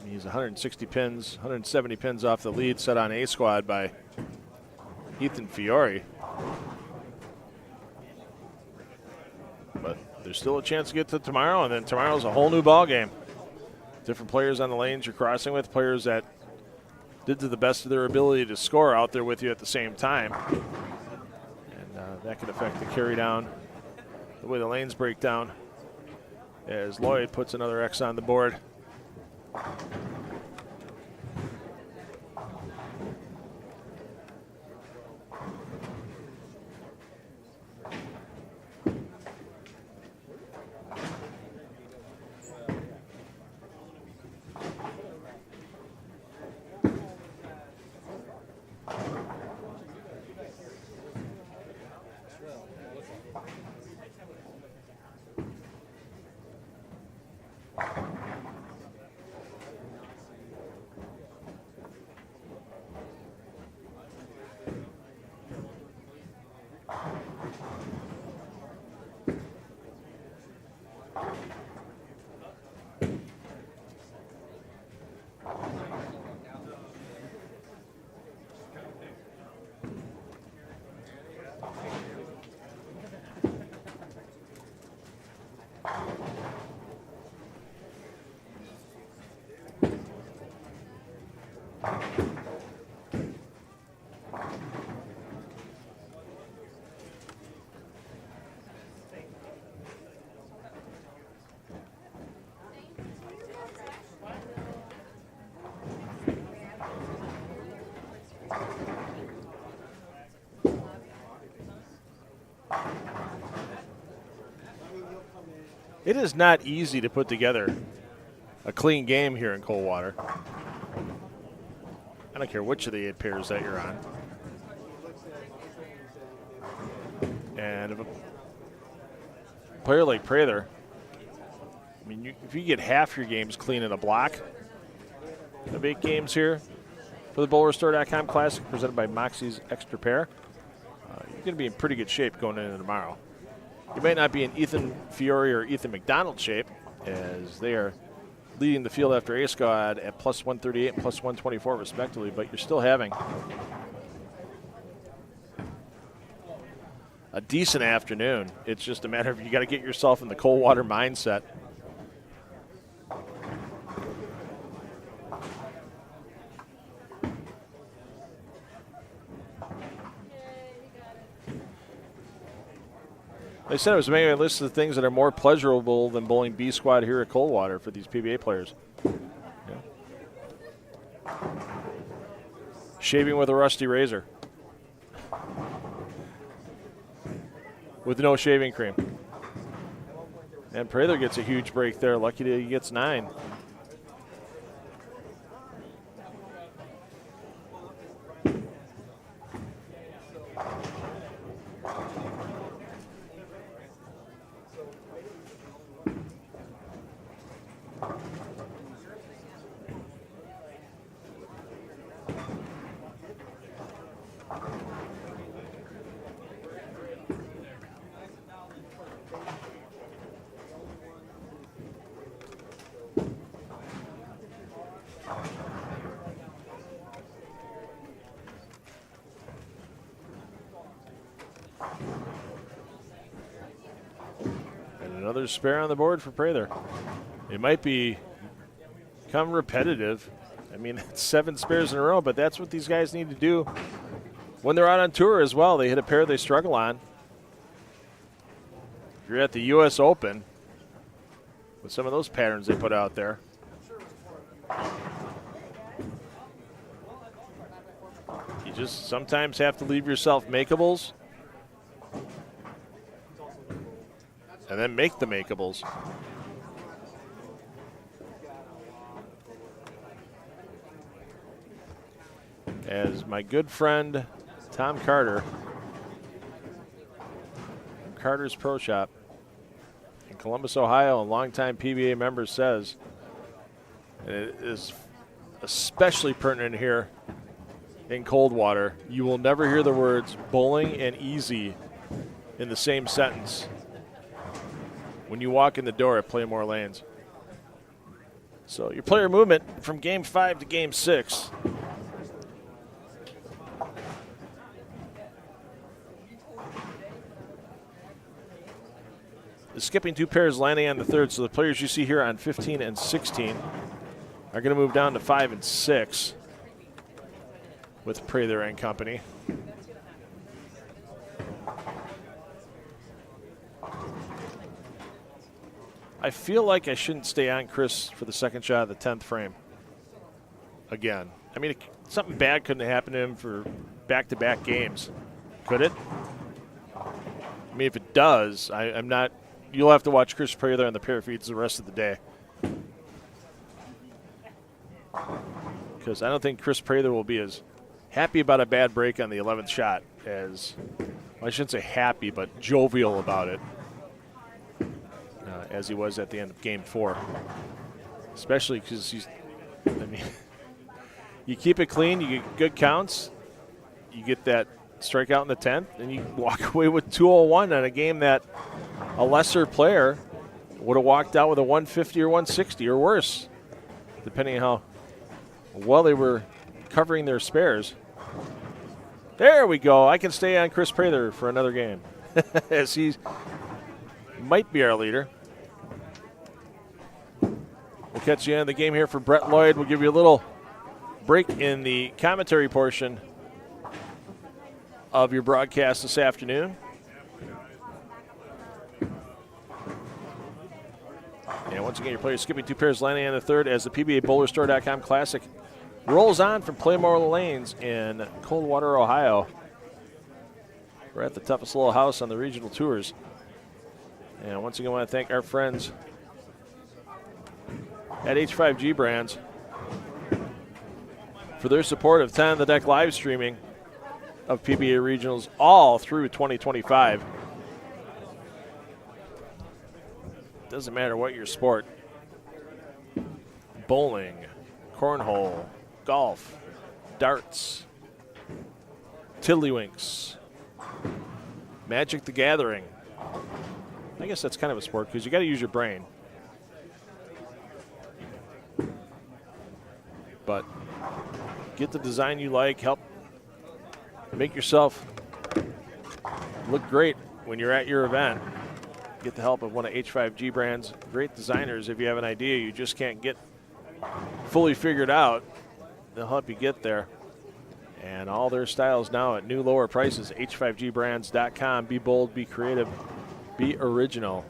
he's 160 pins, 170 pins off the lead set on A squad by Ethan Fiore. But there's still a chance to get to tomorrow, and then tomorrow's a whole new ball game. Different players on the lanes you're crossing with, players that did to the best of their ability to score out there with you at the same time. And that could affect the carry down, the way the lanes break down, as Lloyd puts another X on the board. It is not easy to put together a clean game here in Coldwater. I don't care which of the 8 pairs that you're on. And if a player like Prather, I mean, if you get half your games clean in a block of 8 games here for the BowlerStore.com Classic presented by Moxy's Xtra pair, you're going to be in pretty good shape going into tomorrow. You might not be in Ethan Fiore or Ethan McDonald shape, as they are leading the field after A squad at plus 138 and plus 124 respectively, but you're still having a decent afternoon. It's just a matter of you got to get yourself in the Coldwater mindset. They said it was making a list of things that are more pleasurable than bowling B squad here at Coldwater for these PBA players. Yeah. Shaving with a rusty razor. With no shaving cream. And Prather gets a huge break there. Lucky that he gets 9. Another spare on the board for Prather. It might become repetitive. I mean, it's 7 spares in a row, but that's what these guys need to do when they're out on tour as well. They hit a pair they struggle on. If you're at the U.S. Open, with some of those patterns they put out there, you just sometimes have to leave yourself makeables and then make the makeables. As my good friend Tom Carter from Carter's Pro Shop in Columbus, Ohio, and longtime PBA member says, and it is especially pertinent here in Coldwater, you will never hear the words bowling and easy in the same sentence when you walk in the door at Pla Mor Lanes. So your player movement from Game 5 to Game 6. The skipping 2 pairs landing on the third, so the players you see here on 15 and 16 are going to move down to 5 and 6 with Prather and company. I feel like I shouldn't stay on Chris for the second shot of the 10th frame again. I mean, something bad couldn't happen to him for back-to-back games, could it? I mean, if it does, I'm not. You'll have to watch Chris Prather on the pair feeds the rest of the day, because I don't think Chris Prather will be as happy about a bad break on the 11th shot as, well, I shouldn't say happy, but jovial about it, as he was at the end of Game 4. Especially because I mean, you keep it clean, you get good counts, you get that strikeout in the 10th, and you walk away with 201 on a game that a lesser player would have walked out with a 150 or 160 or worse, depending on how well they were covering their spares. There we go. I can stay on Chris Prather for another game, as he might be our leader. We'll catch you in the game here for Brett Lloyd. We'll give you a little break in the commentary portion of your broadcast this afternoon. And once again, your players skipping 2 pairs landing on the third as the PBABowlerStore.com Classic rolls on from Pla Mor Lanes in Coldwater, Ohio. We're at the toughest little house on the regional tours. And once again, I want to thank our friends at H5G Brands for their support of 10 on the Deck live streaming of PBA Regionals all through 2025. Doesn't matter what your sport. Bowling, cornhole, golf, darts, tiddlywinks, Magic the Gathering. I guess that's kind of a sport because you got to use your brain. But get the design you like, help make yourself look great when you're at your event. Get the help of one of H5G Brand's great designers. If you have an idea you just can't get fully figured out, they'll help you get there. And all their styles now at new lower prices. H5GBrands.com. Be bold, be creative, be original.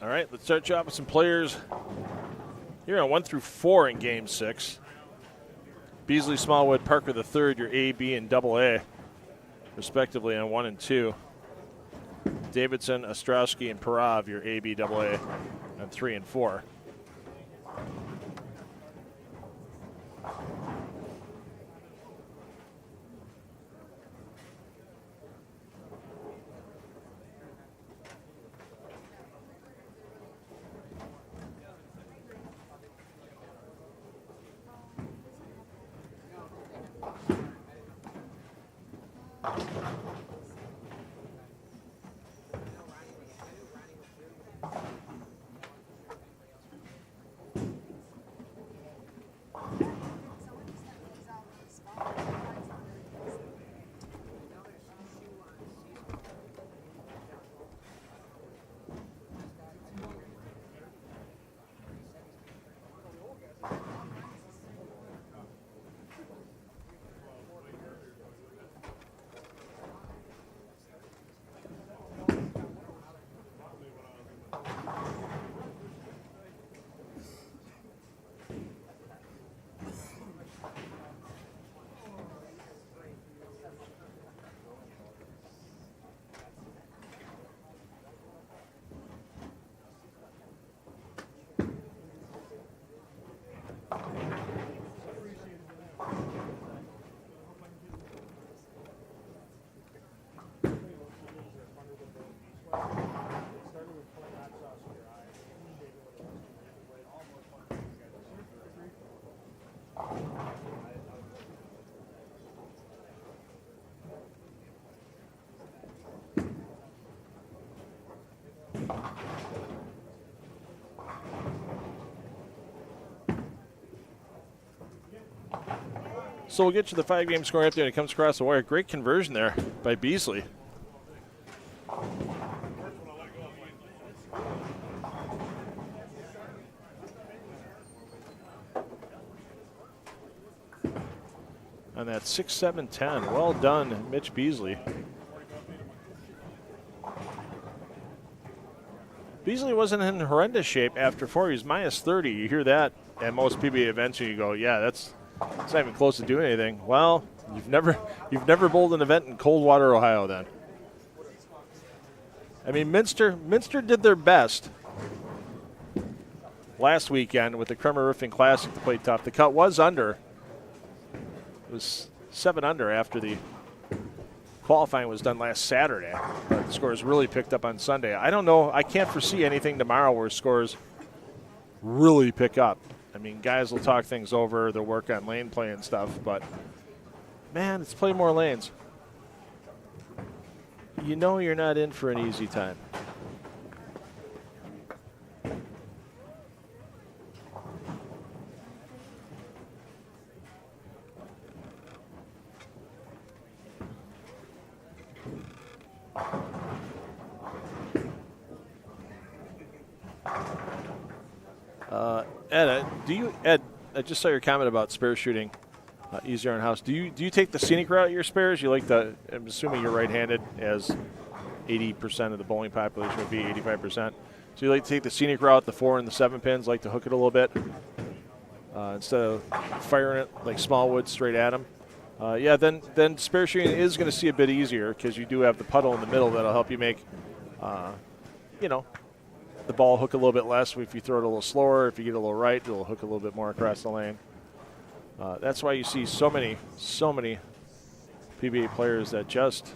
All right, let's start you off with some players here on 1 through 4 in Game 6. Beasley, Smallwood, Parker III, your A, B, and Double A, respectively on 1 and 2. Davidson, Ostrowski, and Parav, your A, B, Double A on 3 and 4. So we'll get you the 5-game scoring update when it comes across the wire. Great conversion there by Beasley. On that 6-7-10. Well done, Mitch Beasley. Beasley wasn't in horrendous shape after 4. He was minus 30. You hear that at most PBA events and you go, yeah, it's not even close to doing anything. Well, you've never bowled an event in Coldwater, Ohio then. I mean, Minster did their best last weekend with the Kremer Roofing Classic to play tough. The cut was under. It was 7 under after the qualifying was done last Saturday. But the scores really picked up on Sunday. I don't know. I can't foresee anything tomorrow where scores really pick up. I mean, guys will talk things over. They'll work on lane play and stuff. But, man, it's Pla Mor Lanes. You know you're not in for an easy time. Ed, I just saw your comment about spare shooting easier on house. Do you take the scenic route at your spares? You like the? I'm assuming you're right-handed, as 80% of the bowling population would be 85%. So you like to take the scenic route, the 4 and the 7 pins, like to hook it a little bit instead of firing it like small wood straight at them. Yeah, then spare shooting is going to see a bit easier because you do have the puddle in the middle that'll help you make, the ball hook a little bit less if you throw it a little slower. If you get a little right, it'll hook a little bit more across the lane. That's why you see so many PBA players that just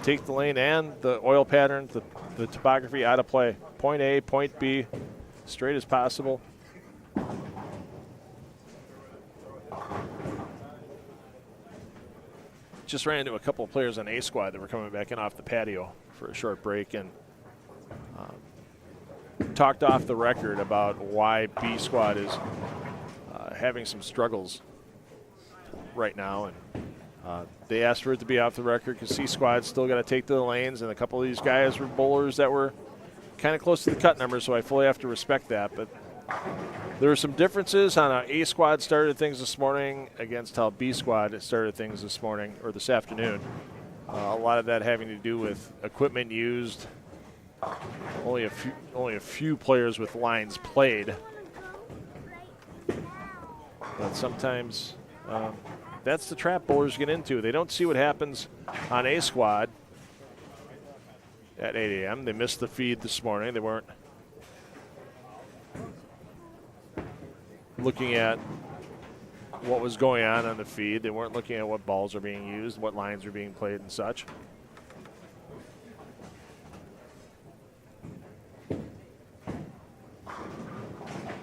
take the lane and the oil pattern, the topography out of play. Point A, point B, straight as possible. Just ran into a couple of players on A squad that were coming back in off the patio for a short break and talked off the record about why B squad is having some struggles right now. And they asked for it to be off the record because C squad's still got to take to the lanes, and a couple of these guys were bowlers that were kind of close to the cut number, so I fully have to respect that. But there were some differences on how A squad started things this morning against how B squad started things this morning or this afternoon. A lot of that having to do with equipment used. Only a few players with lines played. But sometimes that's the trap bowlers get into. They don't see what happens on A squad at 8 a.m. They missed the feed this morning. They weren't looking at what was going on the feed. They weren't looking at what balls are being used, what lines are being played and such.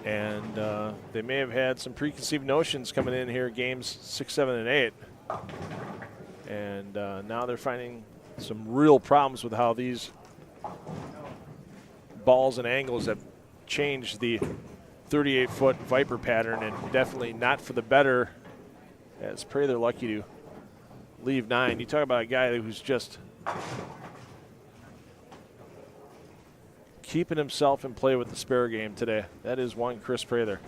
And they may have had some preconceived notions coming in here, games 6, 7, and 8. And now they're finding some real problems with how these balls and angles have changed the 38-foot Viper pattern, and definitely not for the better, as pray they're lucky to leave 9. You talk about a guy who's just keeping himself in play with the spare game today. That is one Chris Prather.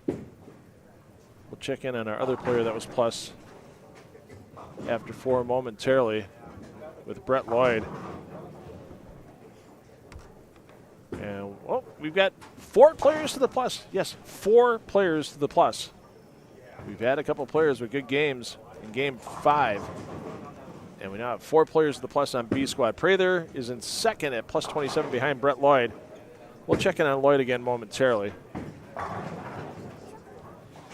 We'll check in on our other player that was plus after 4 momentarily with Brett Lloyd. And, well, we've got 4 players to the plus. Yes, 4 players to the plus. We've had a couple players with good games in game 5. And we now have 4 players to the plus on B squad. Prather is in second at plus 27 behind Brett Lloyd. We'll check in on Lloyd again momentarily.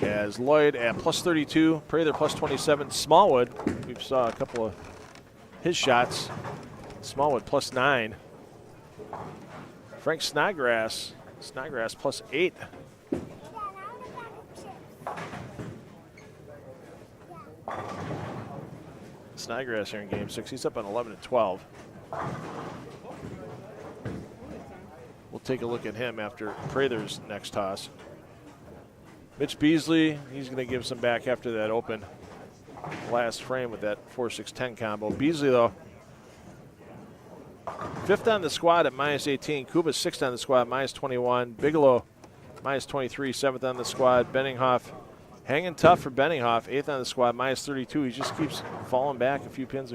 As Lloyd at plus 32, Prather plus 27. Smallwood, we saw a couple of his shots. Smallwood plus 9. Frank Snodgrass plus 8. Snodgrass here in game 6. He's up on 11 and 12. We'll take a look at him after Prather's next toss. Mitch Beasley, he's going to give some back after that open last frame with that 4-6-10 combo. Beasley, though, 5th on the squad at minus 18. Kuba 6th on the squad, minus 21. Bigelow, minus 23, 7th on the squad. Benninghoff hanging tough for Benninghoff, 8th on the squad, minus 32. He just keeps falling back a few pins.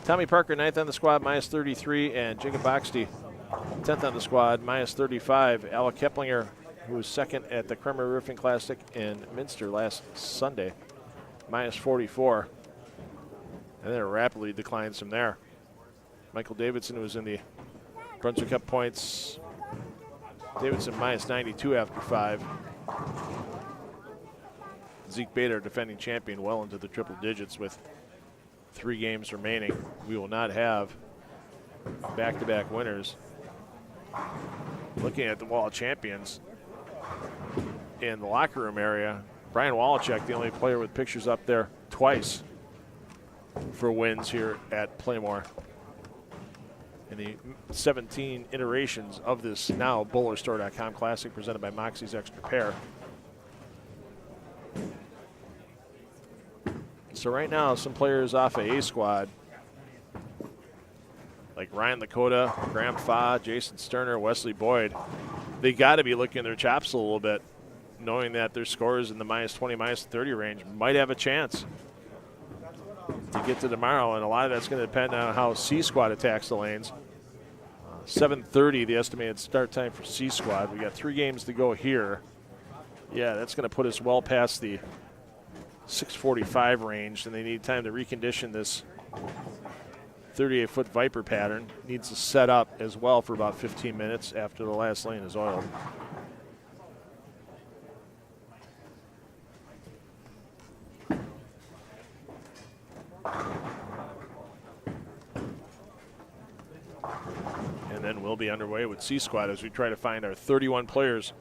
Tommy Parker, 9th on the squad, minus 33. And Jacob Boxty, 10th on the squad, minus 35. Alec Keplinger, who was 2nd at the Kremer Roofing Classic in Minster last Sunday, minus 44. And then it rapidly declines from there. Michael Davidson, who was in the Brunswick Cup points. Davidson minus 92 after 5. Zeke Bader, defending champion, well into the triple digits with 3 games remaining. We will not have back-to-back winners. Looking at the wall of champions in the locker room area, Brian Wallachek, the only player with pictures up there twice for wins here at Pla Mor. In the 17 iterations of this now BowlerStore.com Classic presented by Moxy's Extra Pair. So right now, some players off of A squad, like like Ryan Lakota, Graham Fa, Jason Sterner, Wesley Boyd, they got to be looking their chops a little bit, knowing that their scores in the -20, -30 range might have a chance to get to tomorrow. And a lot of that's going to depend on how C Squad attacks the lanes. 7:30, the estimated start time for C Squad. We got 3 games to go here. Yeah, that's going to put us well past the 6:45 range, and they need time to recondition this 38-foot Viper pattern. Needs to set up as well for about 15 minutes after the last lane is oiled. And then we'll be underway with C Squad as we try to find our 31 players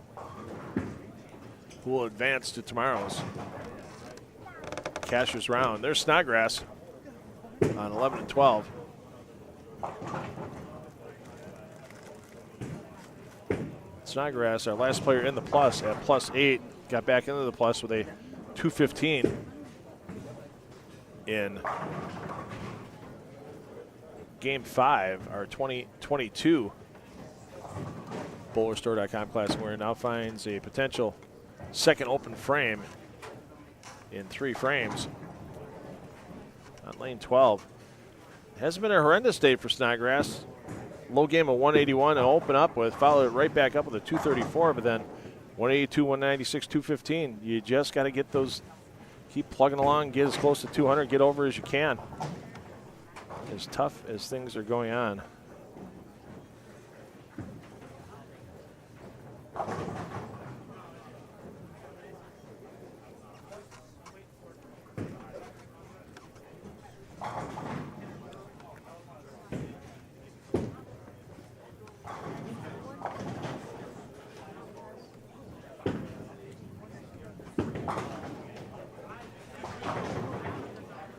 who will advance to tomorrow's Cashers round. There's Snodgrass on 11 and 12. Snodgrass, our last player in the plus at +8, got back into the plus with a 2:15 in Game 5, our 2022 BowlerStore.com Classic, where it now finds a potential second open frame in 3 frames on lane 12. Hasn't been a horrendous day for Snodgrass. Low game of 181 to open up with, followed it right back up with a 234, but then 182, 196, 215. You just got to get those, keep plugging along, get as close to 200, get over as you can. As tough as things are going on.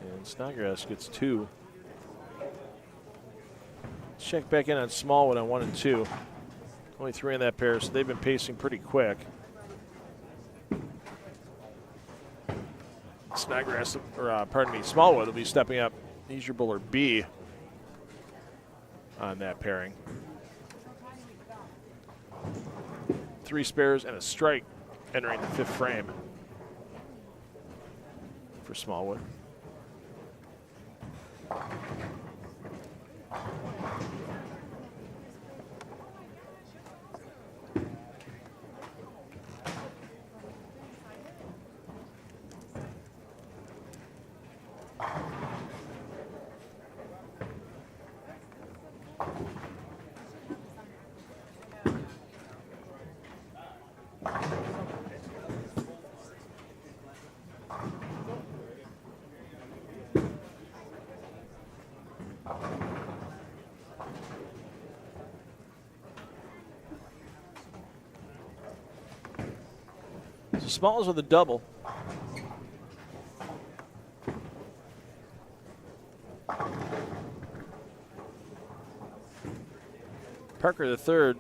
And Snodgrass gets 2. Check back in on Smallwood on 1 and 2. Only 3 in that pair, so they've been pacing pretty quick. Snodgrass, or pardon me, Smallwood will be stepping up. He's your bowler B on that pairing. 3 spares and a strike entering the 5th frame for Smallwood. So Smalls with a double. Parker the third,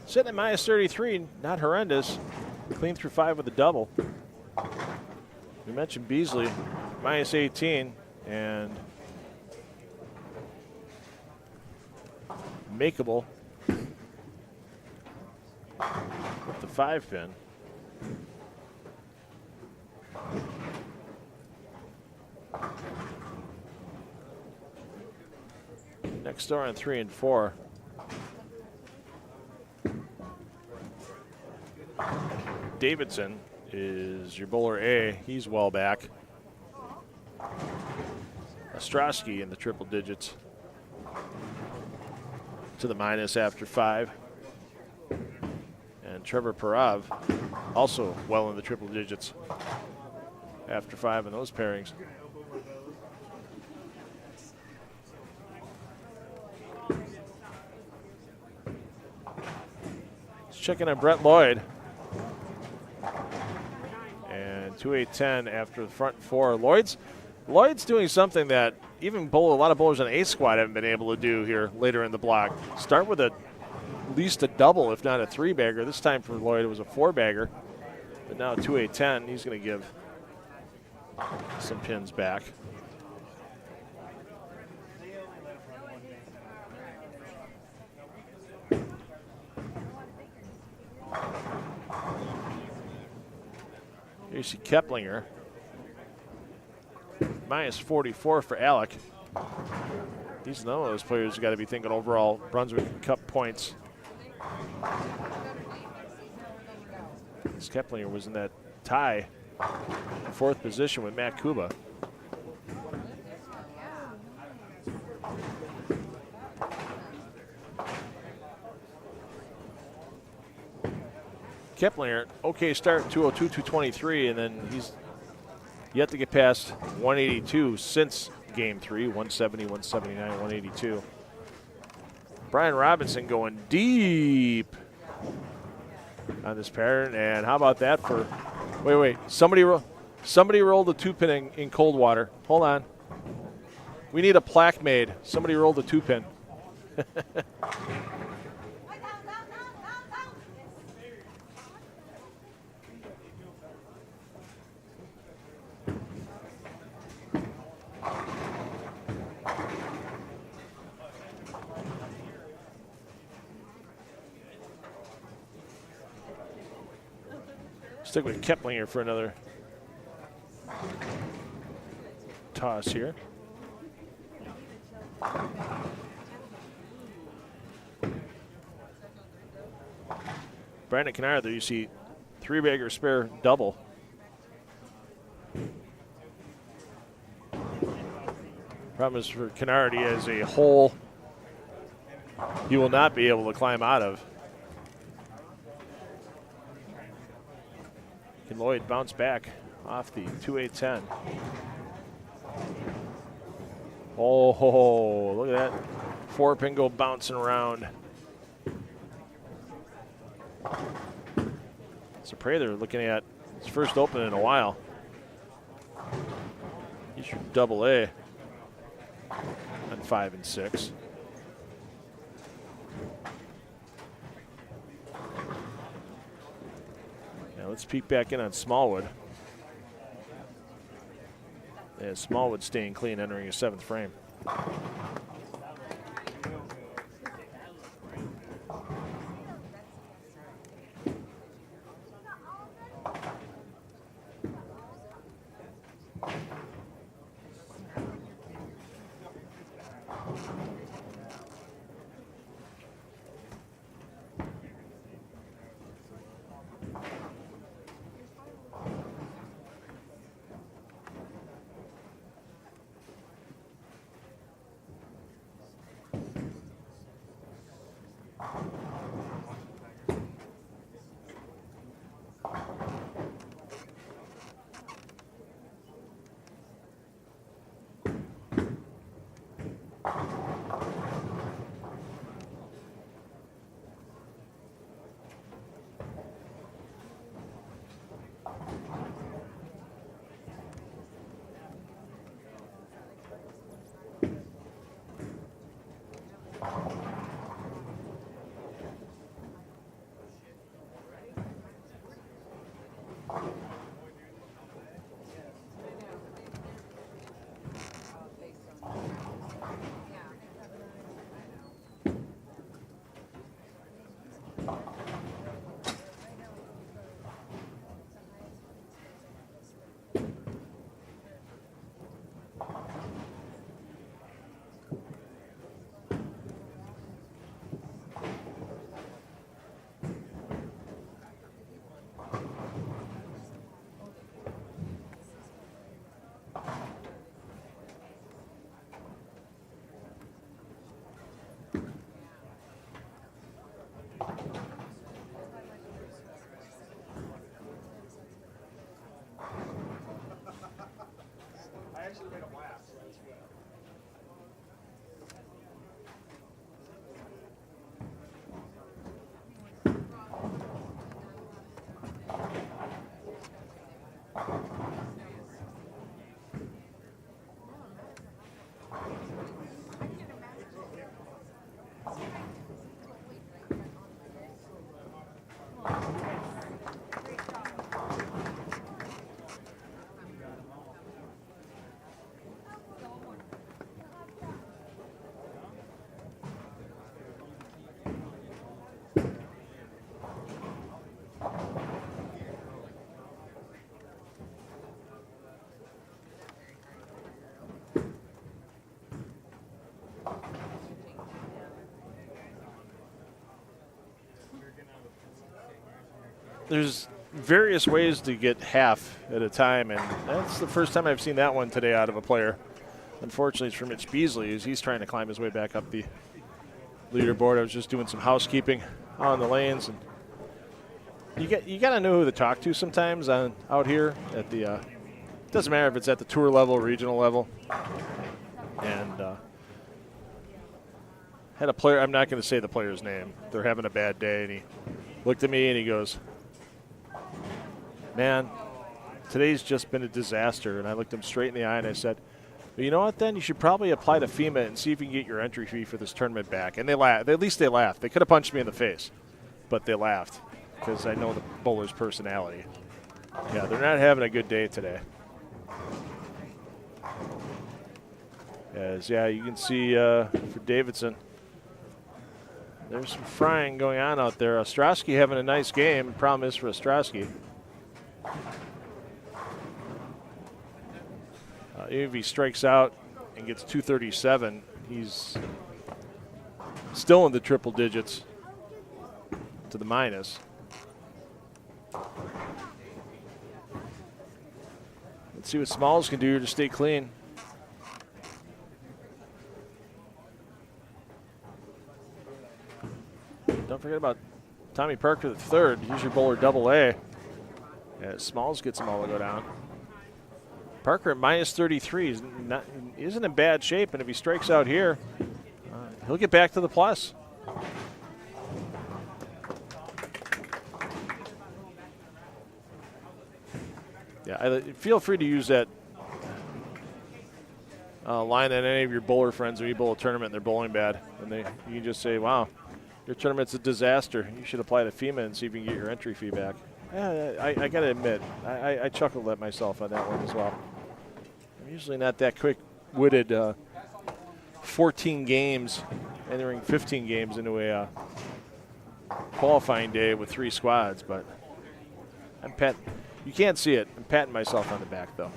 sitting at -33, not horrendous. Clean through 5 with a double. We mentioned Beasley, -18, and makeable with the 5 pin. Next door on 3 and 4. Davidson is your bowler A. He's well back. Ostrowski in the triple digits to the minus after 5. And Trevor Parav also well in the triple digits after 5 in those pairings. Let's check in on Brett Lloyd. And 2-8-10 after the front 4. Lloyd's doing something that even a lot of bowlers on A squad haven't been able to do here later in the block. Start with at least a double, if not a 3-bagger. This time for Lloyd it was a 4-bagger. But now 2-8-10, he's going to give some pins back. see Keplinger. Minus 44 for Alec. He's another one of those players who's got to be thinking overall Brunswick Cup points. This Keplinger was in that tie, 4th position with Matt Kuba. Keplinger, okay start, 202, 223, and then he's yet to get past 182 since game 3, 170, 179, 182. Brian Robinson going deep on this pattern, and how about that for, wait, somebody rolled a 2-pin in Coldwater. Hold on. We need a plaque made. Somebody rolled a 2-pin. Stick with Keplinger for another toss here. Brandon Kennard, there you see 3-bagger spare double. Problem is for Kennard, he has a hole he will not be able to climb out of. Can Lloyd bounce back off the 2-8-10? Oh, look at that 4-pin go bouncing around. So Prather looking at his first open in a while. He's your double A on 5 and 6. Now let's peek back in on Smallwood. Yeah, Smallwood staying clean entering his 7th frame. there's various ways to get half at a time, and that's the first time I've seen that one today out of a player. Unfortunately, it's from Mitch Beasley as he's trying to climb his way back up the leaderboard. I was just doing some housekeeping on the lanes, and you got to know who to talk to sometimes out here at the. Doesn't matter if it's at the tour level, regional level, and had a player. I'm not going to say the player's name. They're having a bad day, and he looked at me and he goes, "Man, today's just been a disaster." And I looked him straight in the eye and I said, "Well, you know what? Then you should probably apply to FEMA and see if you can get your entry fee for this tournament back." And they laughed. At least they laughed. They could have punched me in the face, but they laughed because I know the bowler's personality. Yeah, they're not having a good day today. As you can see for Davidson, there's some frying going on out there. Ostrowski having a nice game. Problem is for Ostrowski, even if he strikes out and gets 237, he's still in the triple digits to the minus. Let's see what Smalls can do to stay clean. Don't forget about Tommy Parker the third. He's your bowler double A. Yeah, Smalls gets them all to go down. Parker at minus 33 isn't in bad shape, and if he strikes out here, he'll get back to the plus. Yeah, feel free to use that line on any of your bowler friends when you bowl a tournament and they're bowling bad. And you can just say, "Wow, your tournament's a disaster. You should apply to FEMA and see if you can get your entry fee back." Yeah, I got to admit, I chuckled at myself on that one as well. I'm usually not that quick-witted. 14 games, entering 15 games into a qualifying day with 3 squads, but I'm patting. You can't see it. I'm patting myself on the back, though.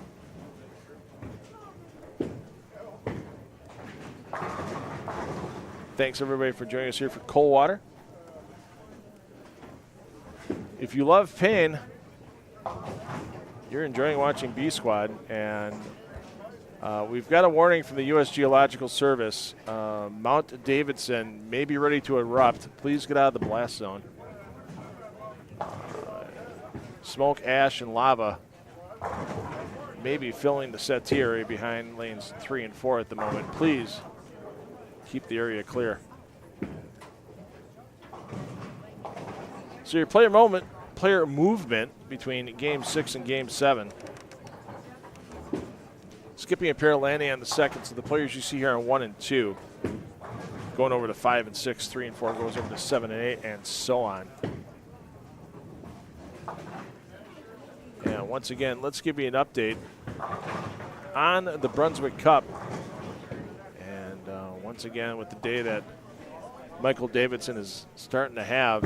Thanks, everybody, for joining us here for Coldwater. If you love pain, you're enjoying watching B Squad, and we've got a warning from the U.S. Geological Service. Mount Davidson may be ready to erupt. Please get out of the blast zone. Smoke, ash, and lava may be filling the settee area behind lanes 3 and 4 at the moment. Please keep the area clear. So your player movement between Game 6 and Game 7. Skipping a pair of landing on the second, so the players you see here on 1 and 2. Going over to 5 and 6, 3 and 4 goes over to 7 and 8, and so on. And once again, let's give you an update on the Brunswick Cup. And once again, with the day that Michael Davidson is starting to have,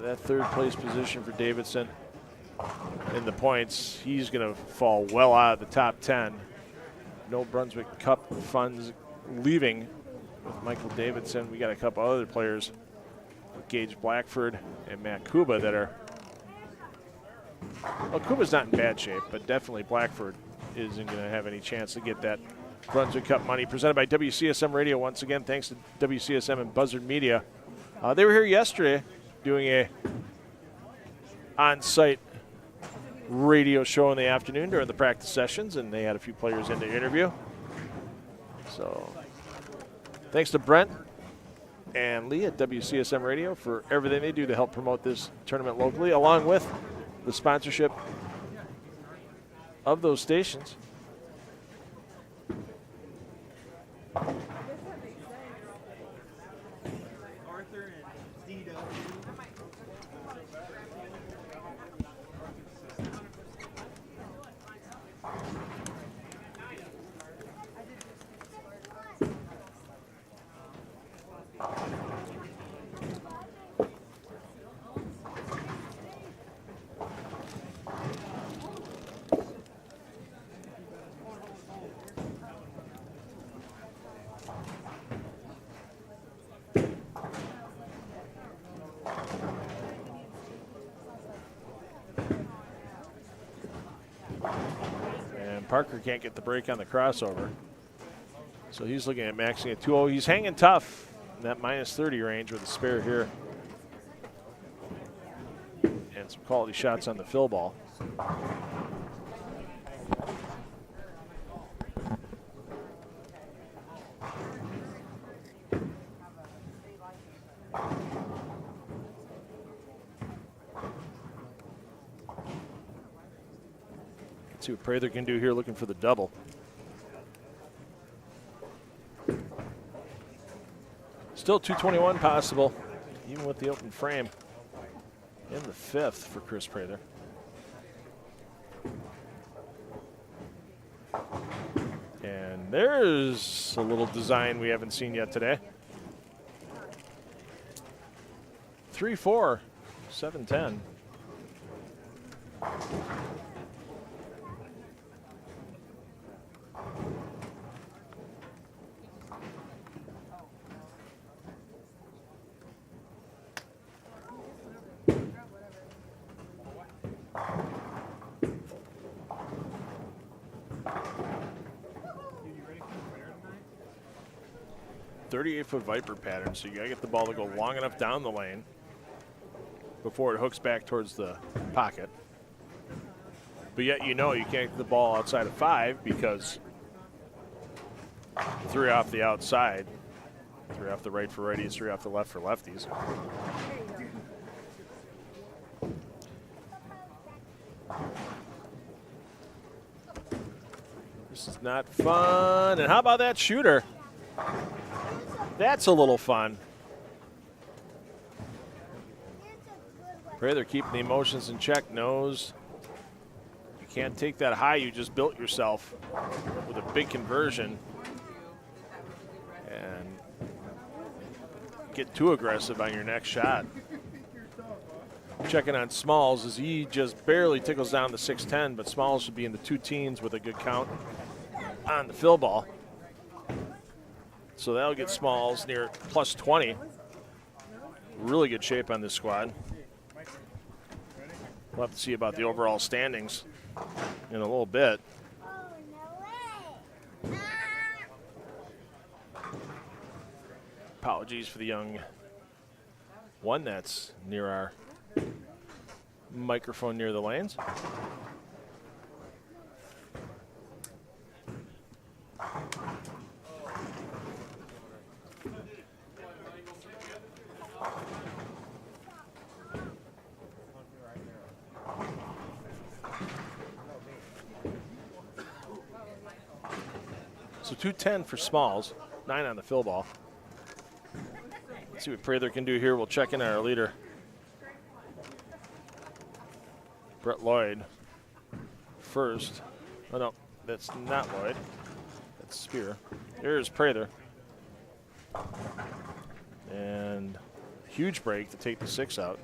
that third place position for Davidson in the points, he's going to fall well out of the top 10. No Brunswick Cup funds leaving with Michael Davidson. We got a couple other players, Gage Blackford and Matt Kuba, that are. Well, Kuba's not in bad shape, but definitely Blackford isn't going to have any chance to get that Brunswick Cup money. Presented by WCSM Radio once again. Thanks to WCSM and Buzzard Media. They were here yesterday doing a on-site radio show in the afternoon during the practice sessions, and they had a few players in to interview. So thanks to Brent and Lee at WCSM Radio for everything they do to help promote this tournament locally, along with the sponsorship of those stations. Arthur and D-Dub. And Parker can't get the break on the crossover. So he's looking at maxing at 2-0. He's hanging tough in that minus 30 range with a spare here. And some quality shots on the fill ball. Let's see what Prather can do here, looking for the double. Still 221 possible, even with the open frame in the 5th for Chris Prather. And there's a little design we haven't seen yet today. 3-4, 7-10. .38-foot Viper pattern, so you gotta get the ball to go long enough down the lane before it hooks back towards the pocket. But yet you know you can't get the ball outside of 5 because 3 off the outside, 3 off the right for righties, 3 off the left for lefties. This is not fun. And how about that shooter? That's a little fun. Prather keeping the emotions in check, knows you can't take that high you just built yourself with a big conversion and get too aggressive on your next shot. Checking on Smalls as he just barely tickles down to 6'10", but Smalls should be in the 2 teens with a good count on the fill ball. So that'll get Smalls near plus 20. Really good shape on this squad. We'll have to see about the overall standings in a little bit. Apologies for the young one that's near our microphone near the lanes. So 210 for Smalls, 9 on the fill ball. Let's see what Prather can do here. We'll check in on our leader, Brett Lloyd, first. Oh, no, that's not Lloyd. That's Spear. Here's Prather. And huge break to take the 6 out.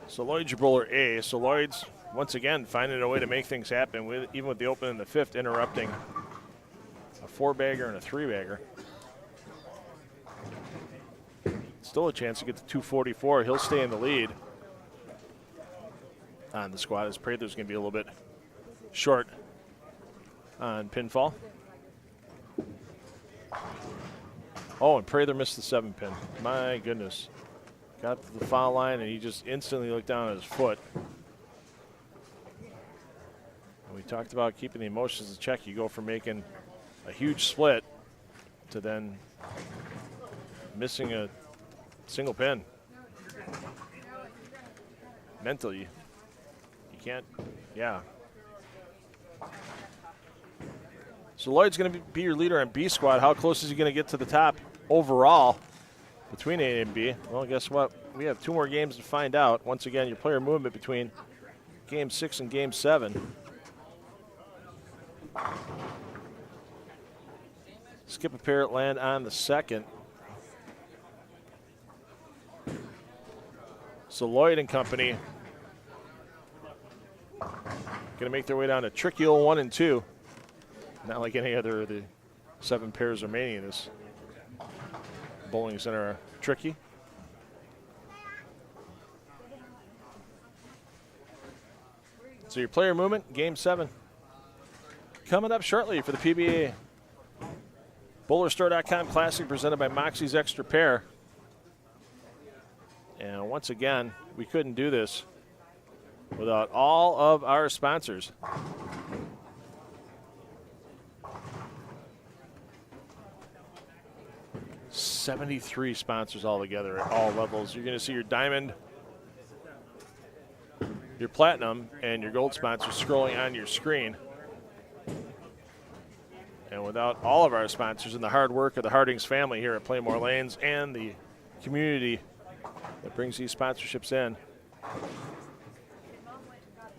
So Lloyd's your bowler A. So Lloyd's, once again, finding a way to make things happen, even with the open in the 5th, interrupting a 4-bagger and a 3-bagger. Still a chance to get to 244. He'll stay in the lead on the squad, as Prather's going to be a little bit short on pinfall. Oh, and Prather missed the 7-pin. My goodness. Got to the foul line, and he just instantly looked down at his foot. And we talked about keeping the emotions in check. You go from making a huge split to then missing a single pin. Mentally, you can't, yeah. So Lloyd's going to be your leader on B squad. How close is he going to get to the top overall between A and B? Well, guess what? We have 2 more games to find out. Once again, your player movement between Game 6 and Game 7. Skip a pair at land on the 2nd. So Lloyd and company going to make their way down to tricky old 1 and 2. Not like any other of the 7 pairs remaining in this bowling center are tricky. So your player movement, game 7. Coming up shortly for the PBA BowlerStore.com Classic presented by Moxy's Xtra Pair. And once again, we couldn't do this without all of our sponsors. $73 sponsors altogether at all levels. You're going to see your diamond, your platinum, and your gold sponsors scrolling on your screen. And without all of our sponsors and the hard work of the Hardings family here at Pla Mor Lanes and the community that brings these sponsorships in,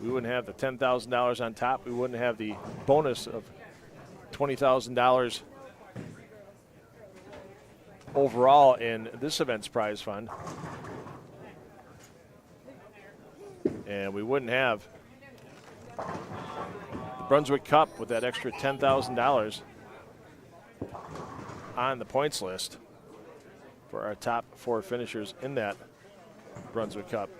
we wouldn't have the $10,000 on top. We wouldn't have the bonus of $20,000 overall in this event's prize fund. And we wouldn't have the Brunswick Cup with that extra $10,000 on the points list for our top 4 finishers in that Brunswick Cup.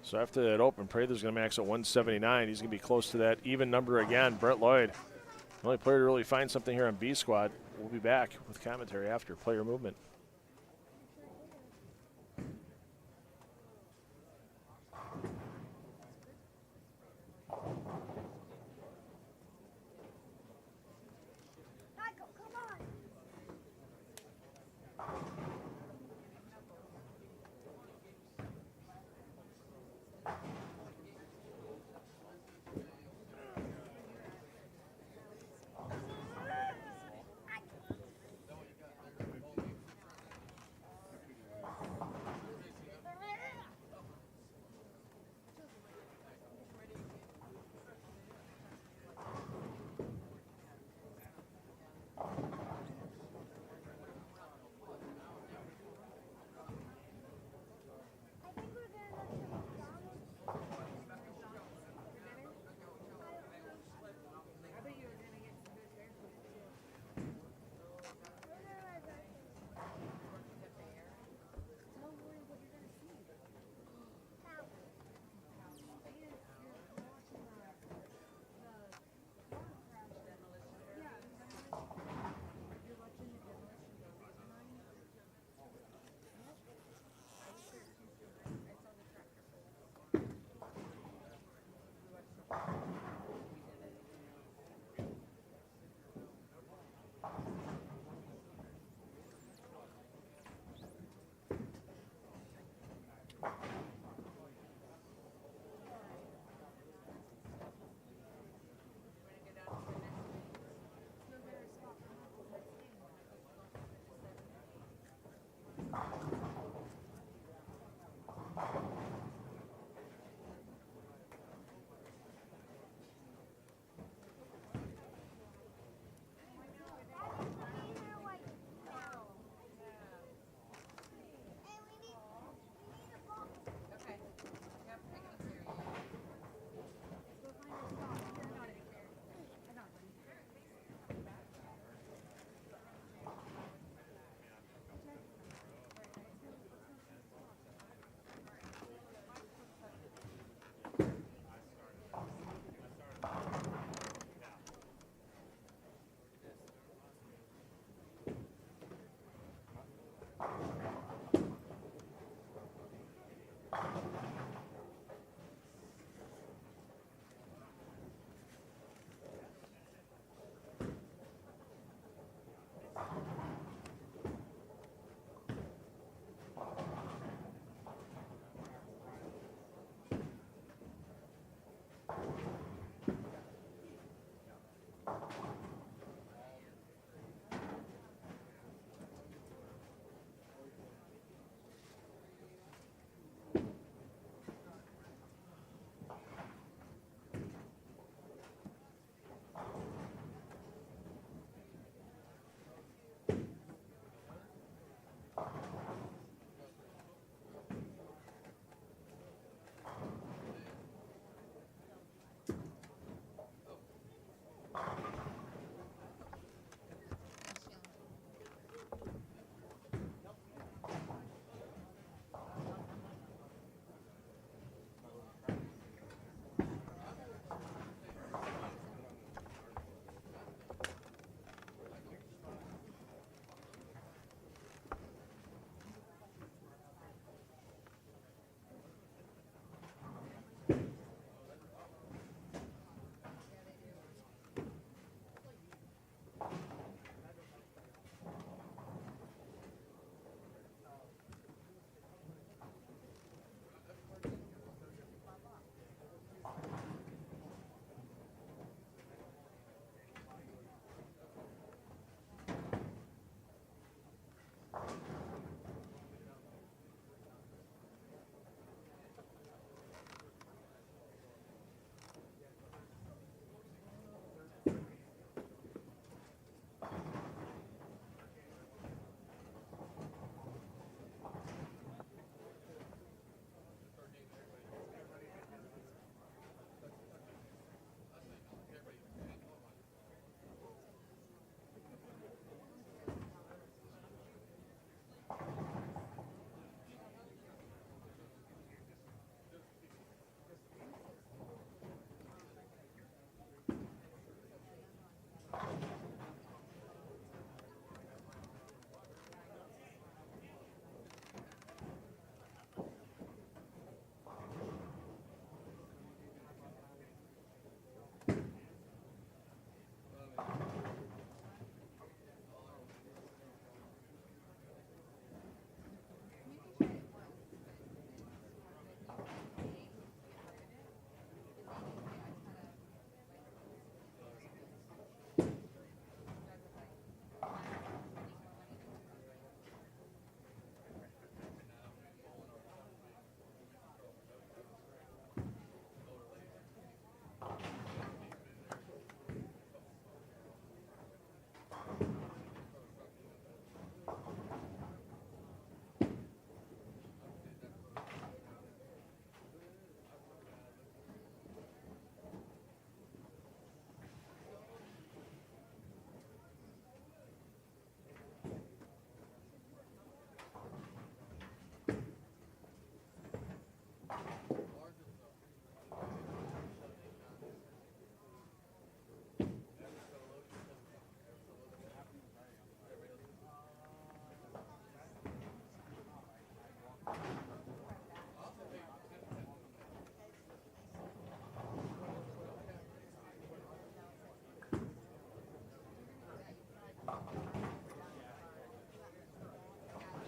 So after that open, Prather's going to max at 179. He's going to be close to that even number again. Brett Lloyd, the only player to really find something here on B squad. We'll be back with commentary after player movement.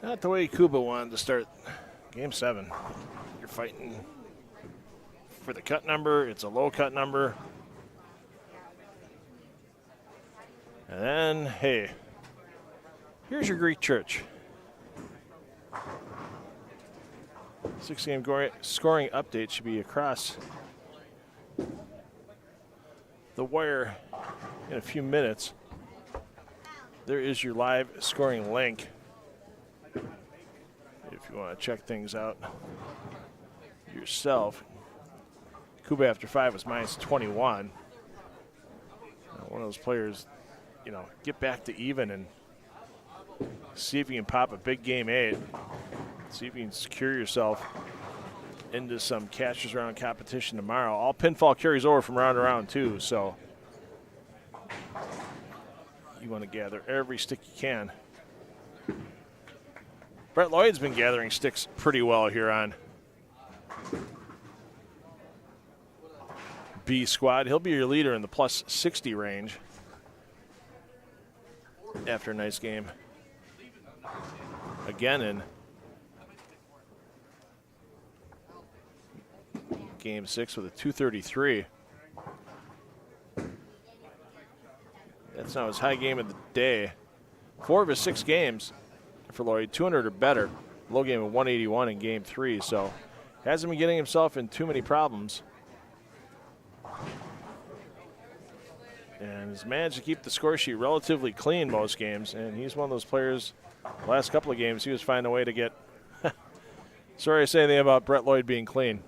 Not the way Kuba wanted to start Game 7. You're fighting for the cut number. It's a low cut number. And then, hey, here's your Greek church. 6-game scoring update should be across the wire in a few minutes. There is your live scoring link if you want to check things out yourself. Kuba after 5 was minus 21. One of those players, you know, get back to even and see if you can pop a big game 8. See if you can secure yourself into some cashers round competition tomorrow. All pinfall carries over from round to round too, so you want to gather every stick you can. Brett Lloyd's been gathering sticks pretty well here on B squad. He'll be your leader in the plus 60 range after a nice game again in Game 6 with a 233. That's now his high game of the day. 4 of his 6 games for Lloyd, 200 or better. Low game of 181 in Game 3, so hasn't been getting himself in too many problems. And has managed to keep the score sheet relatively clean most games, and he's one of those players, the last couple of games, he was finding a way to get, sorry to say anything about Brett Lloyd being clean.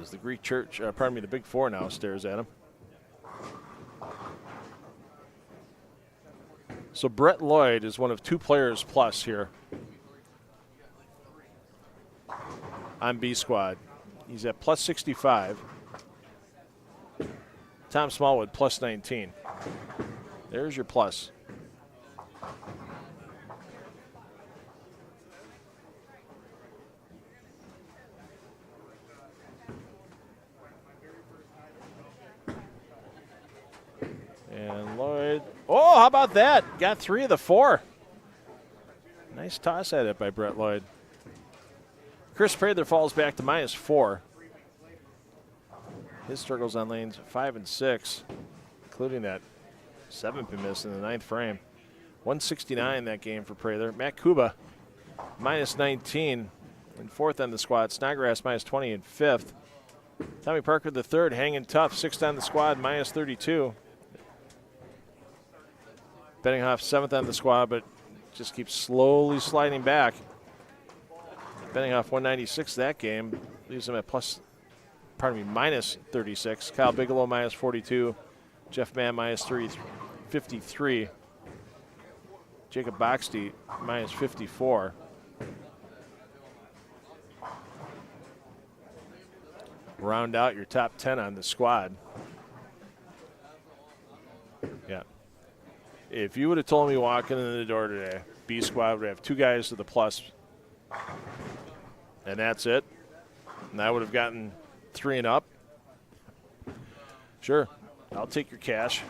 As the Greek church, the Big Four now stares at him. So Brett Lloyd is one of 2 players plus here on B squad. He's at plus 65. Tom Smallwood plus 19. There's your plus. And Lloyd, oh, how about that? Got 3 of the 4. Nice toss at it by Brett Lloyd. Chris Prather falls back to minus 4. His struggles on lanes 5 and 6, including that 7-pin miss in the 9th frame. 169 that game for Prather. Matt Kuba, minus 19 in 4th on the squad. Snodgrass, minus 20 in 5th. Tommy Parker, the 3rd, hanging tough. 6th on the squad, minus 32. Benninghoff, 7th on the squad, but just keeps slowly sliding back. Benninghoff, 196 that game. Leaves him at minus 36. Kyle Bigelow, minus 42. Jeff Mann, minus 53. Jacob Boxty, minus 54. Round out your top 10 on the squad. Yeah. If you would have told me walking in the door today, B squad would have 2 guys to the plus, and that's it, and I would have gotten 3 and up, sure, I'll take your cash.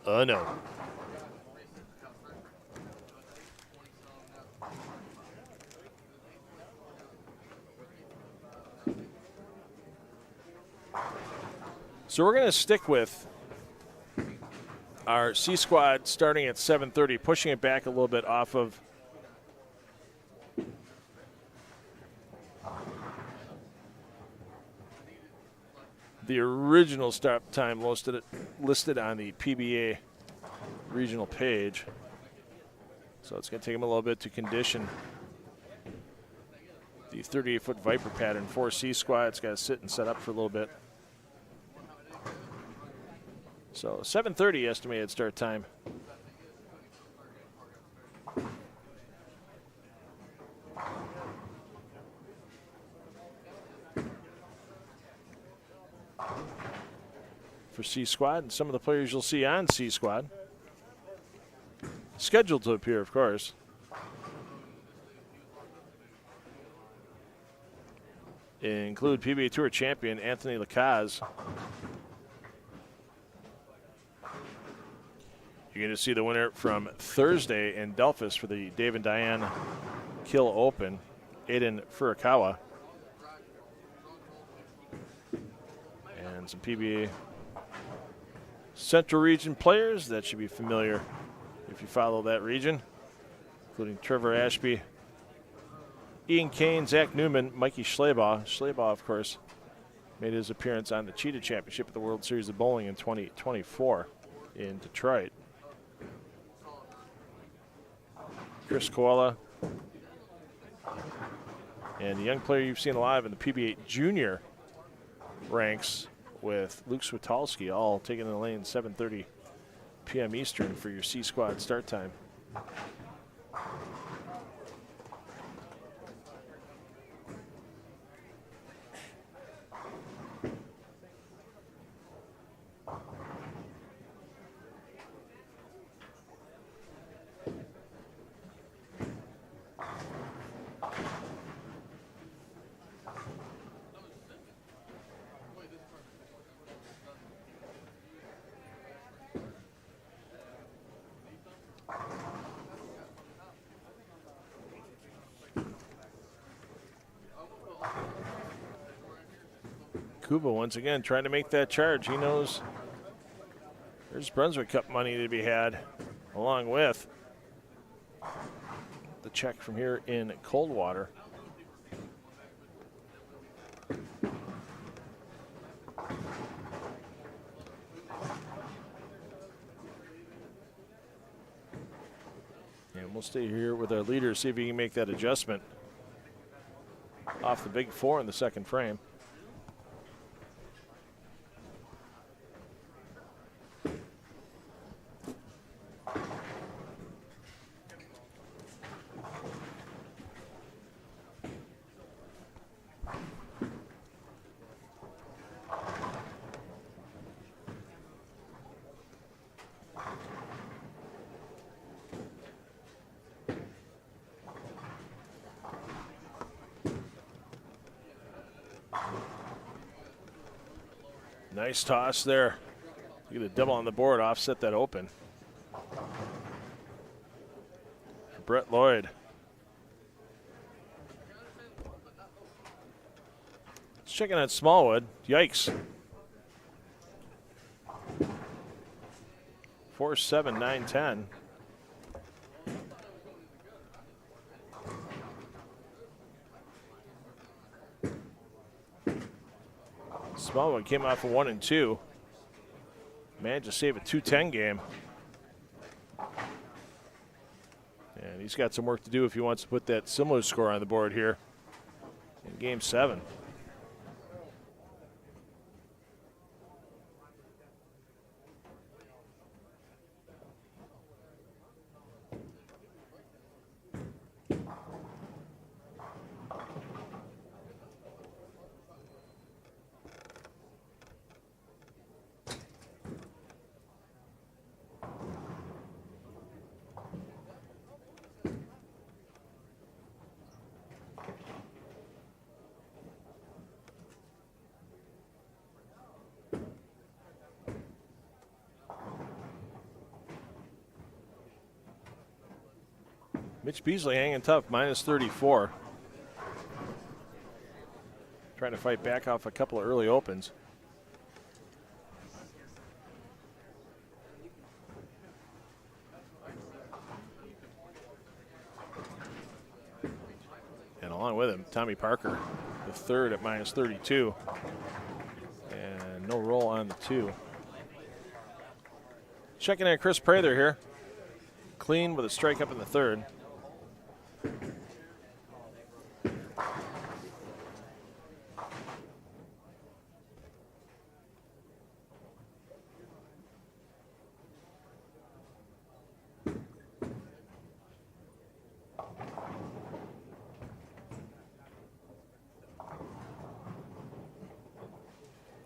No. So we're going to stick with our C squad starting at 7:30, pushing it back a little bit off of the original start time listed on the PBA regional page. So it's going to take him a little bit to condition the 38-foot Viper pattern for C squad. It's got to sit and set up for a little bit. So 7:30 estimated start time. For C squad and some of the players you'll see on C squad. Scheduled to appear, of course. Include PBA Tour champion Anthony Lacaze. You're going to see the winner from Thursday in Delphus for the Dave and Diane Kill Open, Aiden Furukawa. And some PBA Central Region players that should be familiar if you follow that region, including Trevor Ashby, Ian Kane, Zach Newman, Mikey Schleybaugh. Schleybaugh, of course, made his appearance on the Cheetah Championship at the World Series of Bowling in 2024 in Detroit. Chris Koala. And the young player you've seen live in the PBA Junior ranks with Luke Switalski, all taking the lane 7:30 p.m. Eastern for your C Squad start time. Kuba once again trying to make that charge. He knows there's Brunswick Cup money to be had, along with the check from here in Coldwater. And we'll stay here with our leader, see if he can make that adjustment off the big four in the second frame. Nice toss there. Get a double on the board, offset that open. Brett Lloyd. Let's check in on Smallwood. Yikes. 4-7, 9-10. Smallwood came off a 1 and 2. Managed to save a 2-10 game. And he's got some work to do if he wants to put that similar score on the board here in game 7. Mitch Beasley hanging tough, minus 34. Trying to fight back off a couple of early opens. And along with him, Tommy Parker, the third at minus 32. And no roll on the 2. Checking in Chris Prather here. Clean with a strike up in the third.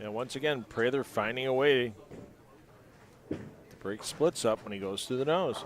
And once again, Prather finding a way to break splits up when he goes through the nose.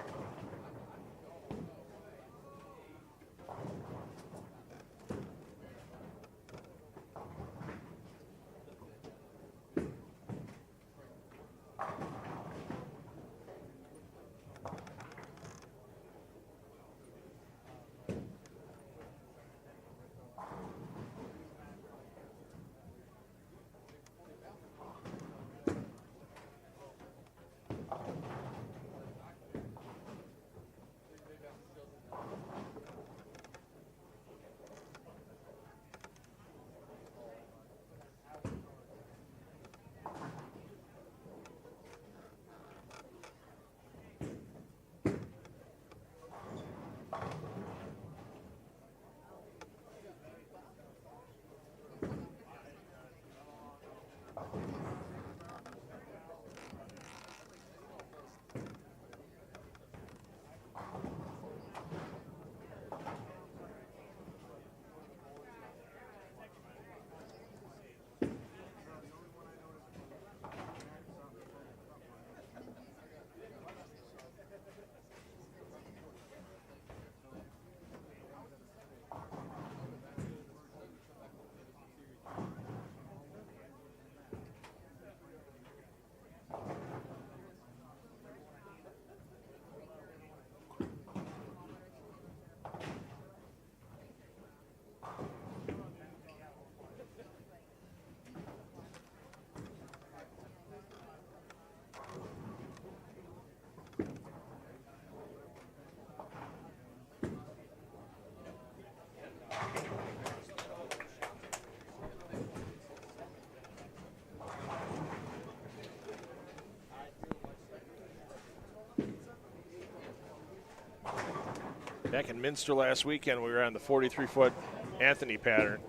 Back in Minster last weekend, we were on the 43-foot Anthony pattern.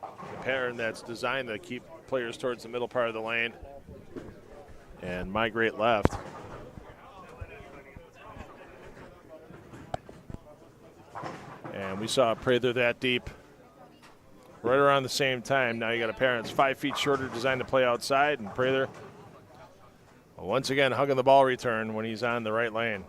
The pattern that's designed to keep players towards the middle part of the lane and migrate left. And we saw Prather that deep right around the same time. Now you got a pair that's 5 feet shorter, designed to play outside, and Prather once again hugging the ball return when he's on the right lane.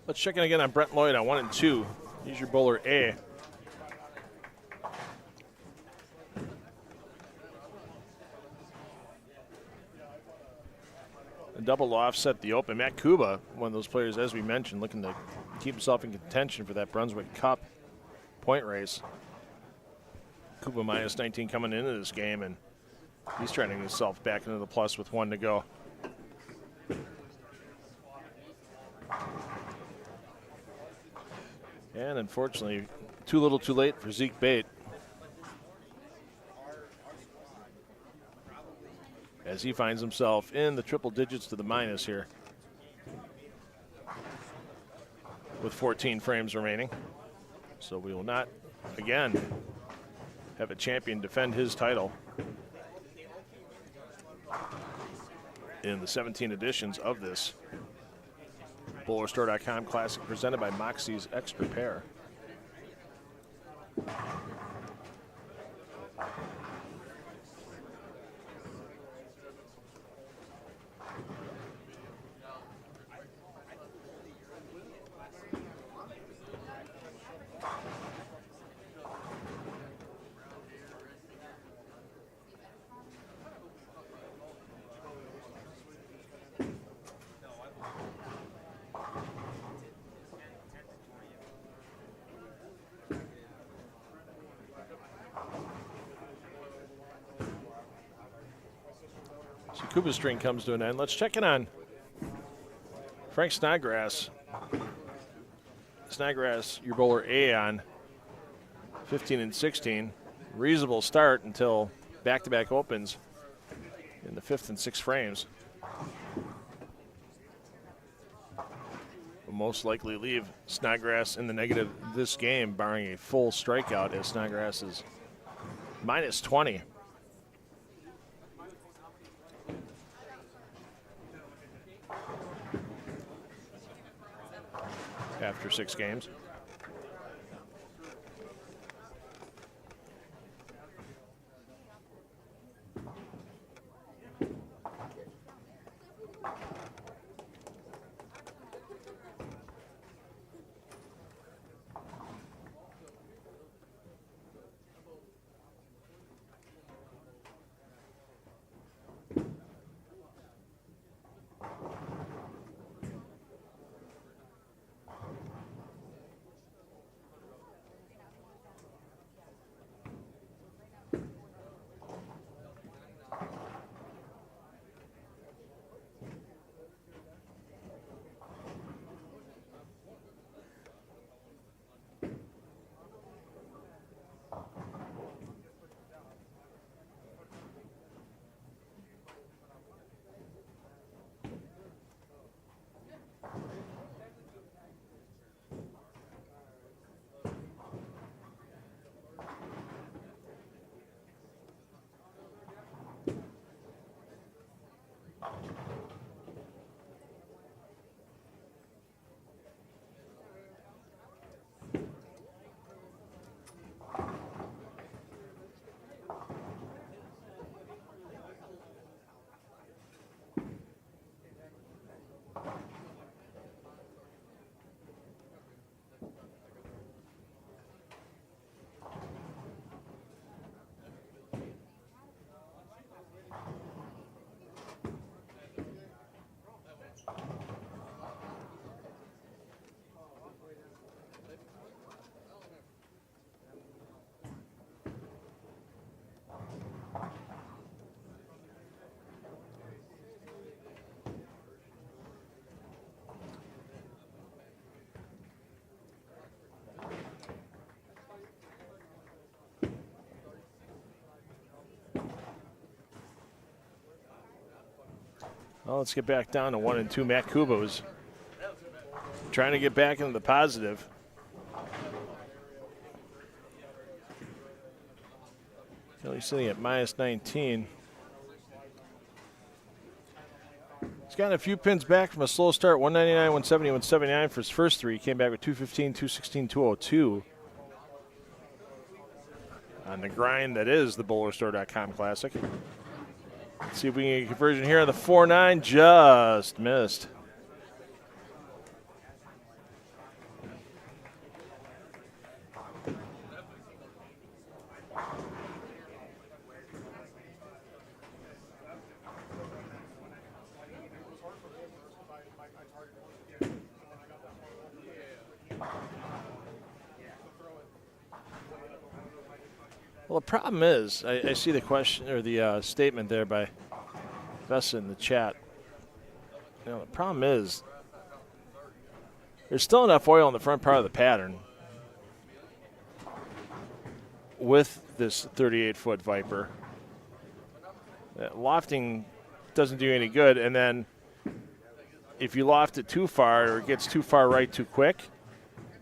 Let's check in again on Brent Lloyd on 1 and 2. He's your bowler A. A double offset the open. Matt Kuba, one of those players, as we mentioned, looking to keep himself in contention for that Brunswick Cup point race. Kuba minus 19 coming into this game, and he's trying to get himself back into the plus with 1 to go. And unfortunately, too little too late for Zeke Bate, as he finds himself in the triple digits to the minus here with 14 frames remaining. So we will not, again, have a champion defend his title in the 17 editions of this BowlerStore.com Classic presented by Moxy's Xtra Pair. Kuba's string comes to an end. Let's check in on Frank Snodgrass. Snodgrass, your bowler A on 15 and 16. Reasonable start until back-to-back opens in the 5th and 6th frames. Will most likely leave Snodgrass in the negative this game, barring a full strikeout, as Snodgrass is minus 20. After 6 games. Well, let's get back down to 1 and 2. Matt Kubo's trying to get back into the positive. He's sitting at minus 19. He's gotten a few pins back from a slow start, 199, 170, 179 for his first 3. He came back with 215, 216, 202 on the grind that is the BowlerStore.com Classic. Let's see if we can get a conversion here on the 4-9. Just missed. Well, the problem is, I see the question or the statement there by Vessa in the chat. You know, the problem is there's still enough oil in the front part of the pattern with this 38-foot Viper. Lofting doesn't do any good, and then if you loft it too far or it gets too far right too quick,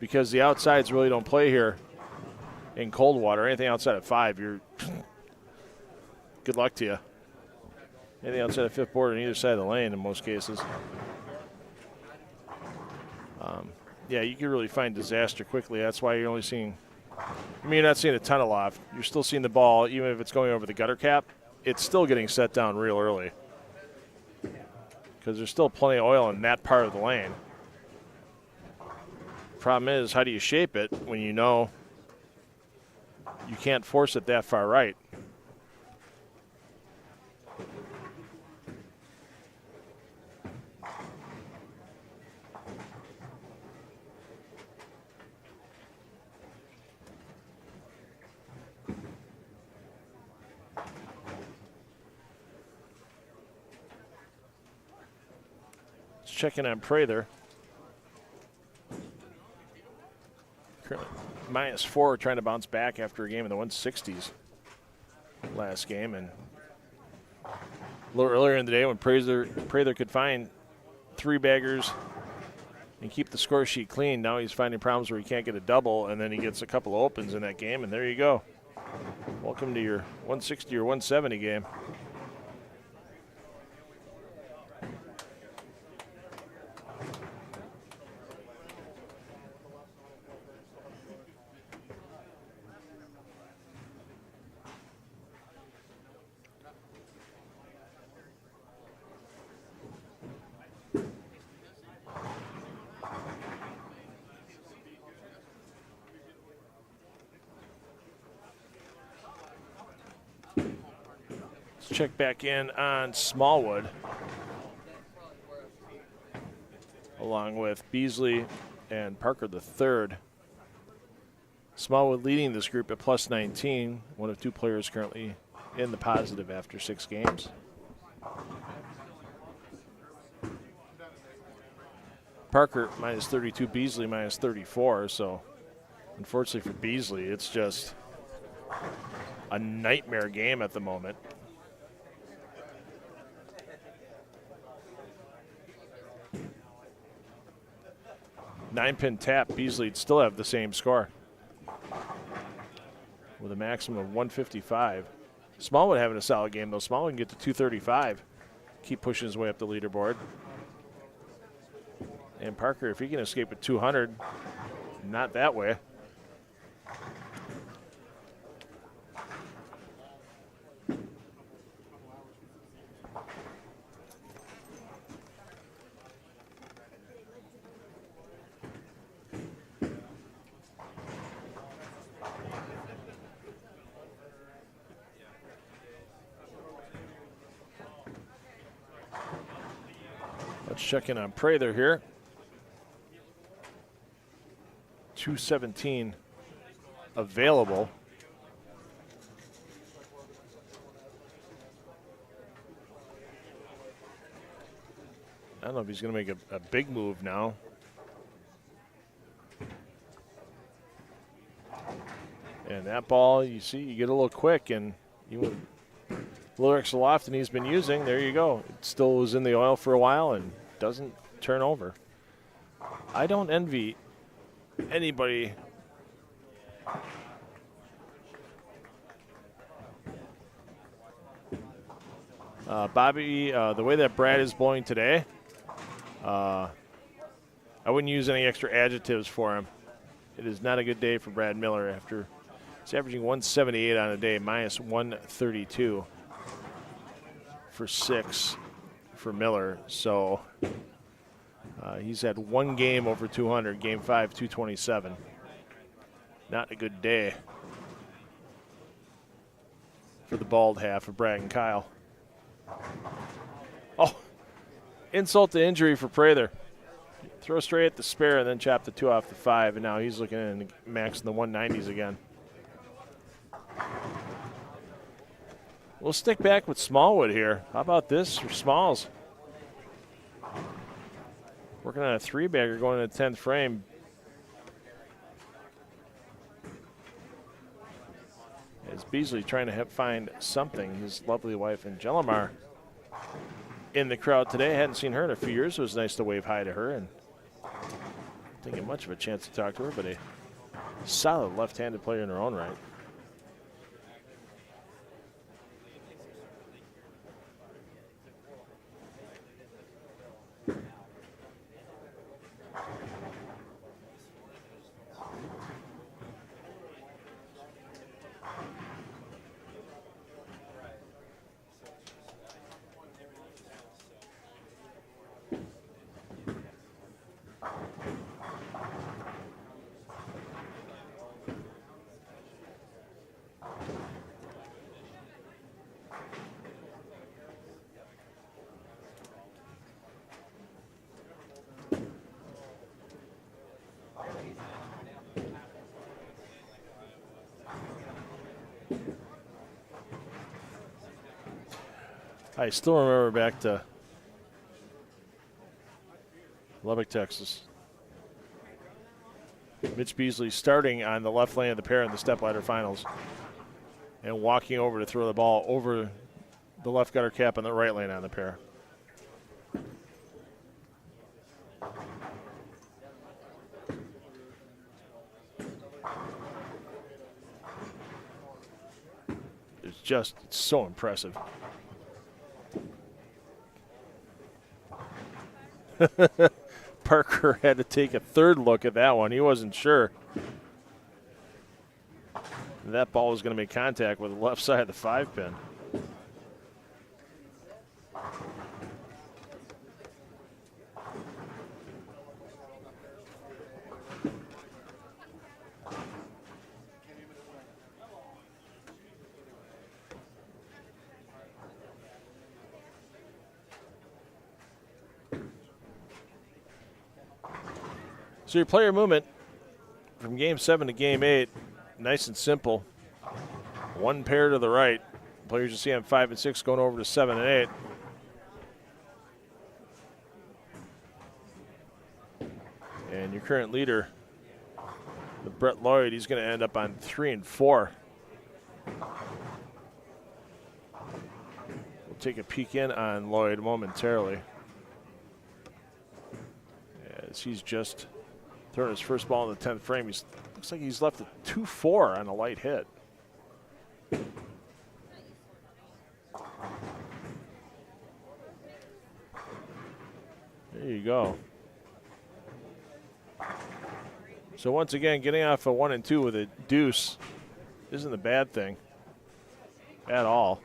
because the outsides really don't play here in Coldwater, anything outside of 5, you're good luck to you. Anything outside of 5th board on either side of the lane in most cases. Yeah, you can really find disaster quickly. That's why you're only seeing, you're not seeing a ton of loft. You're still seeing the ball, even if it's going over the gutter cap, it's still getting set down real early. Because there's still plenty of oil in that part of the lane. Problem is, how do you shape it when you know you can't force it that far right? Let's check in on Prather. Currently -4, trying to bounce back after a game in the 160s last game, and a little earlier in the day when Prather could find 3 baggers and keep the score sheet clean. Now he's finding problems where he can't get a double, and then he gets a couple of opens in that game, and there you go. Welcome to your 160 or 170 game. Check back in on Smallwood, along with Beasley and Parker the third. Smallwood leading this group at +19, one of 2 players currently in the positive after 6 games. Parker -32, Beasley -34, so unfortunately for Beasley, it's just a nightmare game at the moment. 9-pin tap, Beasley'd still have the same score with a maximum of 155. Smallwood having a solid game, though. Smallwood can get to 235, keep pushing his way up the leaderboard. And Parker, if he can escape at 200, not that way. Let's check in on Prather here. 217 available. I don't know if he's going to make a big move now. And that ball, you see, you get a little quick, and you little extra loft than he's been using. There you go. It still was in the oil for a while and doesn't turn over. I don't envy anybody. Bobby, the way that Brad is blowing today, I wouldn't use any extra adjectives for him. It is not a good day for Brad Miller after he's averaging 178 on a day, minus 132 for 6 for Miller. So he's had one game over 200, game 5, 227. Not a good day for the bald half of Brad and Kyle. Oh, insult to injury for Prather. Throw straight at the spare and then chop the 2 off the 5, and now he's looking in maxing the 190s again. We'll stick back with Smallwood here. How about this for Smalls? Working on a 3-bagger going to the 10th frame. As Beasley trying to find something. His lovely wife Angelimar in the crowd today. Hadn't seen her in a few years. It was nice to wave hi to her, and didn't get much of a chance to talk to her, but a solid left-handed player in her own right. I still remember back to Lubbock, Texas. Mitch Beasley starting on the left lane of the pair in the stepladder finals and walking over to throw the ball over the left gutter cap on the right lane on the pair. It's so impressive. Parker had to take a third look at that one. He wasn't sure that ball was going to make contact with the left side of the 5-pin. So your player movement from game 7 to game 8, nice and simple. One pair to the right. Players you see on 5 and 6 going over to 7 and 8. And your current leader, the Brett Lloyd, he's going to end up on 3 and 4. We'll take a peek in on Lloyd momentarily, as he's just throwing his first ball in the 10th frame. Looks like he's left a 2-4 on a light hit. There you go. So once again, getting off a 1 and 2 with a deuce isn't a bad thing at all.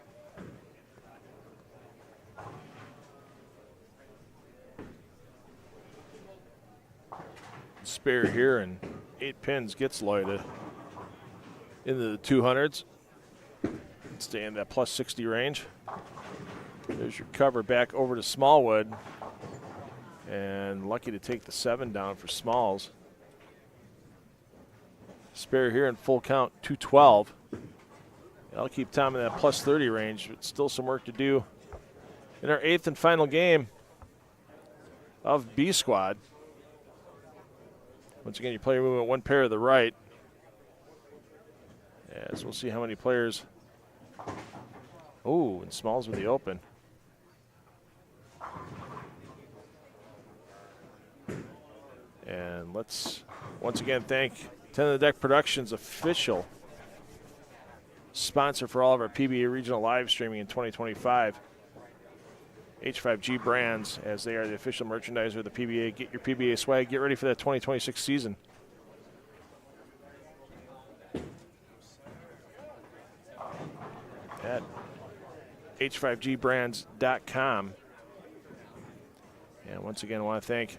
Spare here, and 8 pins gets Lloyd into the 200s. Stay in that plus 60 range. There's your cover back over to Smallwood, and lucky to take the 7 down for Smalls. Spare here in full count, 212. I'll keep Tom in that plus 30 range, but still some work to do in our 8th and final game of B squad. Once again, you play your movement 1 pair to the right. As we'll see how many players Ooh, and Smalls with the open. And let's once again thank 10 on the Deck Productions, official sponsor for all of our PBA regional live streaming in 2025. H5G Brands, as they are the official merchandiser of the PBA. Get your PBA swag. Get ready for that 2026 season. At h5gbrands.com. And once again, I want to thank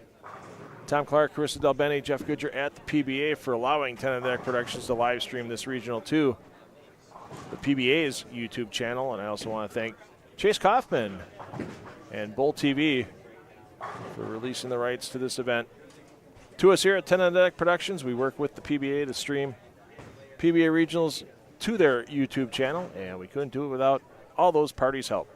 Tom Clark, Carissa Del Bene, Jeff Goodger at the PBA for allowing 10 on the Deck Productions to live stream this regional to the PBA's YouTube channel. And I also want to thank Chase Kaufman and Bull TV for releasing the rights to this event. To us here at 10 on the Deck Productions, we work with the PBA to stream PBA regionals to their YouTube channel, and we couldn't do it without all those parties' help.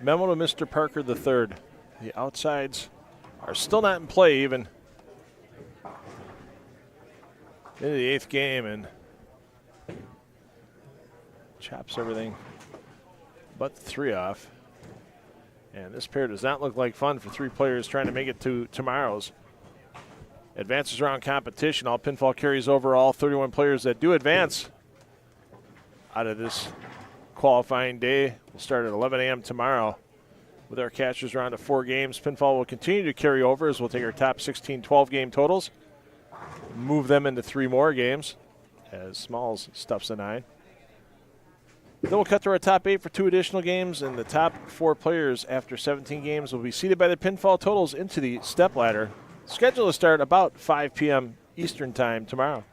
Memo to Mr. Parker III. The outsides are still not in play even into the 8th game, and chops everything but the 3 off. And this pair does not look like fun for 3 players trying to make it to tomorrow's advances round competition. All pinfall carries over. All 31 players that do advance out of this qualifying day will start at 11 a.m. tomorrow with our catchers round of 4 games. Pinfall will continue to carry over as we'll take our top 16 12-game totals, move them into 3 more games as Smalls stuffs a 9. Then we'll cut to our top 8 for 2 additional games, and the top 4 players after 17 games will be seeded by the pinfall totals into the step ladder. Scheduled to start about 5 p.m. Eastern Time tomorrow.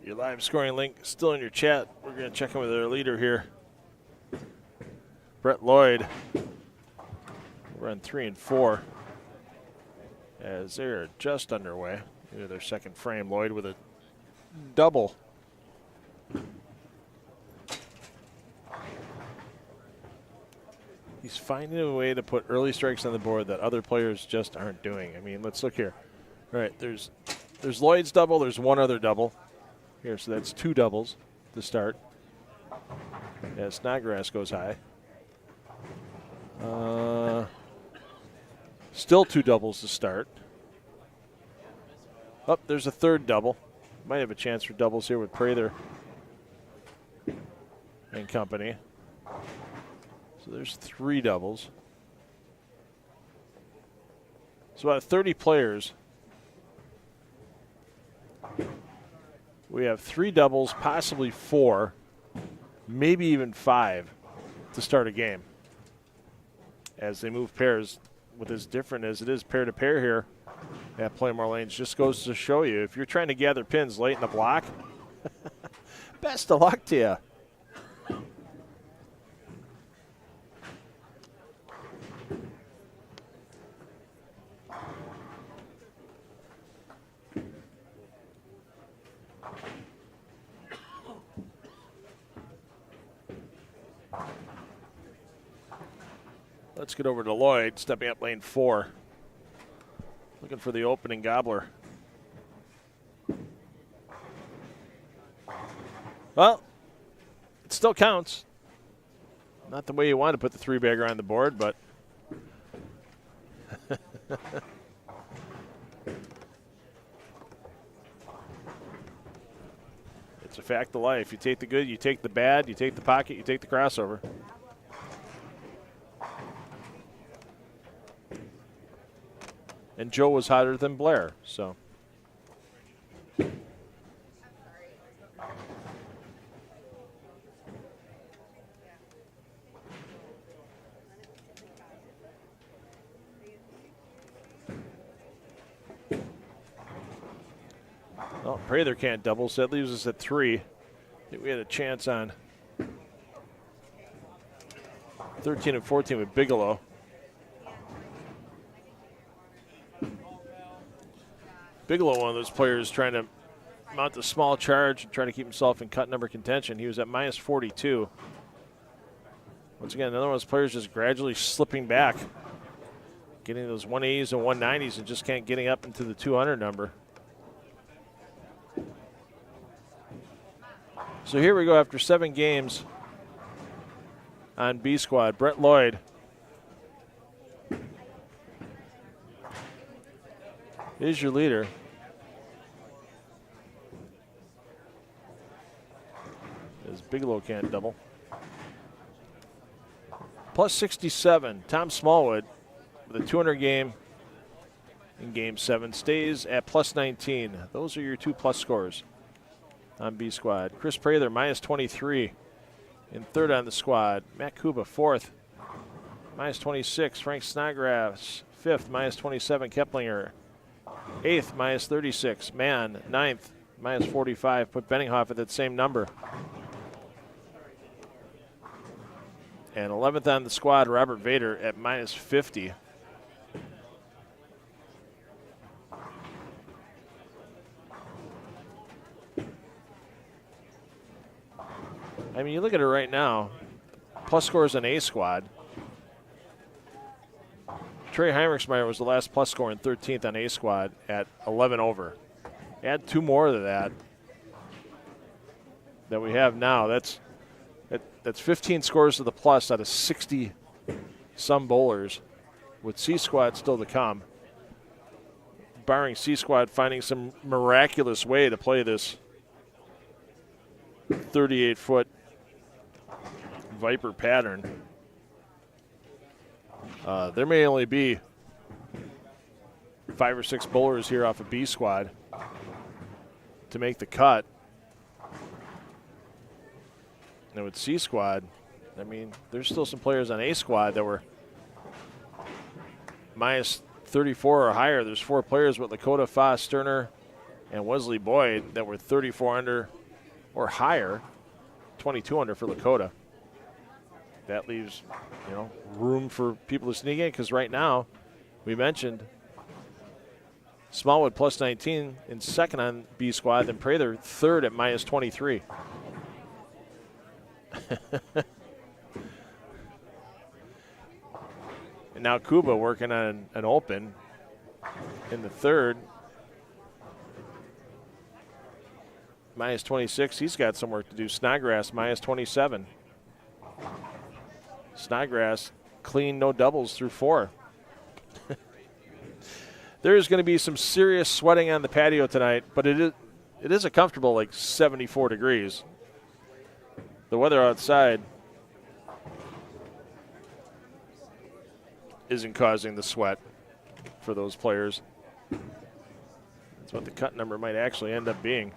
Your live scoring link still in your chat. We're going to check in with our leader here, Brett Lloyd. We're on 3 and 4 as they're just underway into their second frame. Lloyd with a double. He's finding a way to put early strikes on the board that other players just aren't doing. I mean, let's look here. All right, there's Lloyd's double. There's one other double here, so that's 2 doubles to start. Yeah, Snodgrass goes high. Still 2 doubles to start. Oh, there's a 3rd double. Might have a chance for doubles here with Prather and company. So there's 3 doubles. So out of 30 players, we have 3 doubles, possibly 4, maybe even 5 to start a game. As they move pairs with as different as it is pair-to-pair here at Pla Mor Lanes, just goes to show you, if you're trying to gather pins late in the block, best of luck to you. Let's get over to Lloyd, stepping up lane 4. Looking for the opening gobbler. Well, it still counts. Not the way you want to put the 3-bagger on the board, but it's a fact of life. You take the good, you take the bad, you take the pocket, you take the crossover. And Joe was hotter than Blair, so. Well, Prather can't double, so that leaves us at 3. I think we had a chance on 13 and 14 with Bigelow. Bigelow, one of those players trying to mount the small charge and trying to keep himself in cut number contention. He was at minus 42. Once again, another one of those players just gradually slipping back, getting those 180s and 190s and just can't getting up into the 200 number. So here we go after 7 games on B squad. Brett Lloyd is your leader. As Bigelow can't double. Plus 67, Tom Smallwood with a 200 game in Game 7 stays at plus 19. Those are your 2 plus scores on B squad. Chris Prather minus 23 in third on the squad. Matt Kuba fourth, minus 26. Frank Snodgrass fifth, minus 27. Keplinger eighth, minus 36. Mann ninth, minus 45. Put Benninghoff at that same number. And 11th on the squad, Robert Vader at minus 50. I mean, you look at it right now, plus scores on A squad. Trey Heinrichsmeyer was the last plus score in 13th on A squad at 11 over. Add 2 more to that we have now. That's 15 scores to the plus out of 60 some bowlers, with C squad still to come. Barring C squad finding some miraculous way to play this 38-foot Viper pattern. There may only be 5 or 6 bowlers here off of B squad to make the cut. And with C squad, I mean, there's still some players on A squad that were minus 34 or higher. There's 4 players with Lakota, Foss, Sterner, and Wesley Boyd that were 34 under or higher, 22 under for Lakota. That leaves, room for people to sneak in, because right now, we mentioned Smallwood plus 19 in second on B squad, then Prather third at minus 23. And now Kuba working on an open in the third. Minus 26, he's got some work to do. Snodgrass, minus 27. Snodgrass, clean, no doubles through 4. There's going to be some serious sweating on the patio tonight, but it is a comfortable, like 74 degrees. The weather outside isn't causing the sweat for those players. That's what the cut number might actually end up being.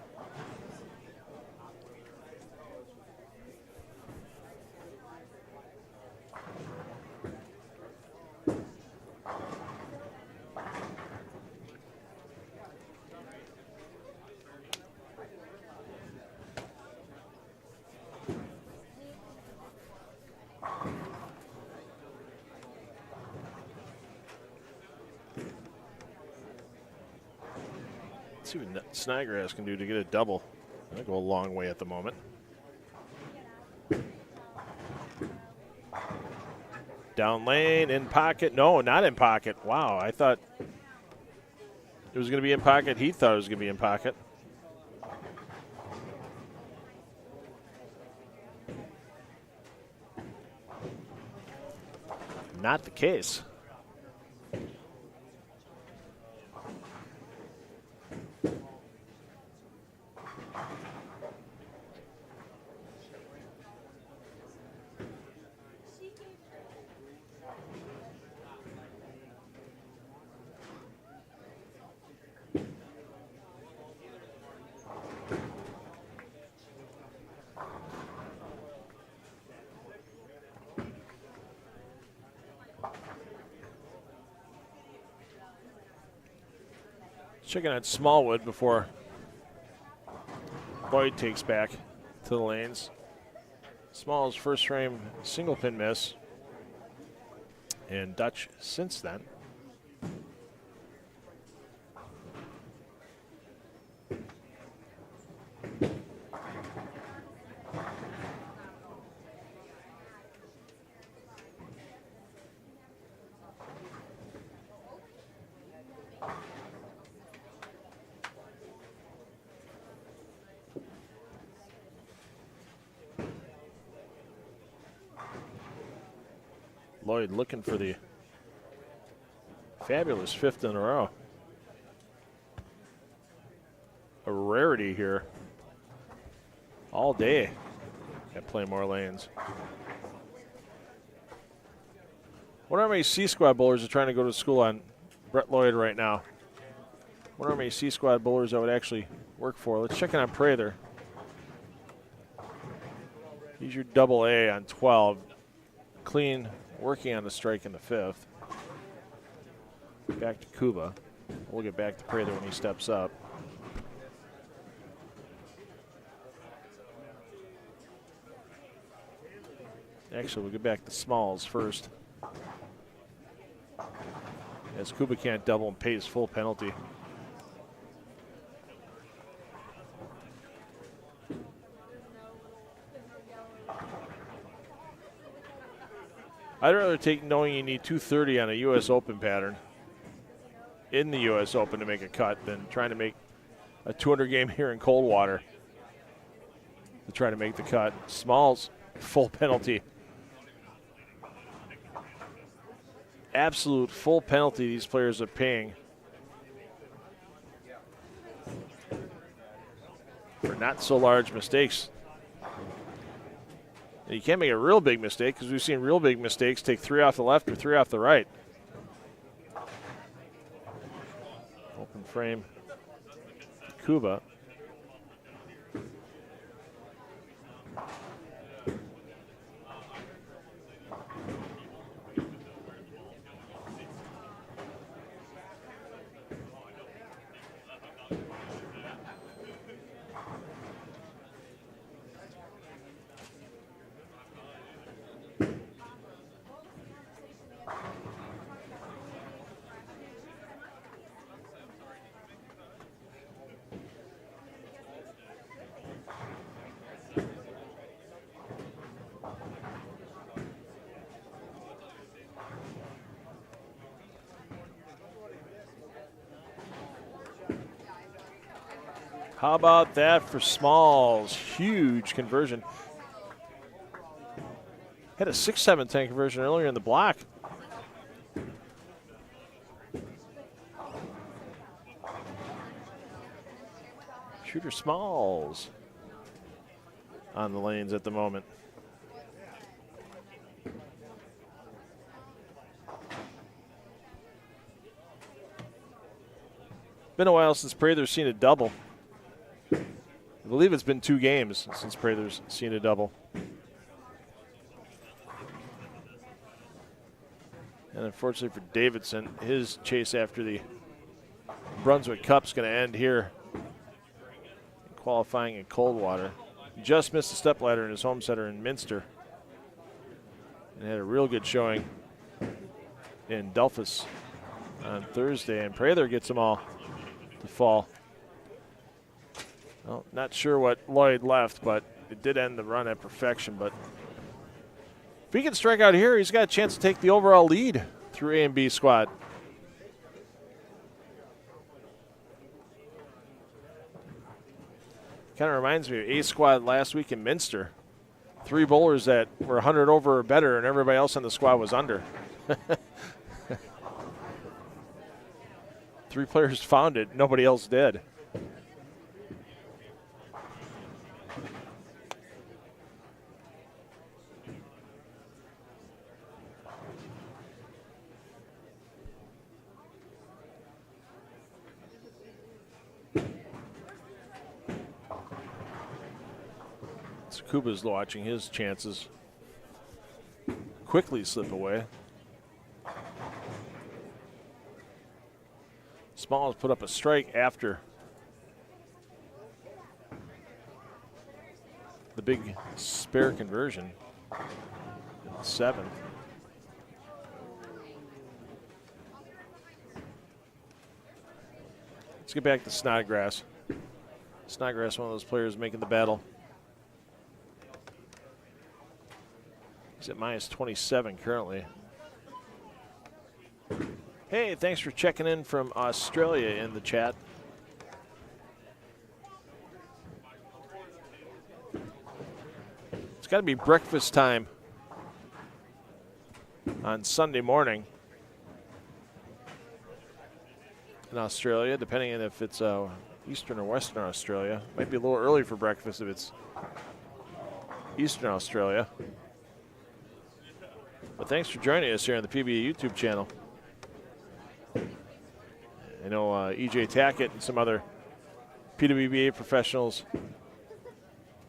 See what Snodgrass can do to get a double. That'll go a long way at the moment. Down lane, in pocket. No, not in pocket. Wow, I thought it was going to be in pocket. He thought it was going to be in pocket. Not the case. Checking out Smallwood before Lloyd takes back to the lanes. Smalls first frame single pin miss. And Dutch since then. Lloyd looking for the fabulous 5th in a row. A rarity here all day at Pla Mor Lanes. Wonder how many C squad bowlers are trying to go to school on Brett Lloyd right now. Wonder how many C squad bowlers that would actually work for. Let's check in on Prather. He's your double A on 12. Clean, working on the strike in the 5th. Back to Kuba. We'll get back to Prather when he steps up. Actually, we'll get back to Smalls first, as Kuba can't double and pays full penalty. I'd rather take knowing you need 230 on a U.S. Open pattern in the U.S. Open to make a cut than trying to make a 200 game here in Coldwater to try to make the cut. Smalls, full penalty. Absolute full penalty these players are paying for not so large mistakes. And you can't make a real big mistake because we've seen real big mistakes take 3 off the left or 3 off the right. Open frame, Kuba. How about that for Smalls? Huge conversion. Had a 6-7-10 conversion earlier in the block. Shooter Smalls on the lanes at the moment. Been a while since Prather's seen a double. I believe it's been 2 games since Prather's seen a double. And unfortunately for Davidson, his chase after the Brunswick Cup's going to end here, qualifying in Coldwater. Just missed a stepladder in his home center in Minster, and had a real good showing in Delphus on Thursday. And Prather gets them all to fall. Well, not sure what Lloyd left, but it did end the run at perfection. But if he can strike out here, he's got a chance to take the overall lead through A and B squad. Kind of reminds me of A squad last week in Minster. 3 bowlers that were 100 over or better, and everybody else in the squad was under. 3 players found it, nobody else did. Kuba's watching his chances quickly slip away. Smalls put up a strike after the big spare conversion. 7th. Let's get back to Snodgrass. Snodgrass, one of those players making the battle. He's at minus 27 currently. Hey, thanks for checking in from Australia in the chat. It's got to be breakfast time on Sunday morning in Australia, depending on if it's Eastern or Western Australia. Might be a little early for breakfast if it's Eastern Australia. But thanks for joining us here on the PBA YouTube channel. I know EJ Tackett and some other PWBA professionals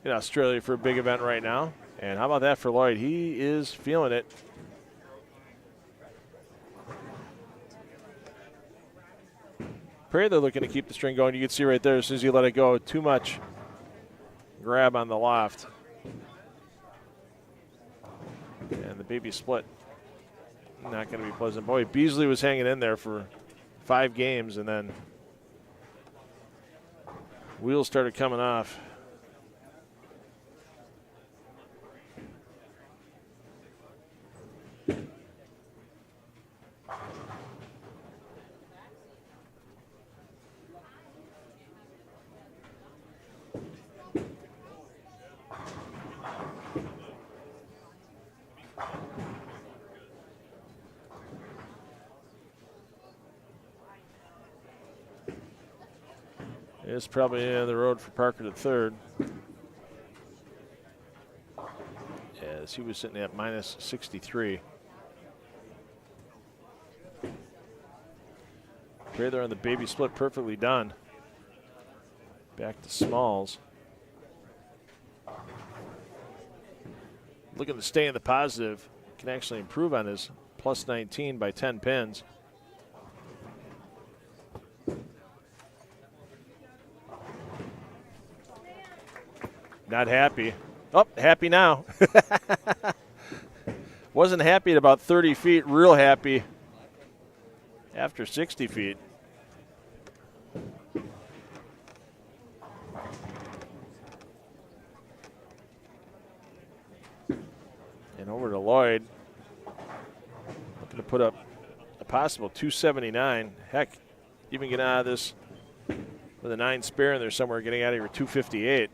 in Australia for a big event right now. And how about that for Lloyd? He is feeling it. Pray they're looking to keep the string going. You can see right there, as soon as you let it go, too much grab on the loft. And the baby split. Not going to be pleasant. Boy, Beasley was hanging in there for 5 games, and then wheels started coming off. It's probably in the road for Parker to third. As he was sitting at minus 63. Here they're on the baby split, perfectly done. Back to Smalls. Looking to stay in the positive. Can actually improve on his plus 19 by 10 pins. Not happy. Oh, happy now. Wasn't happy at about 30 feet, real happy after 60 feet. And over to Lloyd. Looking to put up a possible 279. Heck, even get out of this with a 9 spare in there somewhere, getting out of here with 258.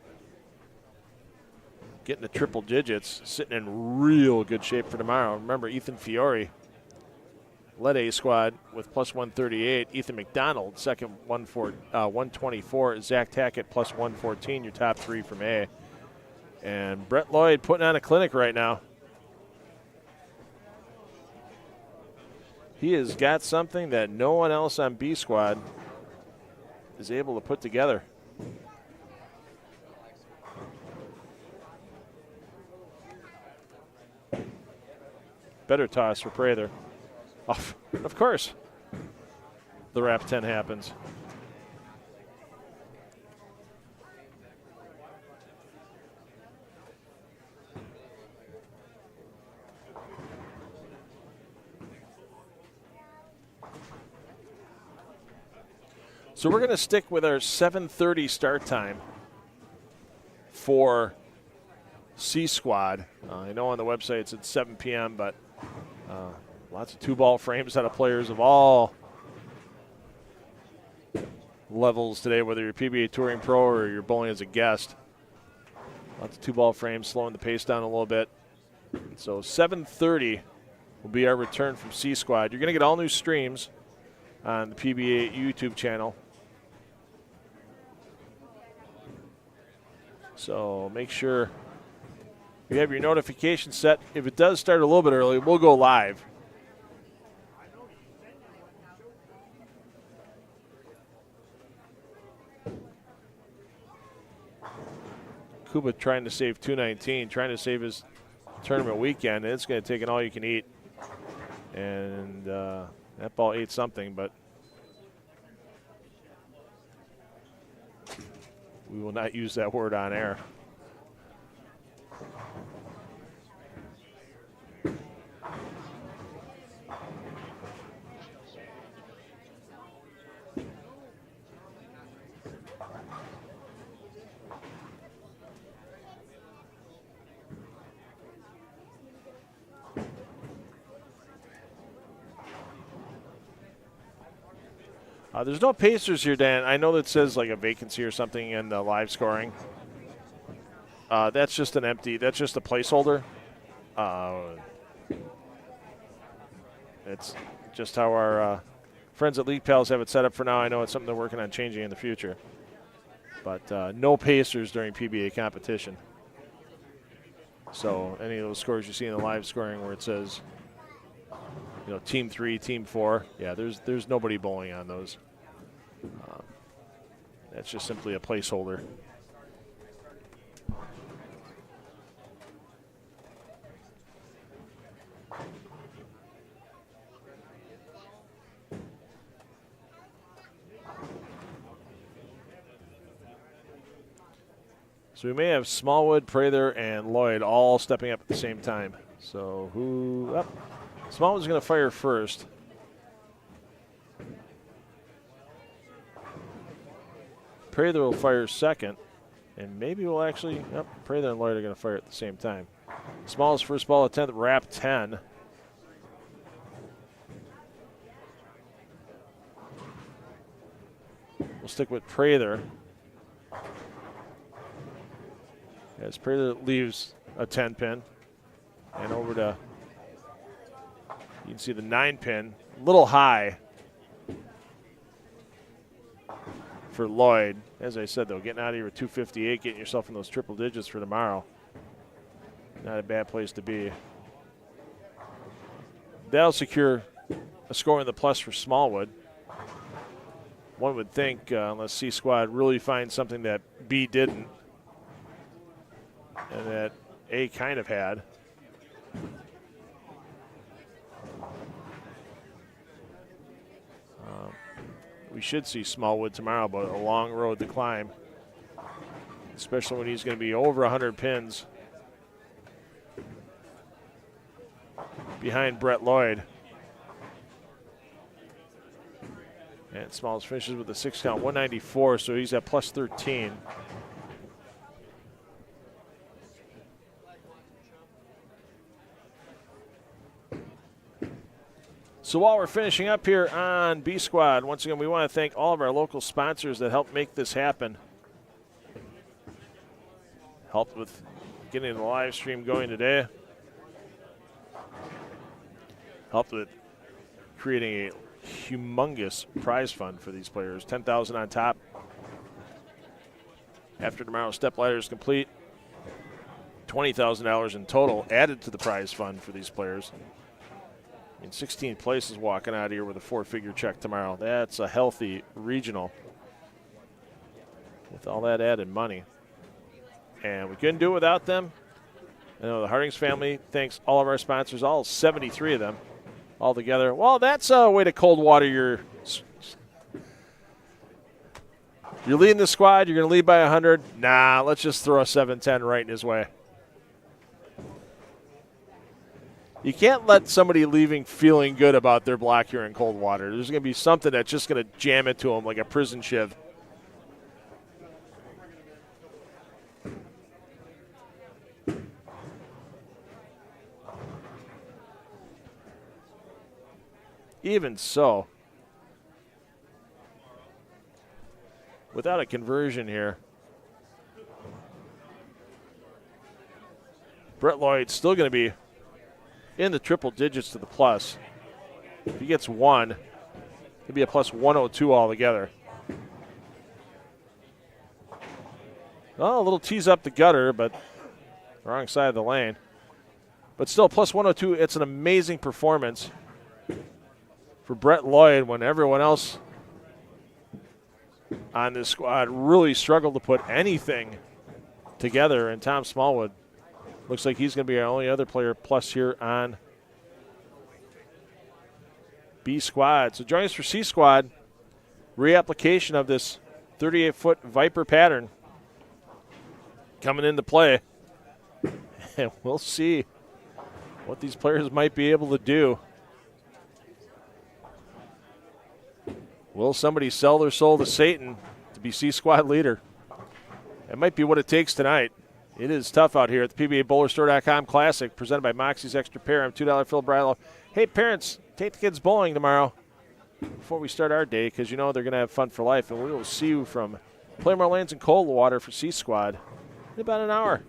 Getting the triple digits, sitting in real good shape for tomorrow. Remember, Ethan Fiore led A squad with plus 138. Ethan McDonald, second 124. Zach Tackett plus 114, your top 3 from A. And Brett Lloyd putting on a clinic right now. He has got something that no one else on B squad is able to put together. Better toss for Prather. Oh, of course. The wrap 10 happens. So we're going to stick with our 7:30 start time for C squad. I know on the website it's at 7 p.m., but lots of 2-ball frames out of players of all levels today, whether you're PBA Touring Pro or you're bowling as a guest. Lots of 2-ball frames, slowing the pace down a little bit. So 7:30 will be our return from C squad. You're going to get all new streams on the PBA YouTube channel. So make sure you have your notification set. If it does start a little bit early, we'll go live. Kuba trying to save 219, trying to save his tournament weekend. It's going to take an all-you-can-eat. And that ball ate something, but we will not use that word on air. There's no Pacers here, Dan. I know that says like a vacancy or something in the live scoring. That's just an empty. That's just a placeholder. It's just how our friends at League Pals have it set up for now. I know it's something they're working on changing in the future. But no Pacers during PBA competition. So any of those scores you see in the live scoring where it says, Team 3, Team 4, yeah, there's nobody bowling on those. That's just simply a placeholder. So we may have Smallwood, Prather, and Lloyd all stepping up at the same time. So Smallwood's going to fire first. Prather will fire second. And maybe we'll actually, Prather and Lloyd are going to fire at the same time. Small's first ball attempt, wrap 10. We'll stick with Prather. As Prather leaves a 10-pin and over to, you can see the 9-pin, a little high for Lloyd. As I said, though, getting out of here with 258, getting yourself in those triple digits for tomorrow. Not a bad place to be. That'll secure a score in the plus for Smallwood. One would think, unless C Squad really finds something that B didn't, and that A kind of had. We should see Smallwood tomorrow, but a long road to climb, especially when he's going to be over 100 pins behind Brett Lloyd. And Smalls finishes with a 6 count, 194, so he's at plus 13. So while we're finishing up here on B Squad, once again, we want to thank all of our local sponsors that helped make this happen. Helped with getting the live stream going today. Helped with creating a humongous prize fund for these players, $10,000 on top. After tomorrow's step ladder is complete, $20,000 in total added to the prize fund for these players. 16 places walking out of here with a 4-figure check tomorrow. That's a healthy regional with all that added money. And we couldn't do it without them. I know the Hardings family thanks all of our sponsors, all 73 of them, all together. Well, that's a way to Coldwater you're leading the squad. You're going to lead by 100. Nah, let's just throw a 710 right in his way. You can't let somebody leaving feeling good about their block here in Coldwater. There's going to be something that's just going to jam it to them like a prison shiv. Even so, without a conversion here, Brett Lloyd's still going to be in the triple digits to the plus. If he gets one, it'd be a plus 102 altogether. Well, a little tease up the gutter, but wrong side of the lane. But still, plus 102, it's an amazing performance for Brett Lloyd when everyone else on this squad really struggled to put anything together, and Tom Smallwood looks like he's going to be our only other player plus here on B Squad. So join us for C Squad. Reapplication of this 38-foot Viper pattern coming into play. And we'll see what these players might be able to do. Will somebody sell their soul to Satan to be C Squad leader? That might be what it takes tonight. It is tough out here at the PBABowlerStore.com Classic, presented by Moxy's Extra Pair. I'm $2 Phil Brillo. Hey, parents, take the kids bowling tomorrow. before we start our day, because you know they're going to have fun for life. And we will see you from Pla Mor Lanes and Coldwater for C Squad in about an hour.